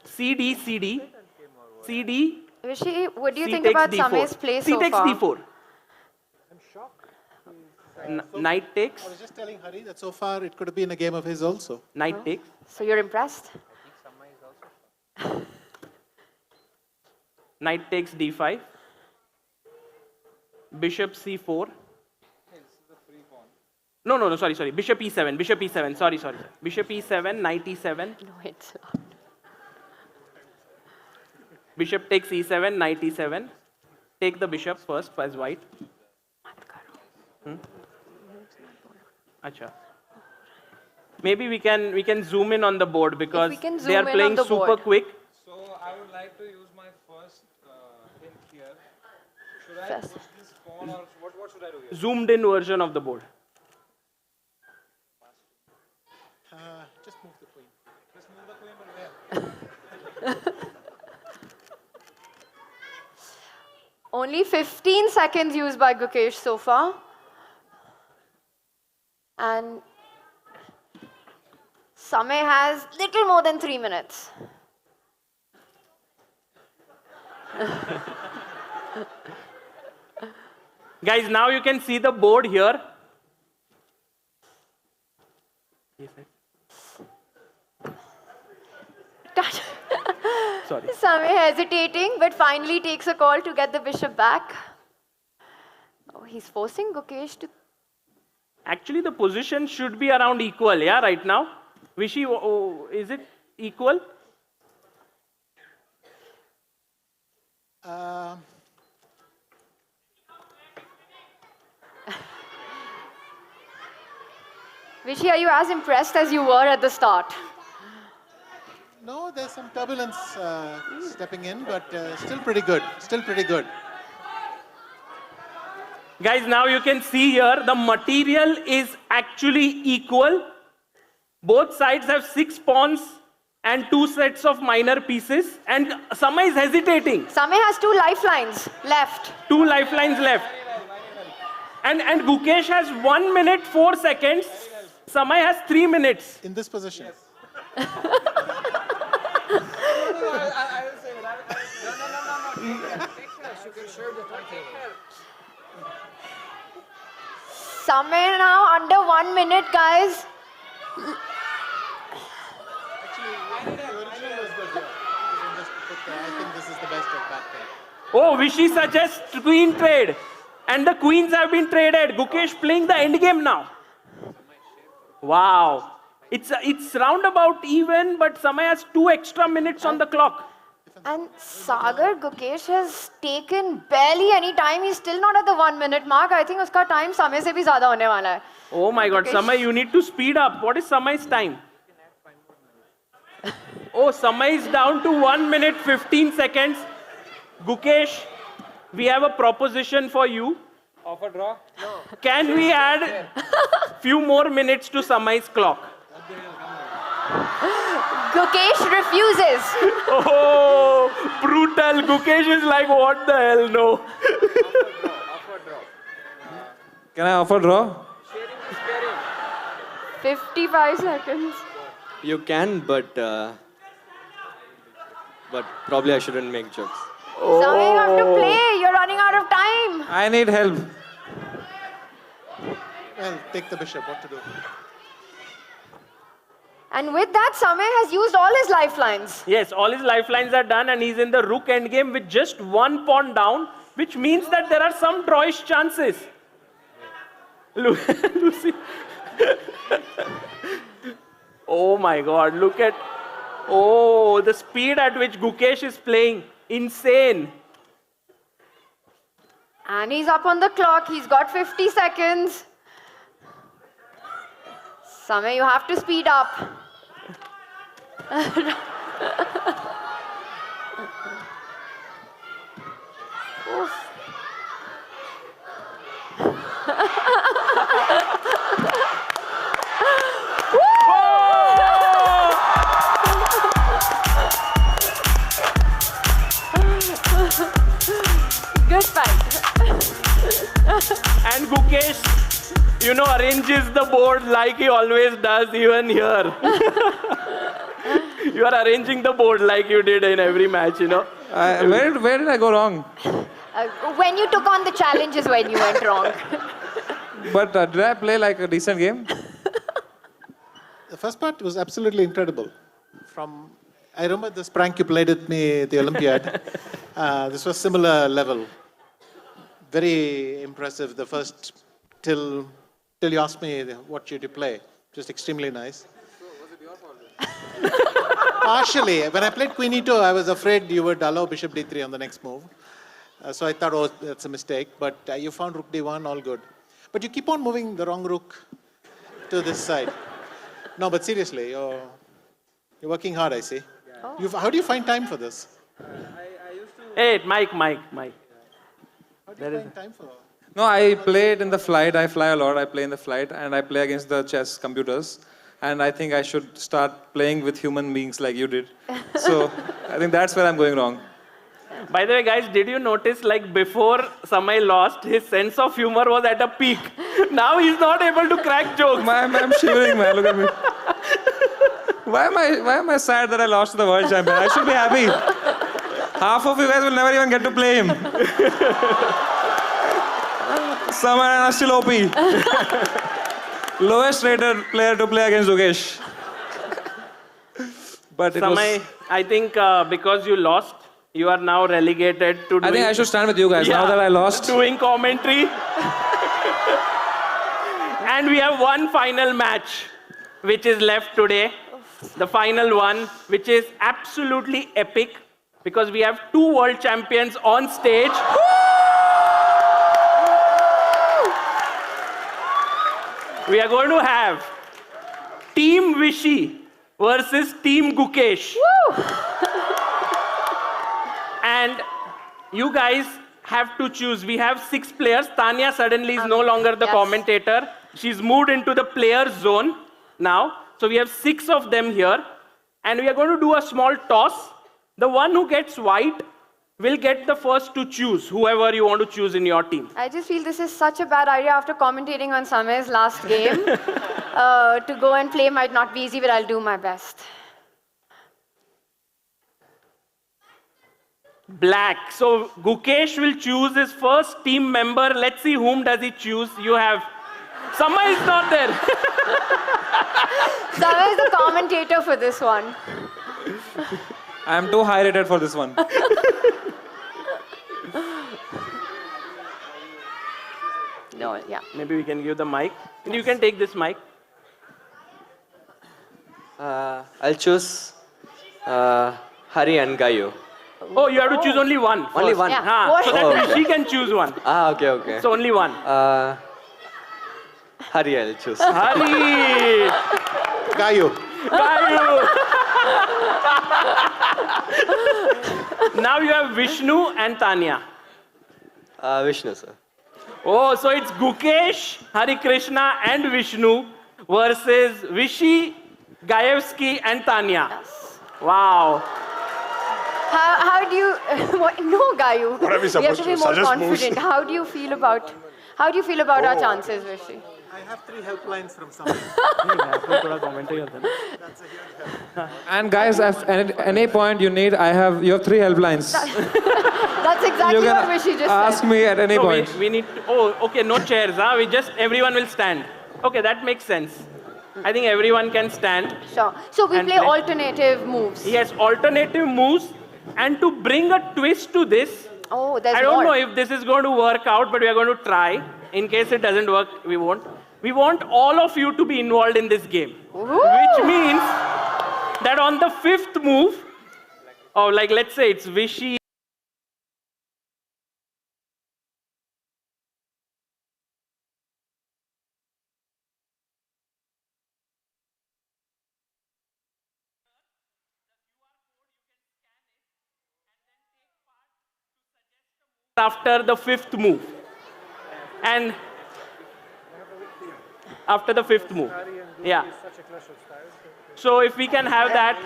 CD, CD. CD. Vishy, what do you C think takes about D4. Samay's play C so takes far? D4. Knight takes. I was just telling Hari that so far it could have been a game of his also. Knight takes. So you're impressed? Knight takes D5. Bishop C4. No, sorry. Bishop E7, sorry. Bishop E7, Knight E7. No, it's not. Bishop takes E7, Knight E7. Take the bishop first as white. Acha. Maybe we can zoom in on the board because can they are zoom in playing on the super board. quick. So I would like to use my first hint here. Should I Yes. push this pawn or what should I do here? Zoomed in version of the board. Just move the queen. Just move the queen, but where? Only 15 seconds used by Gukesh so far. And Samay has little more than 3 minutes. Guys, now you can see the board here. Sorry. Samay hesitating, but finally takes a call to get the bishop back. Oh, he's forcing Gukesh to... Actually, the position should be around equal, yeah, right now. Vishy, is it equal? Vishy, are you as impressed as you were at the start? No, there's some turbulence stepping in, but still pretty good. Still pretty good. Guys, now you can see here, the material is actually equal. Both sides have 6 pawns and 2 sets of minor pieces. And Samay is hesitating. Samay has 2 lifelines left. 2 lifelines left. And Gukesh has 1 minute 4 seconds. Samay has 3 minutes. In this position. Samay now under 1 minute, guys. I think this is the best of back then. Oh, Vishy suggests queen trade. And the queens have been traded. Gukesh playing the endgame now. Wow. It's roundabout even, but Samay has 2 extra minutes on the clock. And Sagar, Gukesh has taken barely any time. He's still not at the 1 minute mark. I think uska time Samay se bhi zyada hone wala hai. Oh my God, Samay, you need to speed up. What is Samay's time? Oh, Samay is down to 1 minute 15 seconds. Gukesh, we have a proposition for you. Offer draw? No. Can we add few more minutes to Samay's clock? Gukesh refuses. Oh, brutal. Gukesh is like, what the hell, no. Can I offer draw? 55 seconds. You can, but probably I shouldn't make jokes. Samay, you have to play. You're running out of time. I need help. Well, take the bishop. What to do? And with that, Samay has used all his lifelines. Yes, all his lifelines are done and he's in the rook endgame with just 1 pawn down, which means that there are some drawish chances. Lucy. Oh my God, look at... Oh, the speed at which Gukesh is playing. Insane. And he's up on the clock. He's got 50 seconds. Samay, you have to speed up. Oof. Good fight. And Gukesh, you know, arranges the board like he always does, even here. You are arranging the board like you did in every match, you know. Where did I go wrong? When you took on the challenge is when you went wrong. But did I play like a decent game? The first part was absolutely incredible. I remember this prank you played with me at the Olympiad. This was similar level. Very impressive. The first till you asked me what you to play. Just extremely nice. So, was it your fault? Partially. When I played Queen E2, I was afraid you would allow Bishop D3 on the next move. So I thought, oh, that's a mistake. But you found Rook D1, all good. But you keep on moving the wrong rook to this side. No, but seriously, you're working hard, I see. Oh. How do you find time for this? Hey, Mike. How do you find time for No, I played in the flight. I fly a lot. I play in the flight. And I play against the chess computers. And I think I should start playing with human beings like you did. So I think that's where I'm going wrong. By the way, guys, did you notice, like, before Samay lost, his sense of humor was at a peak. Now he's not able to crack jokes. I'm shivering, man. Look at me. Why am I sad that I lost to the world champion? I should be happy. Half of you guys will never even get to play him. Samay Raina still OP. Lowest rated player to play against Gukesh. But Samay, I think because you lost, you are now relegated to doing... I think I should stand with you guys now that I lost. Doing commentary. And we have one final match which is left today. The final one, which is absolutely epic because we have two world champions on stage. We are going to have Team Vishy versus Team Gukesh. And you guys have to choose. We have 6 players. Tania suddenly is no longer the commentator. She's moved into the player zone now. So we have 6 of them here. And we are going to do a small toss. The one who gets white will get the first to choose, whoever you want to choose in your team. I just feel this is such a bad idea after commentating on Samay's last game. To go and play might not be easy, but I'll do my best. Black. So Gukesh will choose his first team member. Let's see whom does he choose. You have... Samay is not there. Samay is the commentator for this one. I am too high rated for this one. No, yeah. Maybe we can give the mic. You can take this mic. I'll choose Hari and Gayu. Oh, you have to choose only one. First. Only one? Yeah. So that she can choose one. Okay. So only one. Hari I'll choose. Hari! Gayu. Now you have Vishnu and Tania. Vishnu, sir. Oh, so it's Gukesh, Harikrishna and Vishnu versus Vishy, Gajewski and Tania. Yes. Wow. How do you... no, Gayu. What are we You have supposed to be to more suggest confident. moves? How do you feel about our chances, Vishy? I have 3 helplines from someone. And guys, at any point you need, you have 3 helplines. That's exactly what Vishy just Ask said. me at any point. We need to, okay, no chairs, everyone will stand. Okay, that makes sense. I think everyone can stand. Sure. So we play alternative moves. Yes, alternative moves. And to bring a twist to this, I don't know if this is going to work out, but we are going to try. In case it doesn't work, we won't. We want all of you to be involved in this game. Which means that on the 5th move, or like let's say it's Vishy. After the 5th move. And after the 5th move. Yeah. So if we can have that.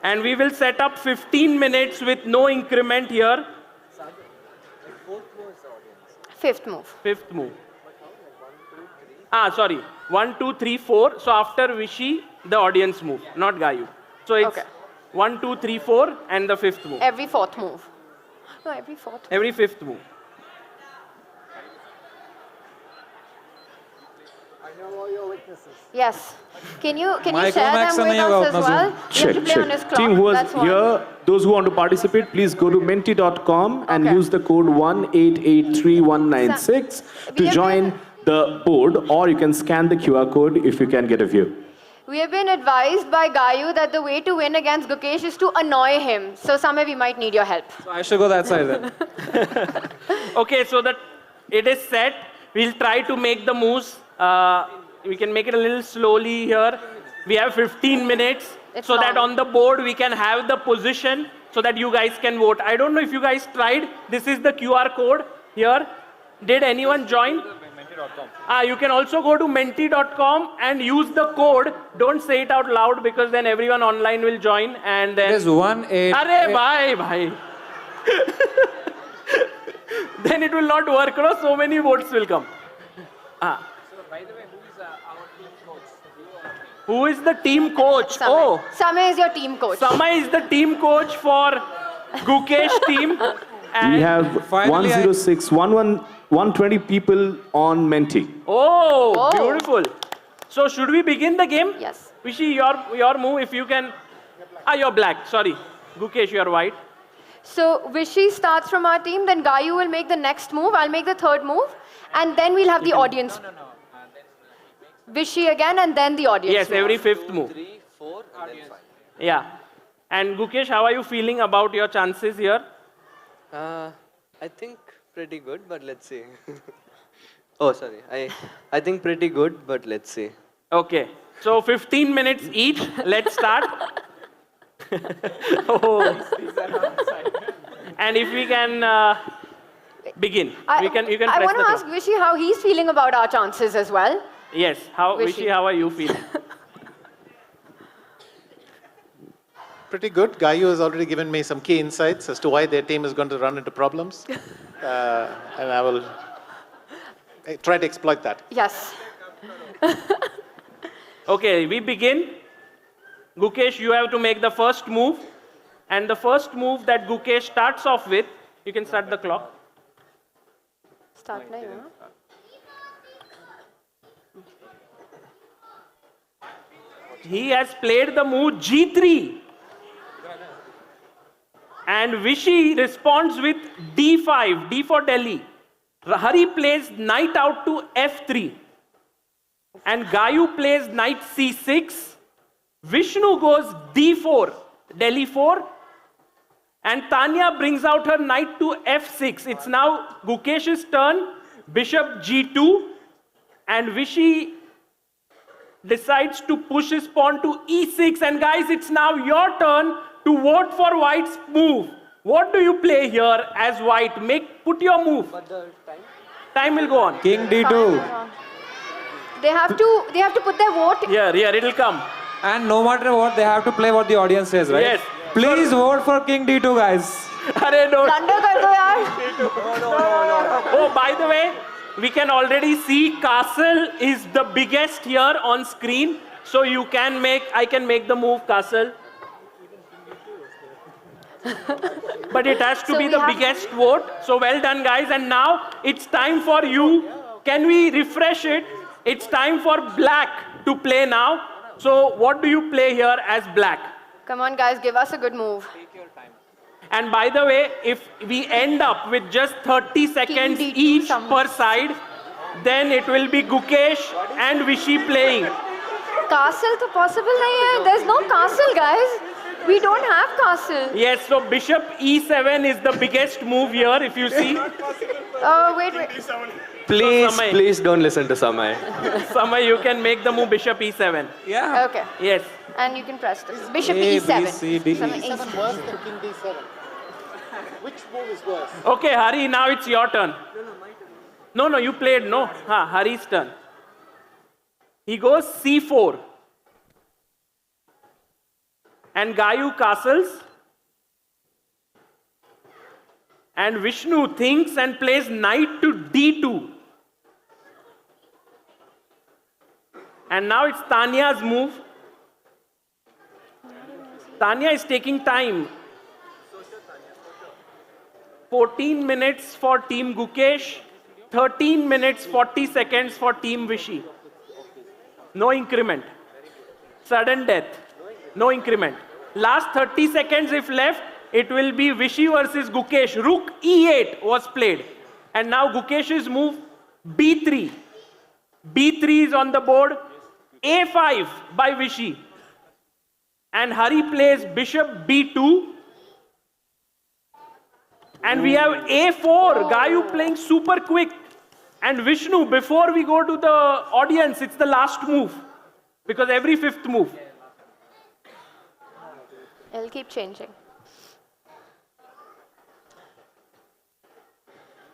And we will set up 15 minutes with no increment here. 5th move. 5th move. Sorry. 1, 2, 3, 4. So after Vishy, the audience move, not Gayu. So it's 1, 2, 3, 4 and the 5th move. Every 4th move. No, every 4th. Every 5th move. I know all your weaknesses. Yes. Can you share them with us as well? You have to play on his clock. Team who was That's one. here, those who want to participate, please go to menti.com and use the code 1883196 to join the board, or you can scan the QR code if you can get a view. We have been advised by Gayu that the way to win against Gukesh is to annoy him. So Samay, we might need your help. So I should go that side then. Okay, so that it is set. We'll try to make the moves. We can make it a little slowly here. We have 15 minutes so that on the board we can have the position so that you guys can vote. I don't know if you guys tried. This is the QR code here. Did anyone join? You can also go to menti.com and use the code. Don't say it out loud because then everyone online will join and then. There's 1-8. Arey, bhai. Then it will not work, no? So many votes will come. Who is the team coach? Samay. Oh, Samay is your team coach. Samay is the team coach for Gukesh team. We have 106, 120 people on Menti. Oh, beautiful. So should we begin the game? Yes. Vishy, your move, if you can. You're black. Sorry. Gukesh, you're white. So Vishy starts from our team, then Gayu will make the next move, I'll make the third move, and then we'll have the audience. Vishy again, and then the audience. Yes, every fifth move. 3, 4, and then 5. Yeah. And Gukesh, how are you feeling about your chances here? I think pretty good, but let's see. Oh, sorry. I think pretty good, but let's see. Okay. So 15 minutes each. Let's start. Oh. And if we can begin, you can press I want the to ask clock. Vishy how he's feeling about our chances as well. Yes. Vishy, how are you feeling? Pretty good. Gayu has already given me some key insights as to why their team is going to run into problems. And I will try to exploit that. Yes. Okay, we begin. Gukesh, you have to make the first move. And the first move that Gukesh starts off with, you can start the clock. Start now, yeah. He has played the move G3. And Vishy responds with D5, D for Delhi. Hari plays knight out to F3. And Gayu plays knight C6. Vishnu goes D4, Delhi 4. And Tania brings out her knight to F6. It's now Gukesh's turn, bishop G2. And Vishy decides to push his pawn to E6. And guys, it's now your turn to vote for white's move. What do you play here as white? Put your move. But the time? Time will go on. King D2. They have to put their vote. Here, it'll come. And no matter what, they have to play what the audience says, right? Yes. Please vote for King D2, guys. Arey, no. Blunder kar do yaar. Oh, by the way, we can already see castle is the biggest here on screen. So I can make the move castle. But it has to be the biggest vote. So well done, guys. And now it's time for you. Can we refresh it? It's time for black to play now. So what do you play here as black? Come on, guys, give us a good move. And by the way, if we end up with just 30 seconds each per side, then it will be Gukesh and Vishy playing. Castle to possible nahi hai. There's no castle, guys. We don't have castle. Yes, so bishop E7 is the biggest move here, if you see. Wait. Please don't listen to Samay. Samay, you can make the move bishop E7. Yeah. Okay. Yes. And you can press this. Bishop A, E7. B, C, D. Samay E7 worse than King D7. Which move is worse? Okay, Hari, now it's your turn. No, you played, no. Hari's turn. He goes C4. And Gayu castles. And Vishnu thinks and plays knight to D2. And now it's Tania's move. Tania is taking time. 14 minutes for team Gukesh, 13 minutes 40 seconds for team Vishy. No increment. Sudden death. No increment. Last 30 seconds if left, it will be Vishy versus Gukesh. Rook E8 was played. And now Gukesh's move B3. B3 is on the board. A5 by Vishy. And Hari plays bishop B2. And we have A4. Gayu playing super quick. And Vishnu, before we go to the audience, it's the last move. Because every fifth move. It'll keep changing.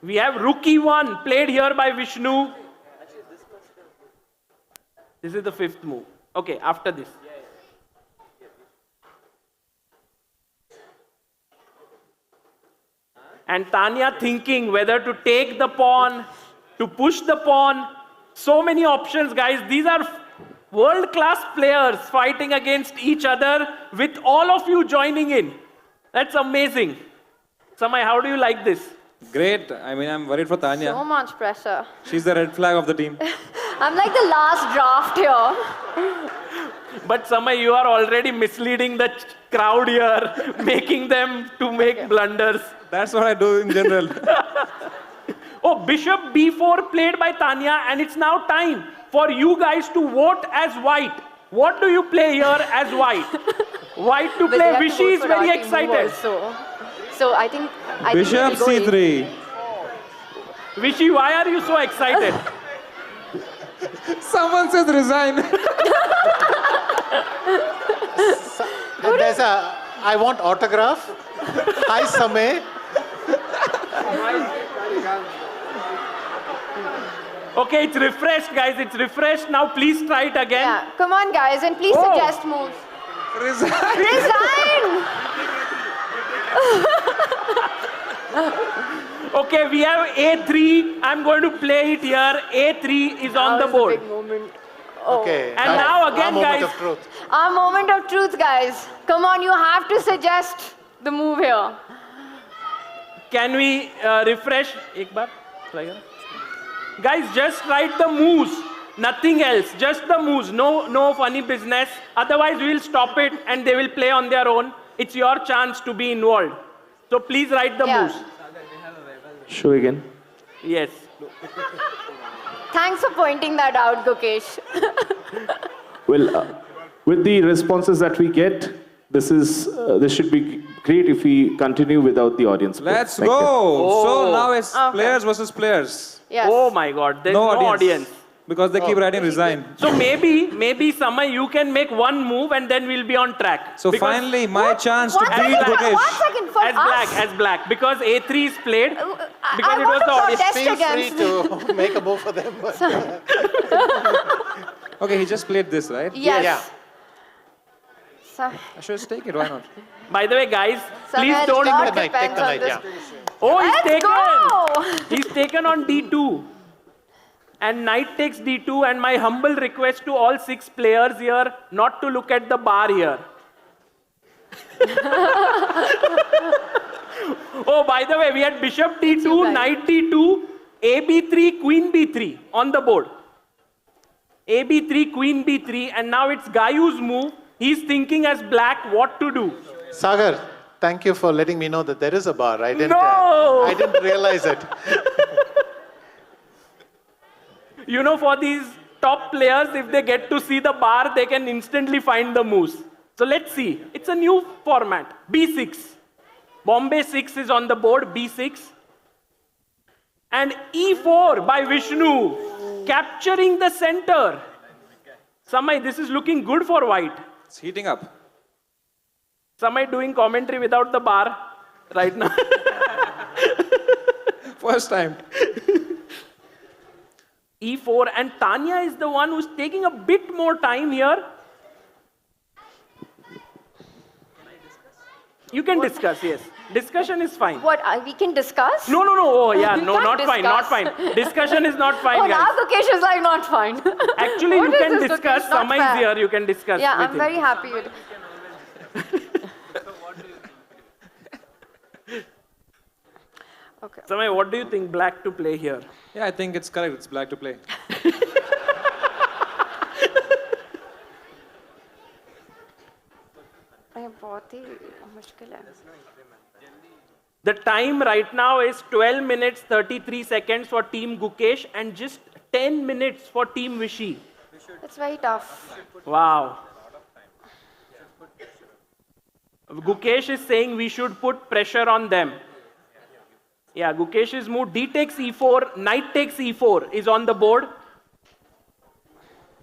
We have Rook E1 played here by Vishnu. This is the fifth move. Okay, after this. And Tania thinking whether to take the pawn, to push the pawn. So many options, guys. These are world-class players fighting against each other with all of you joining in. That's amazing. Samay, how do you like this? Great. I mean, I'm worried for Tanya. So much pressure. She's the red flag of the team. I'm like the last draft here. But Samay, you are already misleading the crowd here, making them to make blunders. That's what I do in general. Oh, Bishop B4 played by Tania, and it's now time for you guys to vote as white. What do you play here as white? White to play. Vishy is very excited. So I think Bishop C3. Vishy, why are you so excited? Someone says resign. And there's a, I want autograph. Hi, Samay. Okay, it's refreshed, guys. It's refreshed. Now, please try it again. Yeah, come on, guys, and please suggest moves. Resign. Resign! Okay, we have A3. I'm going to play it here. A3 is on the board. Big moment. Okay. And now again, our guys. moment of truth. Our moment of truth, guys. Come on, you have to suggest the move here. Can we refresh? Ek baar? Try again. Guys, just write the moves. Nothing else. Just the moves. No funny business. Otherwise, we will stop it and they will play on their own. It's your chance to be involved. So please write the moves. Show again. Yes. Thanks for pointing that out, Gukesh. Well, with the responses that we get, this should be great if we continue without the audience. Let's Thank go. you. So now it's players versus players. Yes. Oh my God, there's no audience. Because they keep writing resign. So maybe Samay, you can make one move and then we'll be on track. So Because finally, my chance to One beat second, Gukesh. 1 second, for us. as black. Because A3 is played. Because I it was want the to audience. protest Feel free against to make a move for them. But, Okay, he just played this, right? Yes. Yeah. So, I should just take it, why not? By the way, guys, please Samay, don't. God Take the depends on knight, this. yeah. Oh, he's Let's taken. go! He's taken on D2. And knight takes D2. And my humble request to all 6 players here not to look at the bar here. Oh, by the way, we had bishop D2, knight D2, AB3, queen B3 on the board. AB3, queen B3, and now it's Gayu's move. He's thinking as black what to do. Sagar, thank you for letting me know that there is a bar. I didn't realize it. You know, for these top players, if they get to see the bar, they can instantly find the moves. So let's see. It's a new format. B6. Bombay 6 is on the board, B6. And E4 by Vishnu, capturing the center. Samay, this is looking good for white. It's heating up. Samay doing commentary without the bar right now. First time. E4, and Tania is the one who's taking a bit more time here. You can discuss, yes. Discussion is fine. What, we can discuss? No. Oh, yeah, We no, can't not fine, not discuss. fine. Discussion is not fine, Oh, guys. now Gukesh is like, not fine. Actually, What you is can this, discuss. Gukesh? Not Samay fair. is here, you can discuss Yeah, with I'm him. very happy with it. Okay. Samay, what do you think black to play here? Yeah, I think it's correct. It's black to play. The time right now is 12 minutes 33 seconds for Team Gukesh and just 10 minutes for Team Vishy. It's very tough. Wow. Gukesh is saying we should put pressure on them. Yeah, Gukesh's move, D takes E4, knight takes E4 is on the board.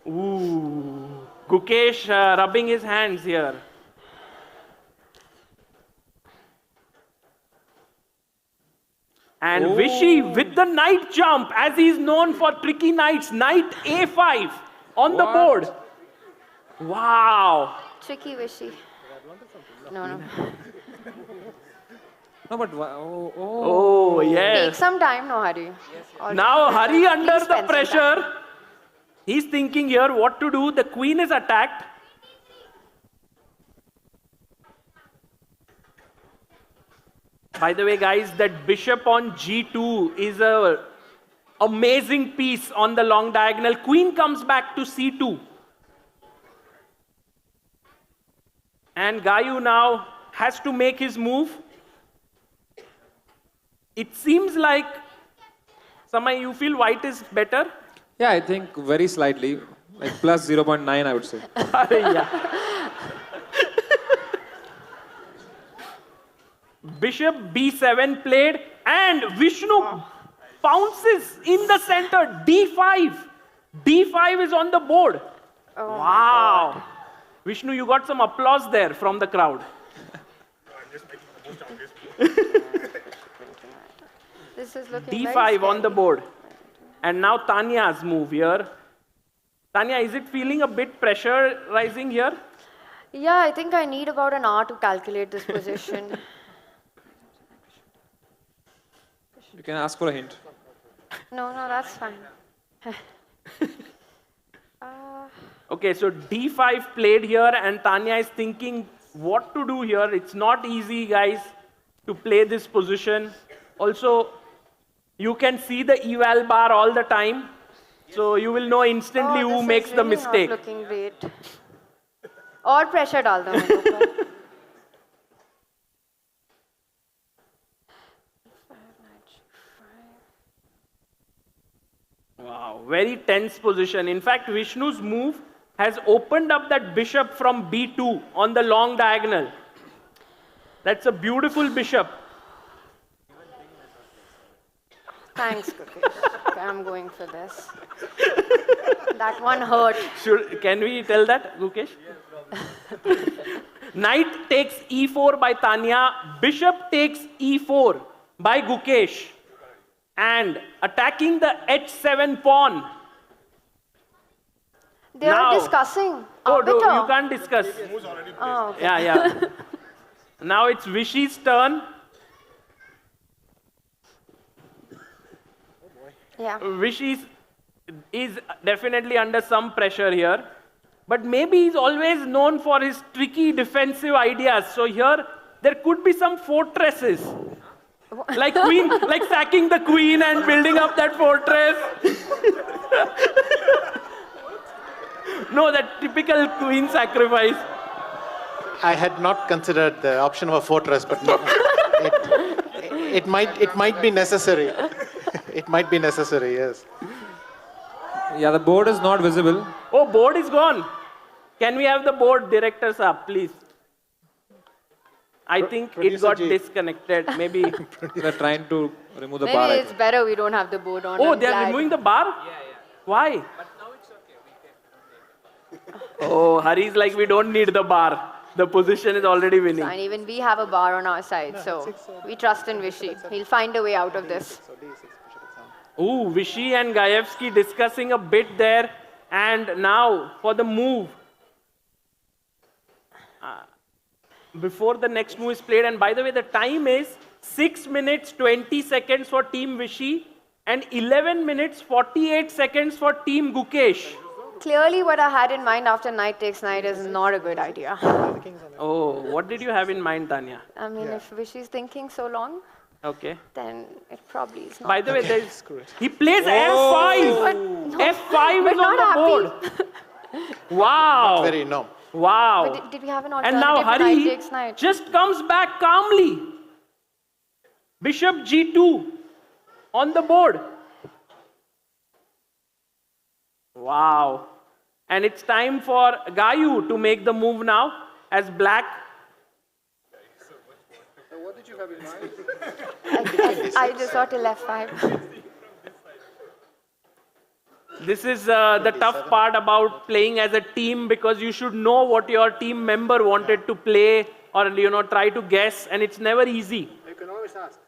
Ooh, Gukesh rubbing his hands here. And Vishy with the knight jump, as he's known for tricky knights, knight A5. on the board. Wow. Tricky Vishy. No. No, but Oh, yes. Take some time, no hurry. Now Hari under Please the spend some pressure. He's thinking here what to do. The queen is attacked. By the way, guys, that bishop on g2 is a amazing piece on the long diagonal. Queen comes back to c2. And Gayu now has to make his move. It seems like, Samay, you feel white is better? yeah, I think very slightly, like plus 0.9, I would say. Yeah. Bishop b7 played, and Vishnu pounces in the center, d5. d5 is on the board. Wow. Vishnu, you got some applause there from the crowd. This is looking d5 on the board. And now Tania's move here. Tania, is it feeling a bit pressure rising here? Yeah, I think I need about an hour to calculate this position. You can ask for a hint. No, that's fine. Okay, so d5 played here, and Tania is thinking what to do here. It's not easy, guys, to play this position. Also, you can see the eval bar all the time, so you will know instantly who makes the mistake. Not looking great. Or pressure डाल दो मेरे ऊपर. Wow, very tense position. In fact, Vishnu's move has opened up that bishop from b2 on the long diagonal. That's a beautiful bishop. Thanks, Gukesh. Okay, I'm going for this. That one hurt. Can we tell that, Gukesh? Knight takes e4 by Tania. Bishop takes e4 by Gukesh. And attacking the h7 pawn. They are discussing. Oh, no, you can't discuss. Oh, okay. Yeah. Now it's Vishy's turn. Yeah. Vishy is definitely under some pressure here. But maybe he's always known for his tricky defensive ideas. So here, there could be some fortresses. Like queen, like sacking the queen and building up that fortress. No, that typical queen sacrifice. I had not considered the option of a fortress, but it might be necessary. It might be necessary, yes. Yeah, the board is not visible. Oh, board is gone. Can we have the board directors up, please? I think it got disconnected. Maybe they're trying to remove the Maybe bar. Maybe it's better we don't have the board on. Oh, they're removing the bar? Yeah. Why? But now it's okay. Oh, Hari's like, we don't need the bar. The position is already winning. And even we have a bar on our side, so we trust in Vishy. He'll find a way out of this. Ooh, Vishy and Gajewski discussing a bit there. And now for the move. Before the next move is played, and by the way, the time is 6 minutes 20 seconds for Team Vishy and 11 minutes 48 seconds for Team Gukesh. Clearly, what I had in mind after knight takes knight is not a good idea. Oh, what did you have in mind, Tania? I mean, if Vishy's thinking so long, okay, then it probably is not. By the way, he plays F5. F5 is on the board. Wow. Not very, no. Wow. But did we have an And alternative now to knight Hari takes knight? just comes back calmly. Bishop G2 on the board. Wow. And it's time for Gayu to make the move now as black. What did you have in mind? I resorted to F5. This is the tough part about playing as a team, because you should know what your team member wanted to play or try to guess, and it's never easy. You can always ask.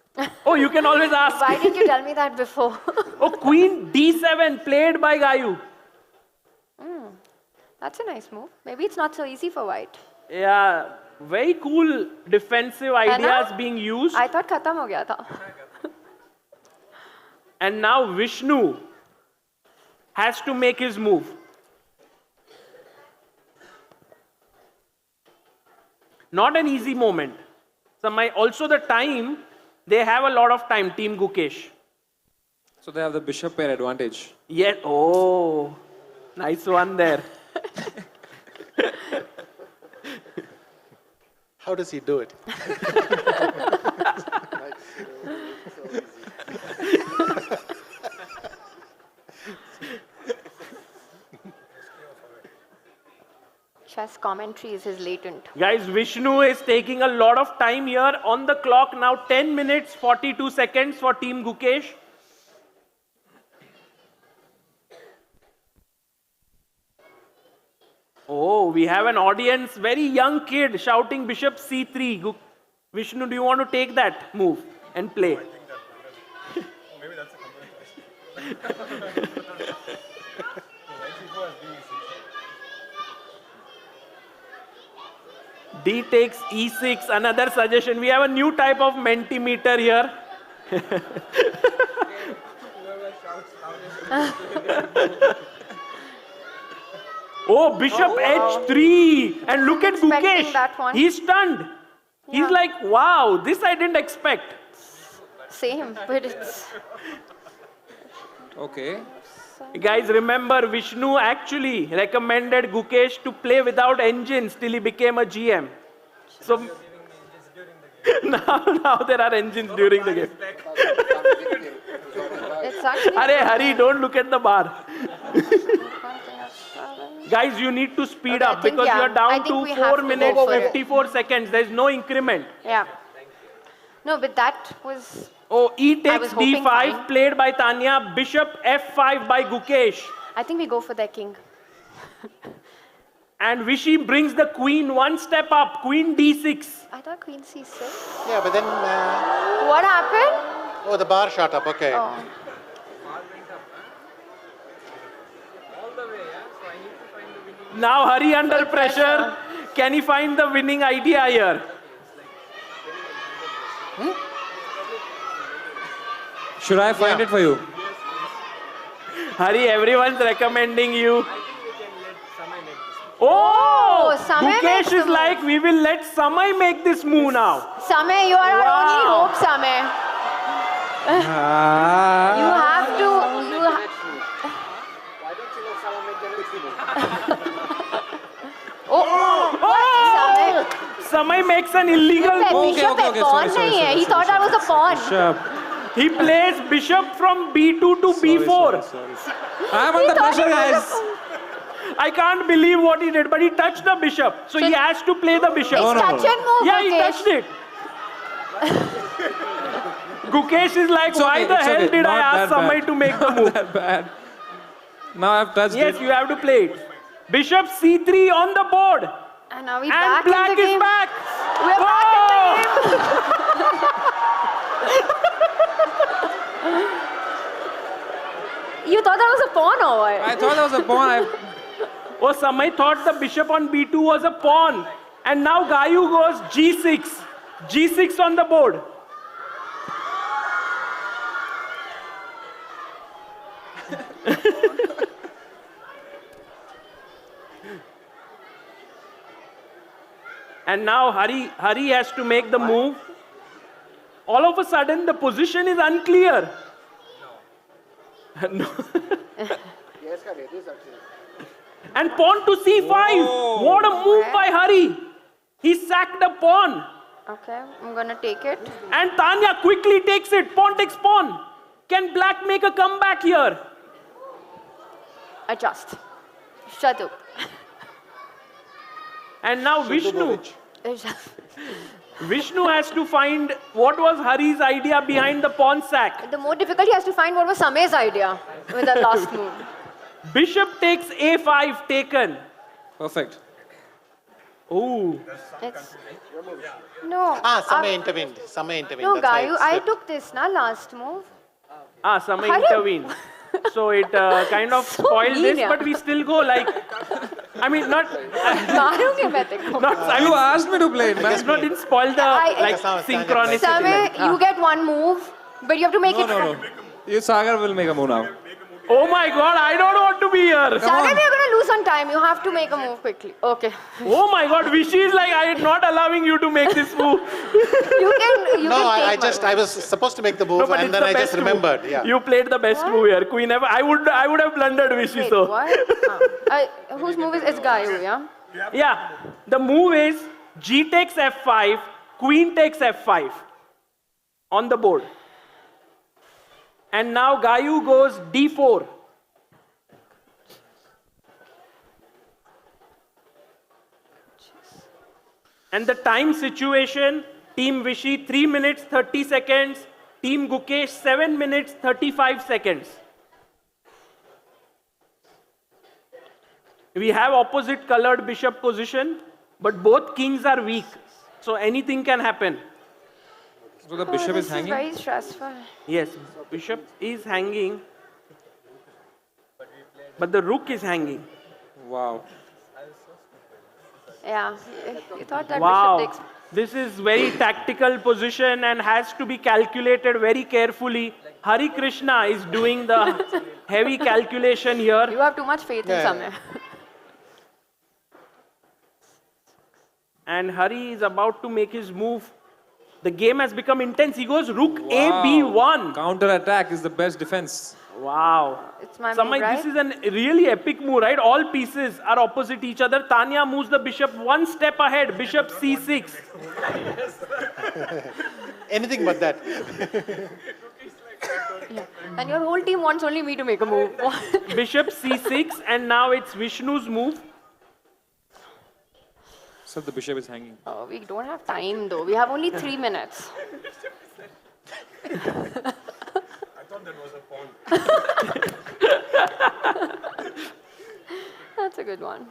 Oh, you can always ask. Why didn't you tell me that before? Oh, Queen D7 played by Gayu. That's a nice move. Maybe it's not so easy for white. Yeah, very cool defensive ideas being used. I thought khatam ho gaya tha. And now Vishnu has to make his move. Not an easy moment. Also the time, they have a lot of time, Team Gukesh. So they have the bishop pair advantage. Yeah, oh, nice one there. How does he do it? Chess commentary is his latent. Guys, Vishnu is taking a lot of time here on the clock now. 10 minutes, 42 seconds for Team Gukesh. Oh, we have an audience, very young kid shouting Bishop C3. Vishnu, do you want to take that move and play? Maybe that's a combination. D takes E6, another suggestion. We have a new type of Mentimeter here. Oh, Bishop H3. And look at Gukesh. He's stunned. Yeah. He's like, wow, this I didn't expect. Same, but it's... Okay. Guys, remember Vishnu actually recommended Gukesh to play without engines till he became a GM. So now there are engines during the game. It's actually... Arey, Hari, don't look at the bar. Guys, you need to speed up because you are down to 4 minutes, 54 seconds. There's no increment. Yeah. No, but that was... Oh, E takes D5 played by Tania. Bishop F5 by Gukesh. I think we go for their king. And Vishy brings the queen one step up. Queen D6. I thought queen C6. Yeah, but then... What happened? Oh, the bar shot up, okay. Oh. Now Hari under pressure. Can he find the winning idea here? Should I find it for you? Hari, everyone's recommending you. Oh! Samay Gukesh is like, we will let Samay make this move now. Samay, you are our only hope, Samay. You have to... Samay makes an illegal move. Bishop pawn nahi hai. He thought I was a pawn. He plays bishop from B2 to B4. I'm under pressure, guys. I can't believe what he did, but he touched the bishop. So he has to play the bishop. It's touch and move, Yeah, he Gukesh. touched it. Gukesh is like, why the hell did I ask Samay to make the move? That bad. Now I've touched it. Yes, you have to play it. Bishop C3 on the board. And now we're And back black in the is game. back. We're back in the game. You thought that was a pawn or what? I thought that was a pawn. Oh, Samay thought the bishop on B2 was a pawn. And now Gayu goes G6. G6 on the board. And now Hari has to make the move. All of a sudden, the position is unclear. No. And pawn to C5. Whoa. What a move by Hari. He sacked a pawn. Okay, I'm gonna take it. And Tania quickly takes it. Pawn takes pawn. Can black make a comeback here? Adjust. Shut up. And now Vishnu. Adjust. Vishnu has to find what was Hari's idea behind the pawn sack. The more difficult he has to find what was Samay's idea with the last move. Bishop takes A5 taken. Perfect. Oh. No. Samay intervened. Samay intervened. No, That's why Gayu, it's I took this last move. Samay Hari? intervened. So it kind of spoiled mean, this, yeah. but we still go like, I mean, not, मारूंगी मैं तेरे को. You asked me to play it, man. it's not, didn't spoil the like synchronicity. Samay, you get one move, but you have to make it. No. You, Sagar, will make a move now. Oh my God, I don't want to be here. Sagar, we are going to lose on time. You have to make a move quickly. Okay. Oh my God, Vishy is like, I am not allowing you to make this move. You can No, I take just, I was supposed to make the move No, but and it's then the I best just remembered. move. Yeah. You played the best move here. Queen ever. I would have blundered Vishy. Wait, So. what? Whose move is it's Gayu, yeah? Yeah. The move is G takes F5, Queen takes F5 on the board. And now Gayu goes D4. And the time situation, Team Vishy 3 minutes 30 seconds, Team Gukesh 7 minutes 35 seconds. We have opposite colored bishop position, but both kings are weak. So anything can happen. So the bishop is hanging? This is very stressful. Yes, bishop is hanging, but the rook is hanging. Wow. Yeah, you thought that Wow, bishop takes... this is very tactical position and has to be calculated very carefully. Harikrishna is doing the heavy calculation here. You have too much faith in Samay. And Hari is about to make his move. The game has become intense. He goes rook A, B1. Counter attack is the best defense. Wow. It's my Samay, move, right? this is a really epic move, right? All pieces are opposite each other. Tania moves the bishop one step ahead. Bishop C6. Anything but that. Yeah. And your whole team wants only me to make a move. Bishop C6, and now it's Vishnu's move. So the bishop is hanging. Oh, we don't have time though. We have only 3 minutes. I thought that was a pawn. That's a good one.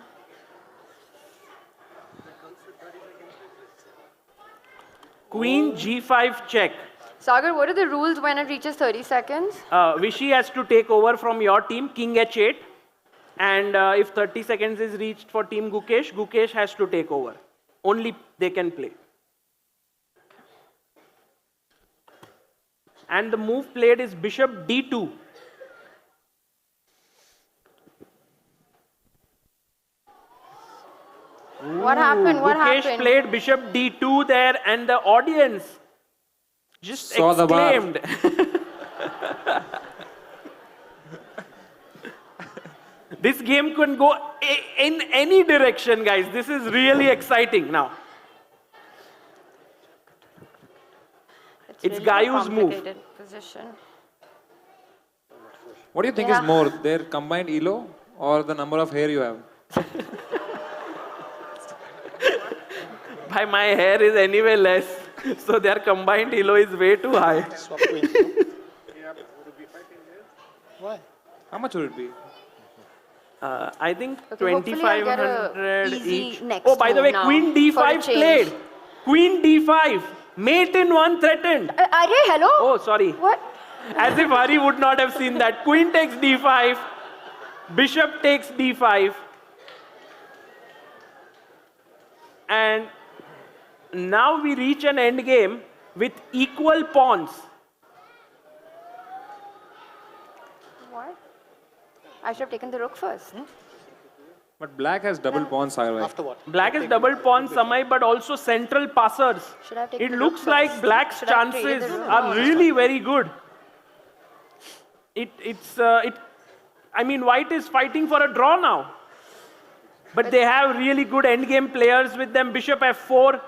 Queen G5 check. Sagar, what are the rules when it reaches 30 seconds? Vishy has to take over from your team, King H8. And if 30 seconds is reached for Team Gukesh, Gukesh has to take over. Only they can play. And the move played is Bishop D2. What happened? What Gukesh happened? played Bishop D2 there, and the audience just Saw the bar. exclaimed. This game can go in any direction, guys. This is really exciting now. It's really a Gayu's move. complicated position. What do you think is more, their combined elo or the number of hair you have? By my hair is anyway less, so their combined elo is way too high. Why? How much would it be? I think Okay, hopefully I'll get a 2,500 easy each. next Oh, by the way, move now Queen for a D5 change. played. Queen D5. Mate in one threatened. Arey, hello? Oh, sorry. What? As if Hari would not have seen that. Queen takes D5. Bishop takes D5. And now we reach an endgame with equal pawns. What? I should have taken the rook first. But black has double pawns, Sagar. After what? Black is double pawn Samay, but also central passers. Should I have taken It the looks rook like first? black's Should I have traded chances the rook? are really very good. I mean, white is fighting for a draw now. But they have really good endgame players with them. Bishop F4.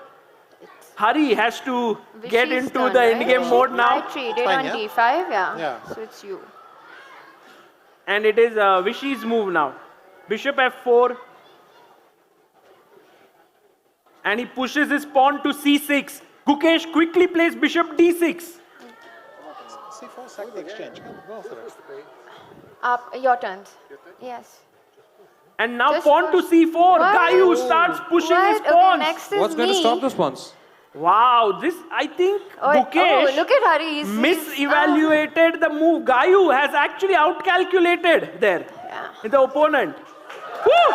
Hari has to get Vishy's into turn, the right? endgame mode I now. traded Fine, on yeah? D5, yeah. Yeah. So it's you. And it is Vishy's move now. Bishop F4. And he pushes his pawn to C6. Gukesh quickly plays Bishop D6. C4 sack the exchange. Go for it. Your turns. Yes. And now Just pawn to push. C4. What? Gayu starts pushing his What? Okay, pawns. next is What's going to me. stop those pawns? Wow, this, I think Gukesh look at Hari. misevaluated the move. Gayu has actually outcalculated there, the opponent. Woo!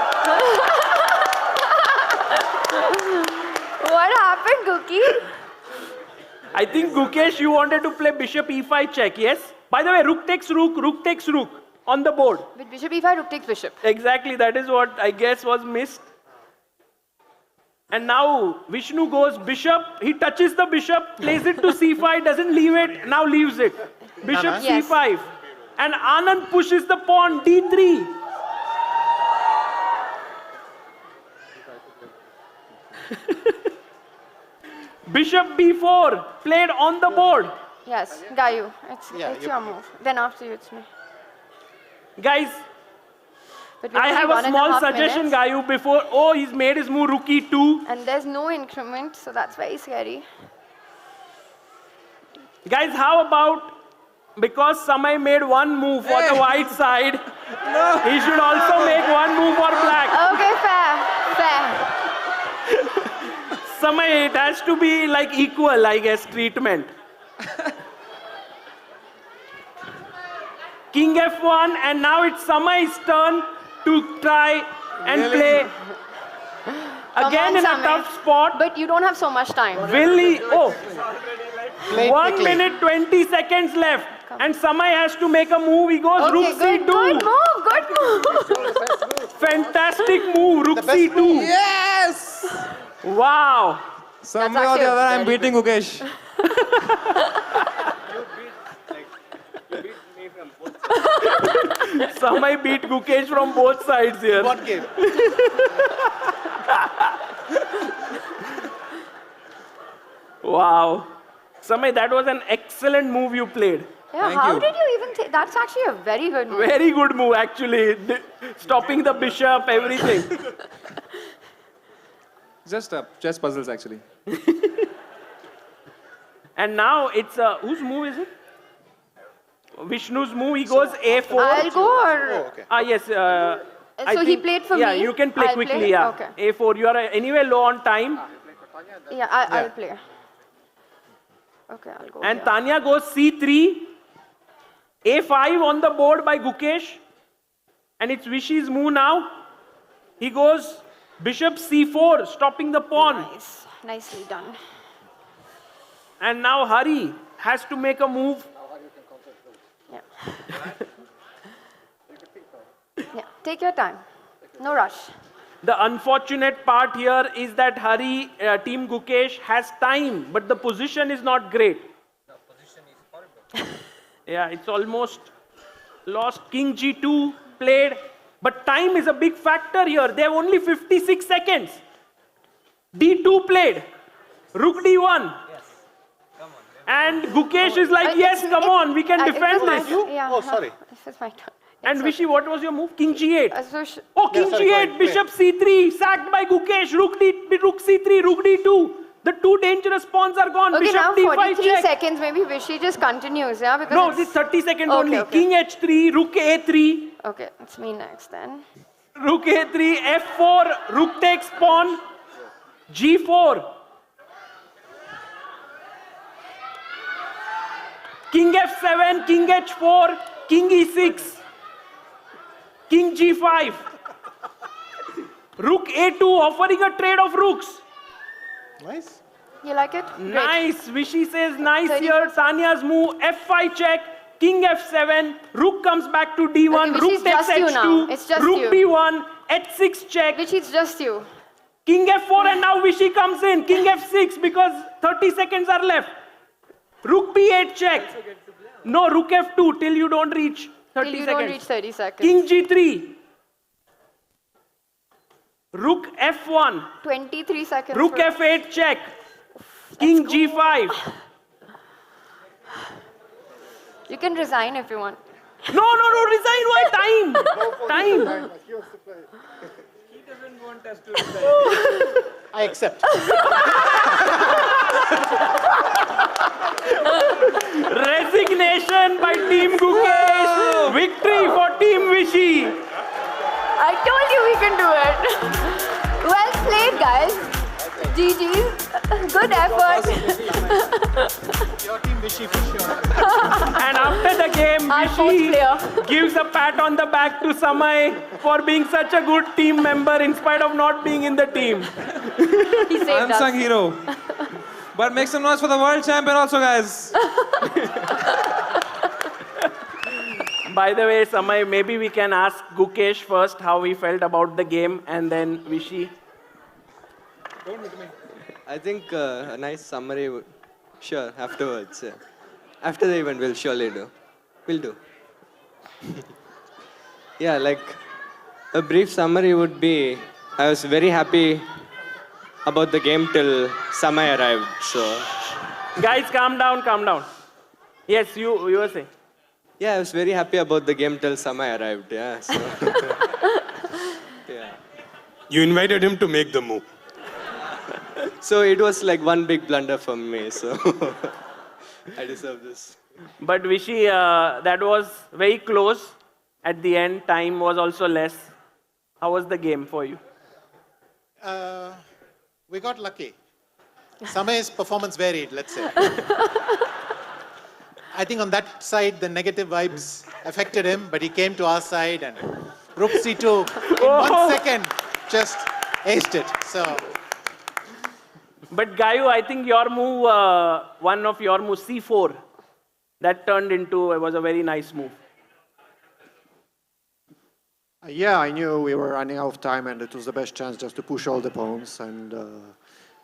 What happened, Guki? I think Gukesh, you wanted to play bishop e5 check, yes? By the way, rook takes rook on the board. With bishop e5, rook takes bishop. Exactly, that is what I guess was missed. And now Vishnu goes bishop, he touches the bishop, plays it to c5, doesn't leave it, now leaves it. Bishop c5. And Anand pushes the pawn, d3. Bishop b4, played on the board. Yes, Gayu, it's your move. Then after you, it's me. Guys, I have a small suggestion, Gayu, before. Oh, he's made his move, rook e2. And there's no increment, so that's very scary. Guys, how about, because Samay made one move for the white side, he should also make one move for black. Okay, fair. Samay, it has to be like equal, I guess, treatment. King f1, and now it's Samay's turn to try and play again in a tough spot. But you don't have so much time. Will he? Oh, 1 minute 20 seconds left, and Samay has to make a move. He goes rook c2. Good move. Fantastic move, rook c2. Yes! Wow. Somehow or the other, I'm beating Gukesh. Samay beat Gukesh from both sides here. What game? Wow. Samay, that was an excellent move you played. Yeah, how did you even think? That's actually a very good move. Very good move, actually. Stopping the bishop, everything. Just chess puzzles, actually. And now it's, whose move is it? Vishnu's move, he goes a4. I'll go or... Yes. So he played for me? Yeah, you can play quickly, yeah. Okay. a4, you are anyway low on time. Yeah, I'll play. Okay, I'll go. And Tania goes c3, a5 on the board by Gukesh. And it's Vishy's move now. He goes bishop c4, stopping the pawn. Nice. Nicely done. And now Hari has to make a move. Yeah. Yeah, take your time. No rush. The unfortunate part here is that Hari, Team Gukesh, has time, but the position is not great. The position is horrible. Yeah, it's almost lost. King g2 played, but time is a big factor here. They have only 56 seconds. d2 played, rook d1. And Gukesh is like, yes, come on, we can defend this. Yeah. Oh, sorry. This is my turn. And Vishy, what was your move? King g8. Oh, King g8, bishop c3, sacked by Gukesh, rook c3, rook d2. The two dangerous pawns are gone. Okay, Bishop now d5 43 check. seconds, maybe Vishy just continues, yeah? Because No, it's 30 seconds only. Okay. King h3, rook a3. Okay, it's me next then. Rook a3, f4, rook takes pawn, g4. King f7, king h4, king e6, king g5. Rook a2, offering a trade of rooks. Nice. You like it? Nice. Vishy says nice here. Tania's move, f5 check, king f7, rook comes back to d1, Okay, rook takes h2, it's just rook you. b1, h6 check. Which is just you. King f4 and now Vishy comes in. King f6 because 30 seconds are left. Rook b8 check. No, rook f2 till you don't reach 30 Till you seconds. don't reach 30 seconds. King g3. Rook f1. 23 seconds. Rook f8 check. King g5. You can resign if you want. No, resign. Why? Time. Time. He doesn't want us to resign. I accept. Resignation by Team Gukesh. Victory for Team Vishy. I told you we can do it. Well played, guys. GG. Good effort. Your team, Vishy, for sure. And after the game, Our fourth Vishy player. gives a pat on the back to Samay for being such a good team member in spite of not being in the team. He saved us. Unsung hero. But make some noise for the world champion also, guys. By the way, Samay, maybe we can ask Gukesh first how he felt about the game and then Vishy. I think a nice summary would, sure, afterwards. Yeah. After the event, we'll surely do. We'll do. Yeah, like a brief summary would be, I was very happy about the game till Samay arrived, so. Guys, calm down, calm down. Yes, you were saying. Yeah, I was very happy about the game till Samay arrived, yeah, so. Yeah. You invited him to make the move. So it was like one big blunder for me, so I deserve this. But Vishy, that was very close. At the end, time was also less. How was the game for you? We got lucky. Samay's performance varied, let's say. I think on that side, the negative vibes affected him, but he came to our side and Rook C2 in 1 second just aced it. So. But Gayu, I think your move, one of your moves, C4, that turned into, it was a very nice move. Yeah, I knew we were running out of time and it was the best chance just to push all the pawns and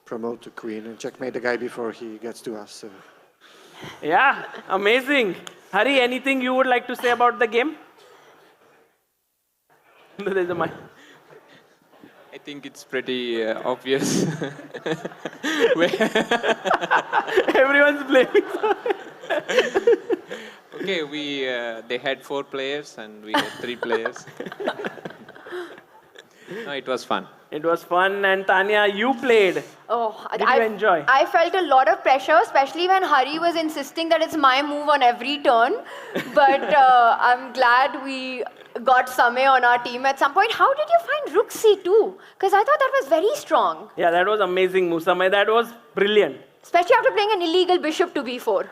promote the queen and checkmate the guy before he gets to us. So. Yeah, amazing. Hari, anything you would like to say about the game? There's a mic. I think it's pretty obvious. Everyone's blaming. Okay, they had 4 players and we had 3 players. No, it was fun. It was fun, and Tania, you played. Oh, Did you enjoy? I felt a lot of pressure, especially when Hari was insisting that it's my move on every turn. But I'm glad we got Samay on our team at some point. How did you find Rook C2? Because I thought that was very strong. Yeah, that was amazing move, Samay. That was brilliant. Especially after playing an illegal bishop to B4.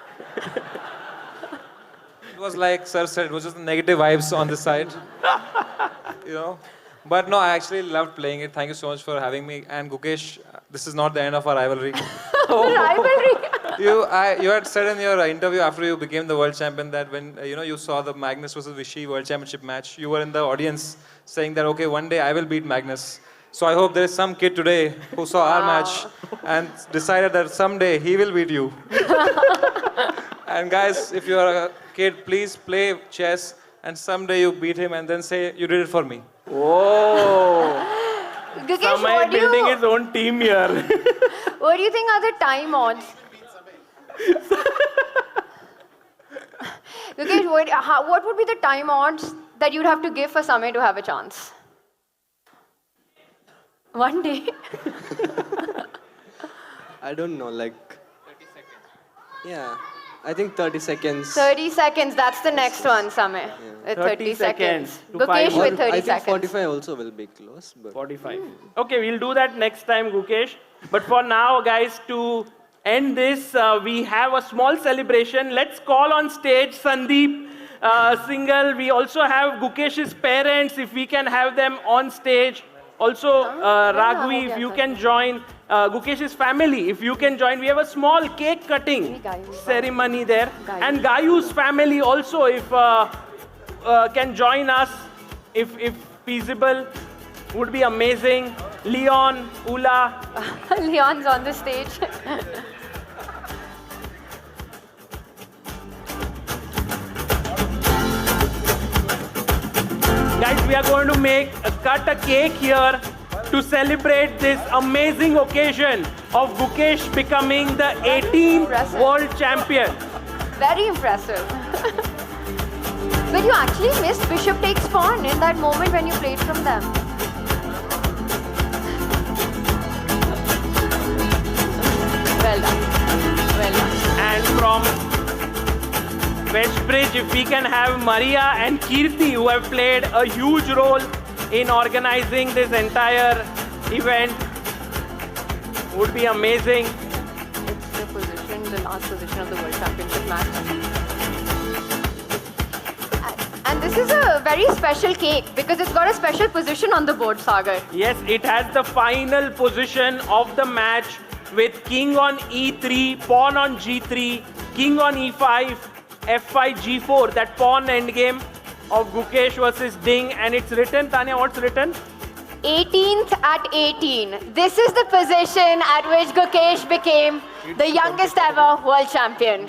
It was like Sir said, it was just the negative vibes on this side. You know? But no, I actually loved playing it. Thank you so much for having me. And Gukesh, this is not the end of our rivalry. Rivalry? You had said in your interview after you became the world champion that when you saw the Magnus versus Vishy world championship match, you were in the audience saying that, okay, one day I will beat Magnus. So I hope there is some kid today who saw our match and decided that someday he will beat you. And guys, if you are a kid, please play chess and someday you beat him and then say, you did it for me. Whoa! Gukesh, Samay building his own team here. What do you think are the time odds? Gukesh, what would be the time odds that you'd have to give for Samay to have a chance? One day. I don't know, like 30 seconds. Yeah, I think 30 seconds. 30 seconds, that's the next one, Samay. With 30 seconds. Gukesh with 30 I think seconds. 45 also will be close. But 45. Okay, we'll do that next time, Gukesh. But for now, guys, to end this, we have a small celebration. Let's call on stage Sandeep Singhal. We also have Gukesh's parents, if we can have them on stage. Also, Raghavi, if you can join. Gukesh's family, if you can join. We have a small cake cutting ceremony there. And Gayu's family also, if can join us, if feasible, would be amazing. Leon, Ula. Leon's on the stage. Guys, we are going to cut a cake here to celebrate this amazing occasion of Gukesh becoming the 18th world champion. Very impressive. But you actually missed bishop takes pawn in that moment when you played from them. Well done. Well done. And from Westbridge, if we can have Maria and Kirti, who have played a huge role in organizing this entire event, would be amazing. the last position of the World Championship match. And this is a very special cake because it's got a special position on the board, Sagar. Yes, it has the final position of the match with king on e3, pawn on g3, king on e5, f5, g4, that pawn endgame of Gukesh versus Ding. And it's written, Tania, what's written? 18th at 18. This is the position at which Gukesh became the youngest ever world champion.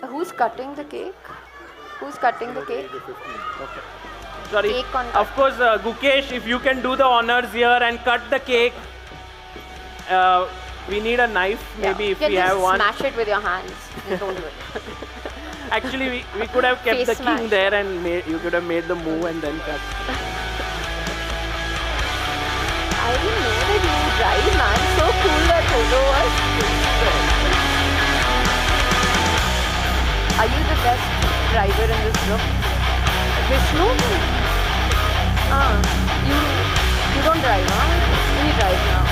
Who's cutting the cake? Who's cutting the cake? Sorry. Cake on Of course, Gukesh, if you can do the honors here and cut the cake. We need a knife, maybe if we have one. Smash it with your hands. Don't do it. Actually, we could have kept Face the smash. king there and you could have made the move and then cut. I didn't know that you drive, man. So cool that photo was. Are you the best driver in this group? Vishnu? You don't drive, huh? You drive now.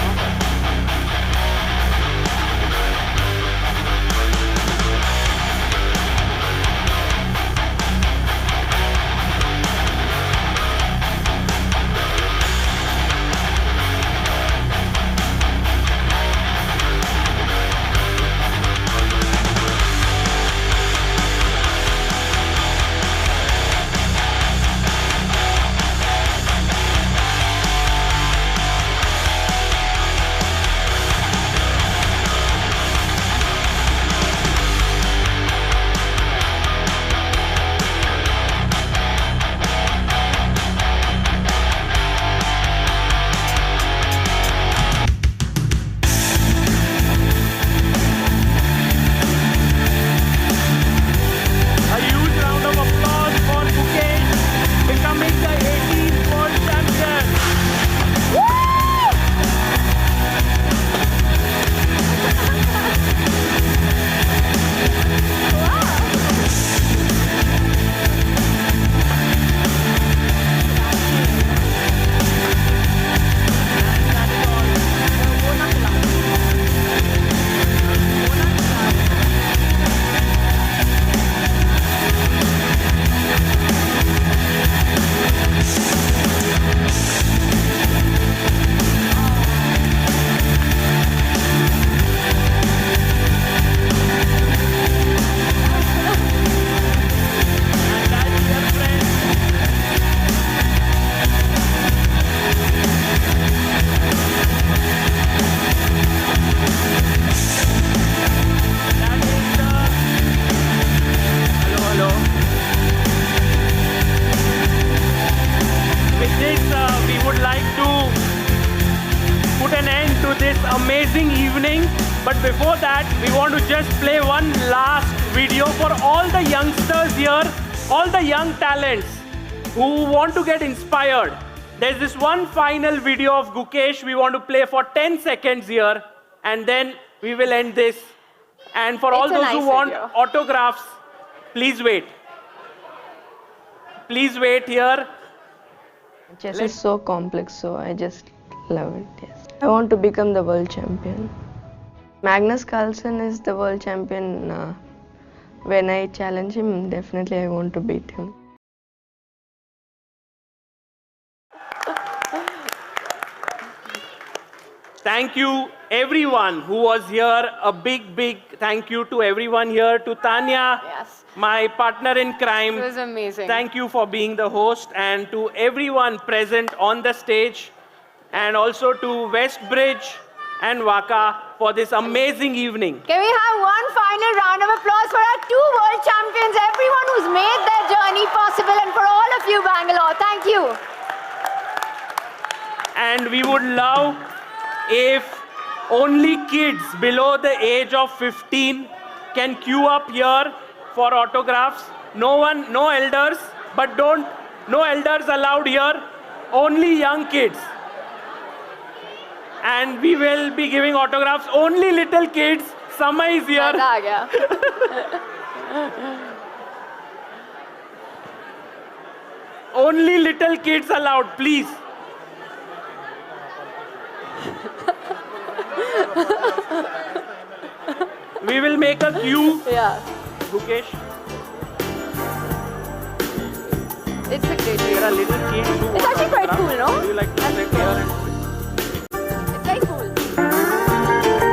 amazing evening. But before that, we want to just play one last video for all the youngsters here, all the young talents who want to get inspired. There's this one final video of Gukesh we want to play for 10 seconds here, and then we will end this. And for all those who want autographs, please wait. Please wait here. Chess is so complex, so I just love it. Yes. I want to become the world champion. Magnus Carlsen is the world champion. When I challenge him, definitely I want to beat him. Thank you, everyone who was here. A big, big thank you to everyone here. To Tania, my partner in crime. It was amazing. Thank you for being the host, and to everyone present on the stage, and also to Westbridge and Waka for this amazing evening. Can we have one final round of applause for our two world champions, everyone who's made their journey possible, and for all of you, Bangalore. Thank you. And we would love if only kids below the age of 15 can queue up here for autographs. No elders, but no elders allowed here, only young kids. And we will be giving autographs, only little kids. Samay is here. Only little kids allowed, please. We will make a queue. Yeah. Gukesh. It's a great There are little kids who It's actually quite cool, no? Do you like to sit here and It's very cool.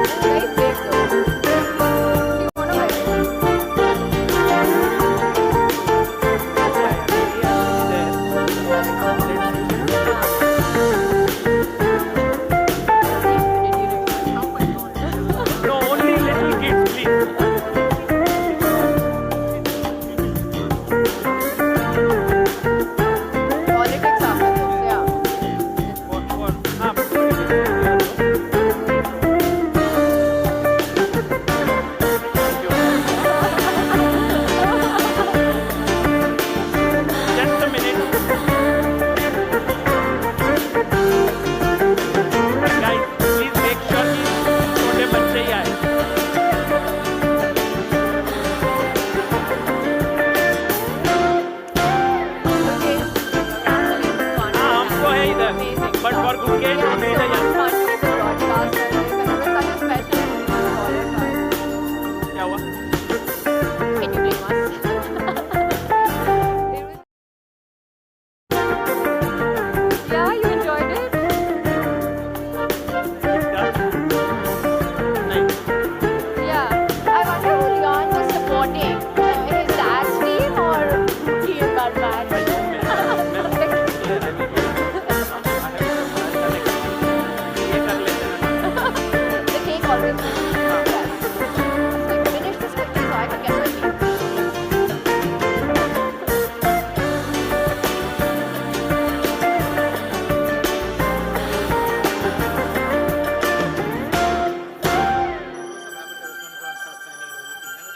It's very big though. Do you want to wear it? No, only little kids, please. Politics after this, yeah. Just a minute. Guys, please make sure कि छोटे बच्चे ही आए. हाँ, हमको है इधर. But for Gukesh, only the young. क्या हुआ? Can you blame us? Yeah, you enjoyed it? Yeah. I wonder who Leon was supporting. His dad's team or he in that match? The cake always. Yes. So finish this quickly so I can get my tea.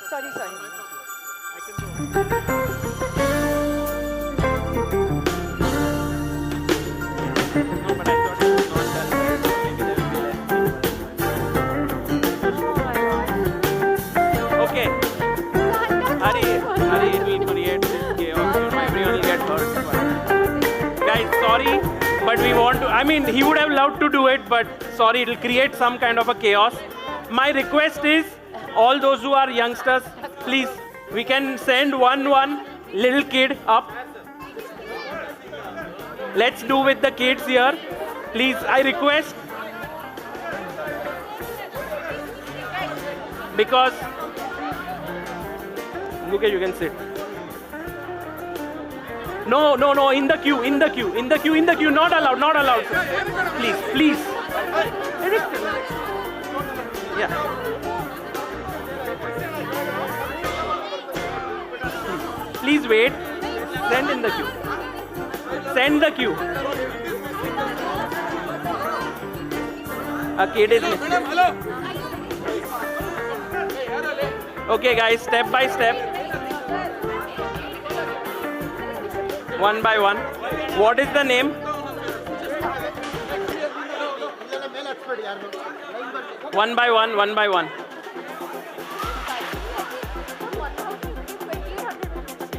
Sorry. Okay. Hurry, it will create chaos. Everyone will get hurt. Guys, sorry, but we want to. I mean, he would have loved to do it, but sorry, it will create some kind of a chaos. My request is, all those who are youngsters, please, we can send one little kid up. Let's do with the kids here. Please, I request. Because Gukesh, you can sit. No, in the queue, not allowed. Please. Yeah. Please wait. Send in the queue. Send the queue. A kid is missing. Okay, guys, step by step. One by one. What is the name? One by one.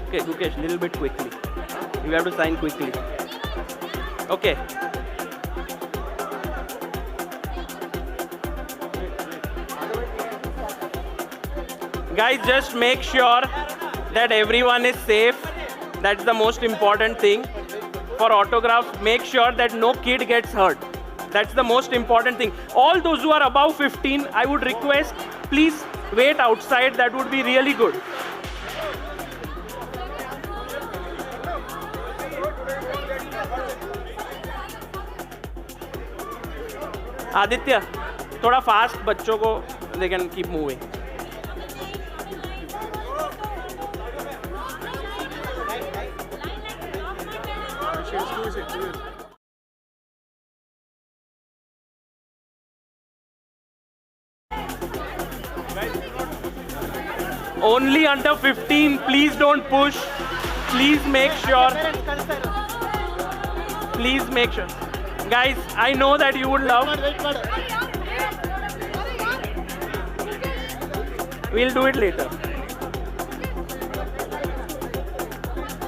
Okay, Gukesh, little bit quickly. You have to sign quickly. Okay. Guys, just make sure that everyone is safe. That's the most important thing. For autograph, make sure that no kid gets hurt. That's the most important thing. All those who are above 15, I would request, please wait outside. That would be really good. Aditya, थोड़ा fast बच्चों को, they can keep moving. Only under 15, please don't push. Please make sure. Please make sure. Guys, I know that you would love. We'll do it later.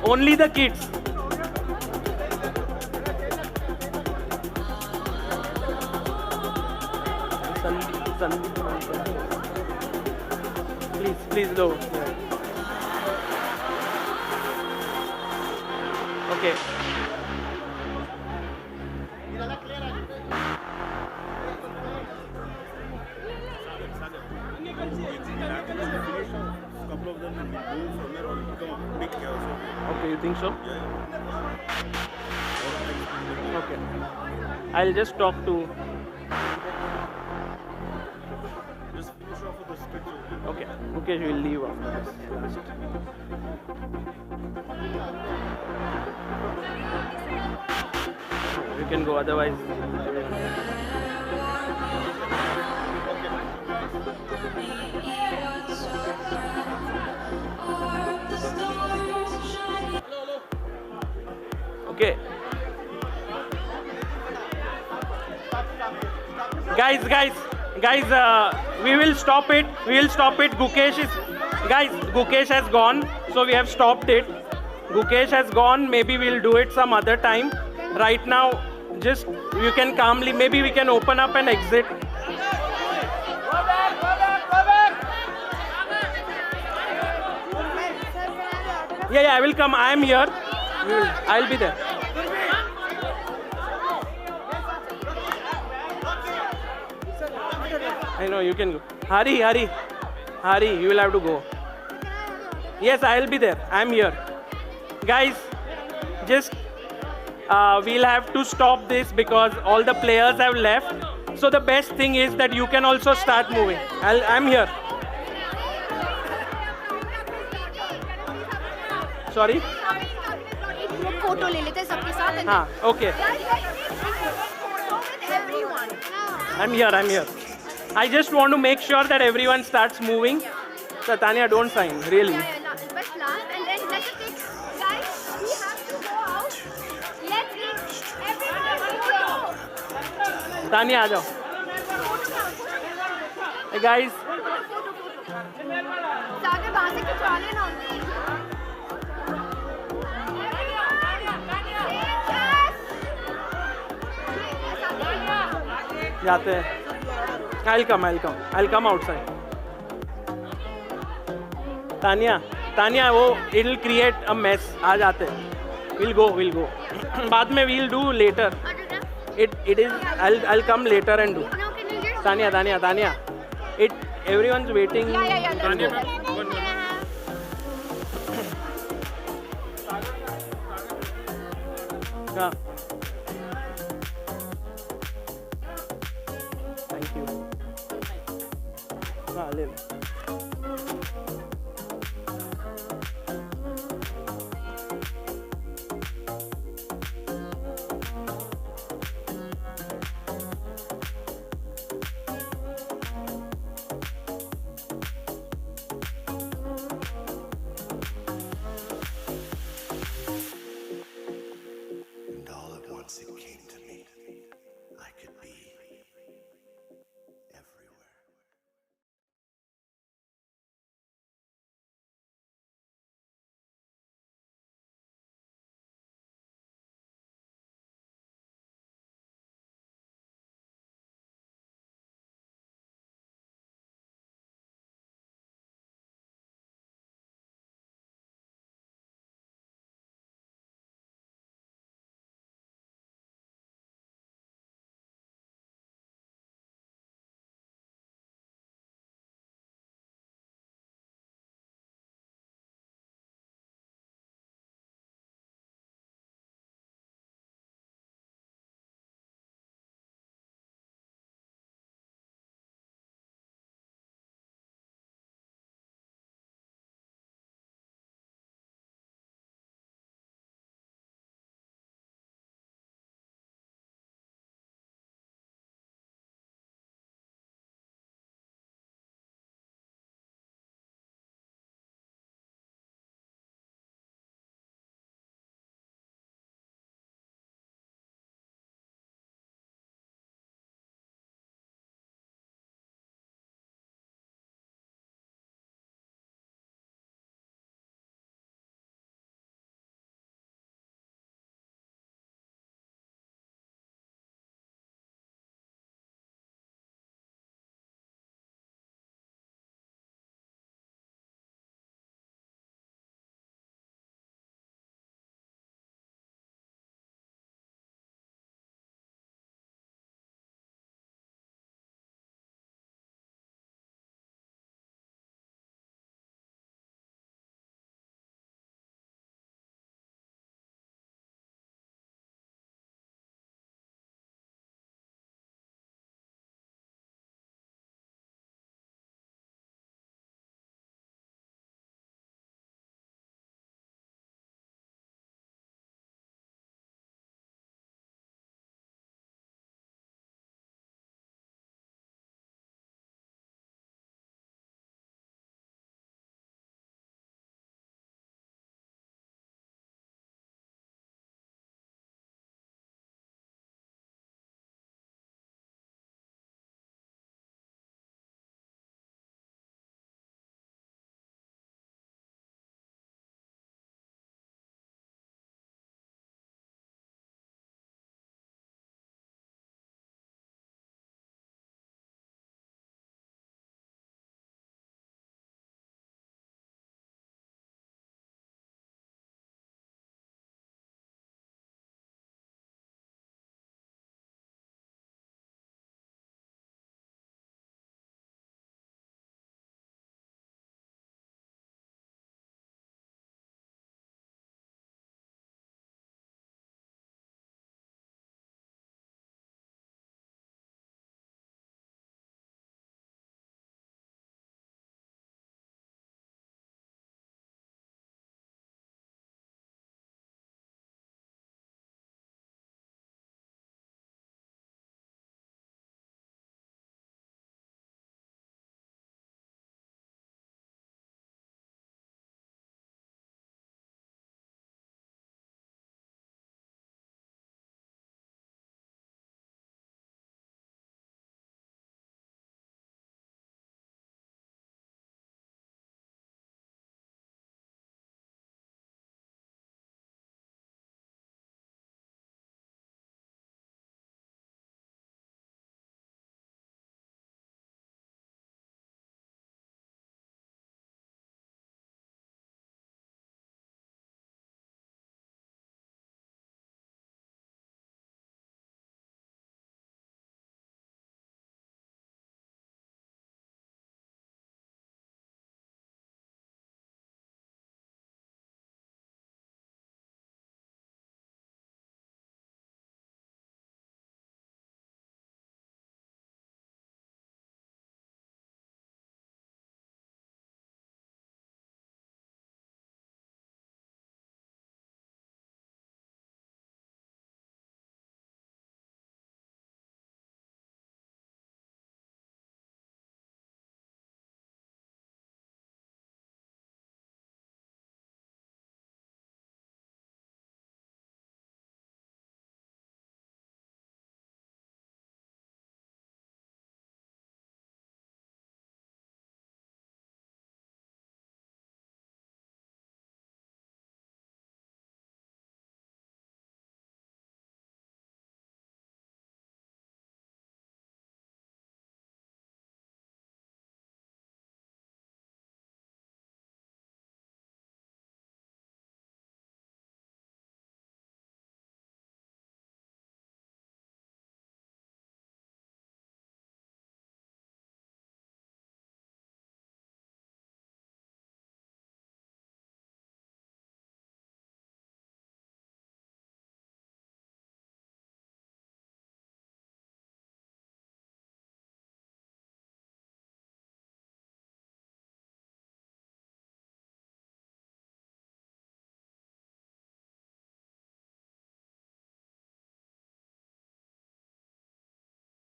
Only the kids. Please low. Okay. Okay, you think so? Okay. I'll just talk to. Okay. Okay, we'll leave after this. You can go, otherwise. Okay. Guys, we will stop it. Gukesh has gone, so we have stopped it. Gukesh has gone, maybe we'll do it some other time. Right now, just you can calmly, maybe we can open up and exit. Yeah, I will come. I am here. I'll be there. I know, you can go. Hari, you will have to go. Yes, I'll be there. I'm here. Guys, just we'll have to stop this because all the players have left. So the best thing is that you can also start moving. I'm here. Sorry? Photo ले लेते हैं सबके साथ. हाँ, okay. I'm here. I just want to make sure that everyone starts moving. So Tania, don't sign, really. But last, and then let's take, guys, we have to go out. Let's take everyone go. Tania, aa jao. Hey guys. Sagar, वहाँ से खिंचवा लेना. जाते हैं. I'll come outside. Tania, it'll create a mess. आ जाते हैं. We'll go. बाद में we'll do later. It is. I'll come later and do. Tania. Everyone's waiting. Yeah. Tania, yeah. Thank you. ले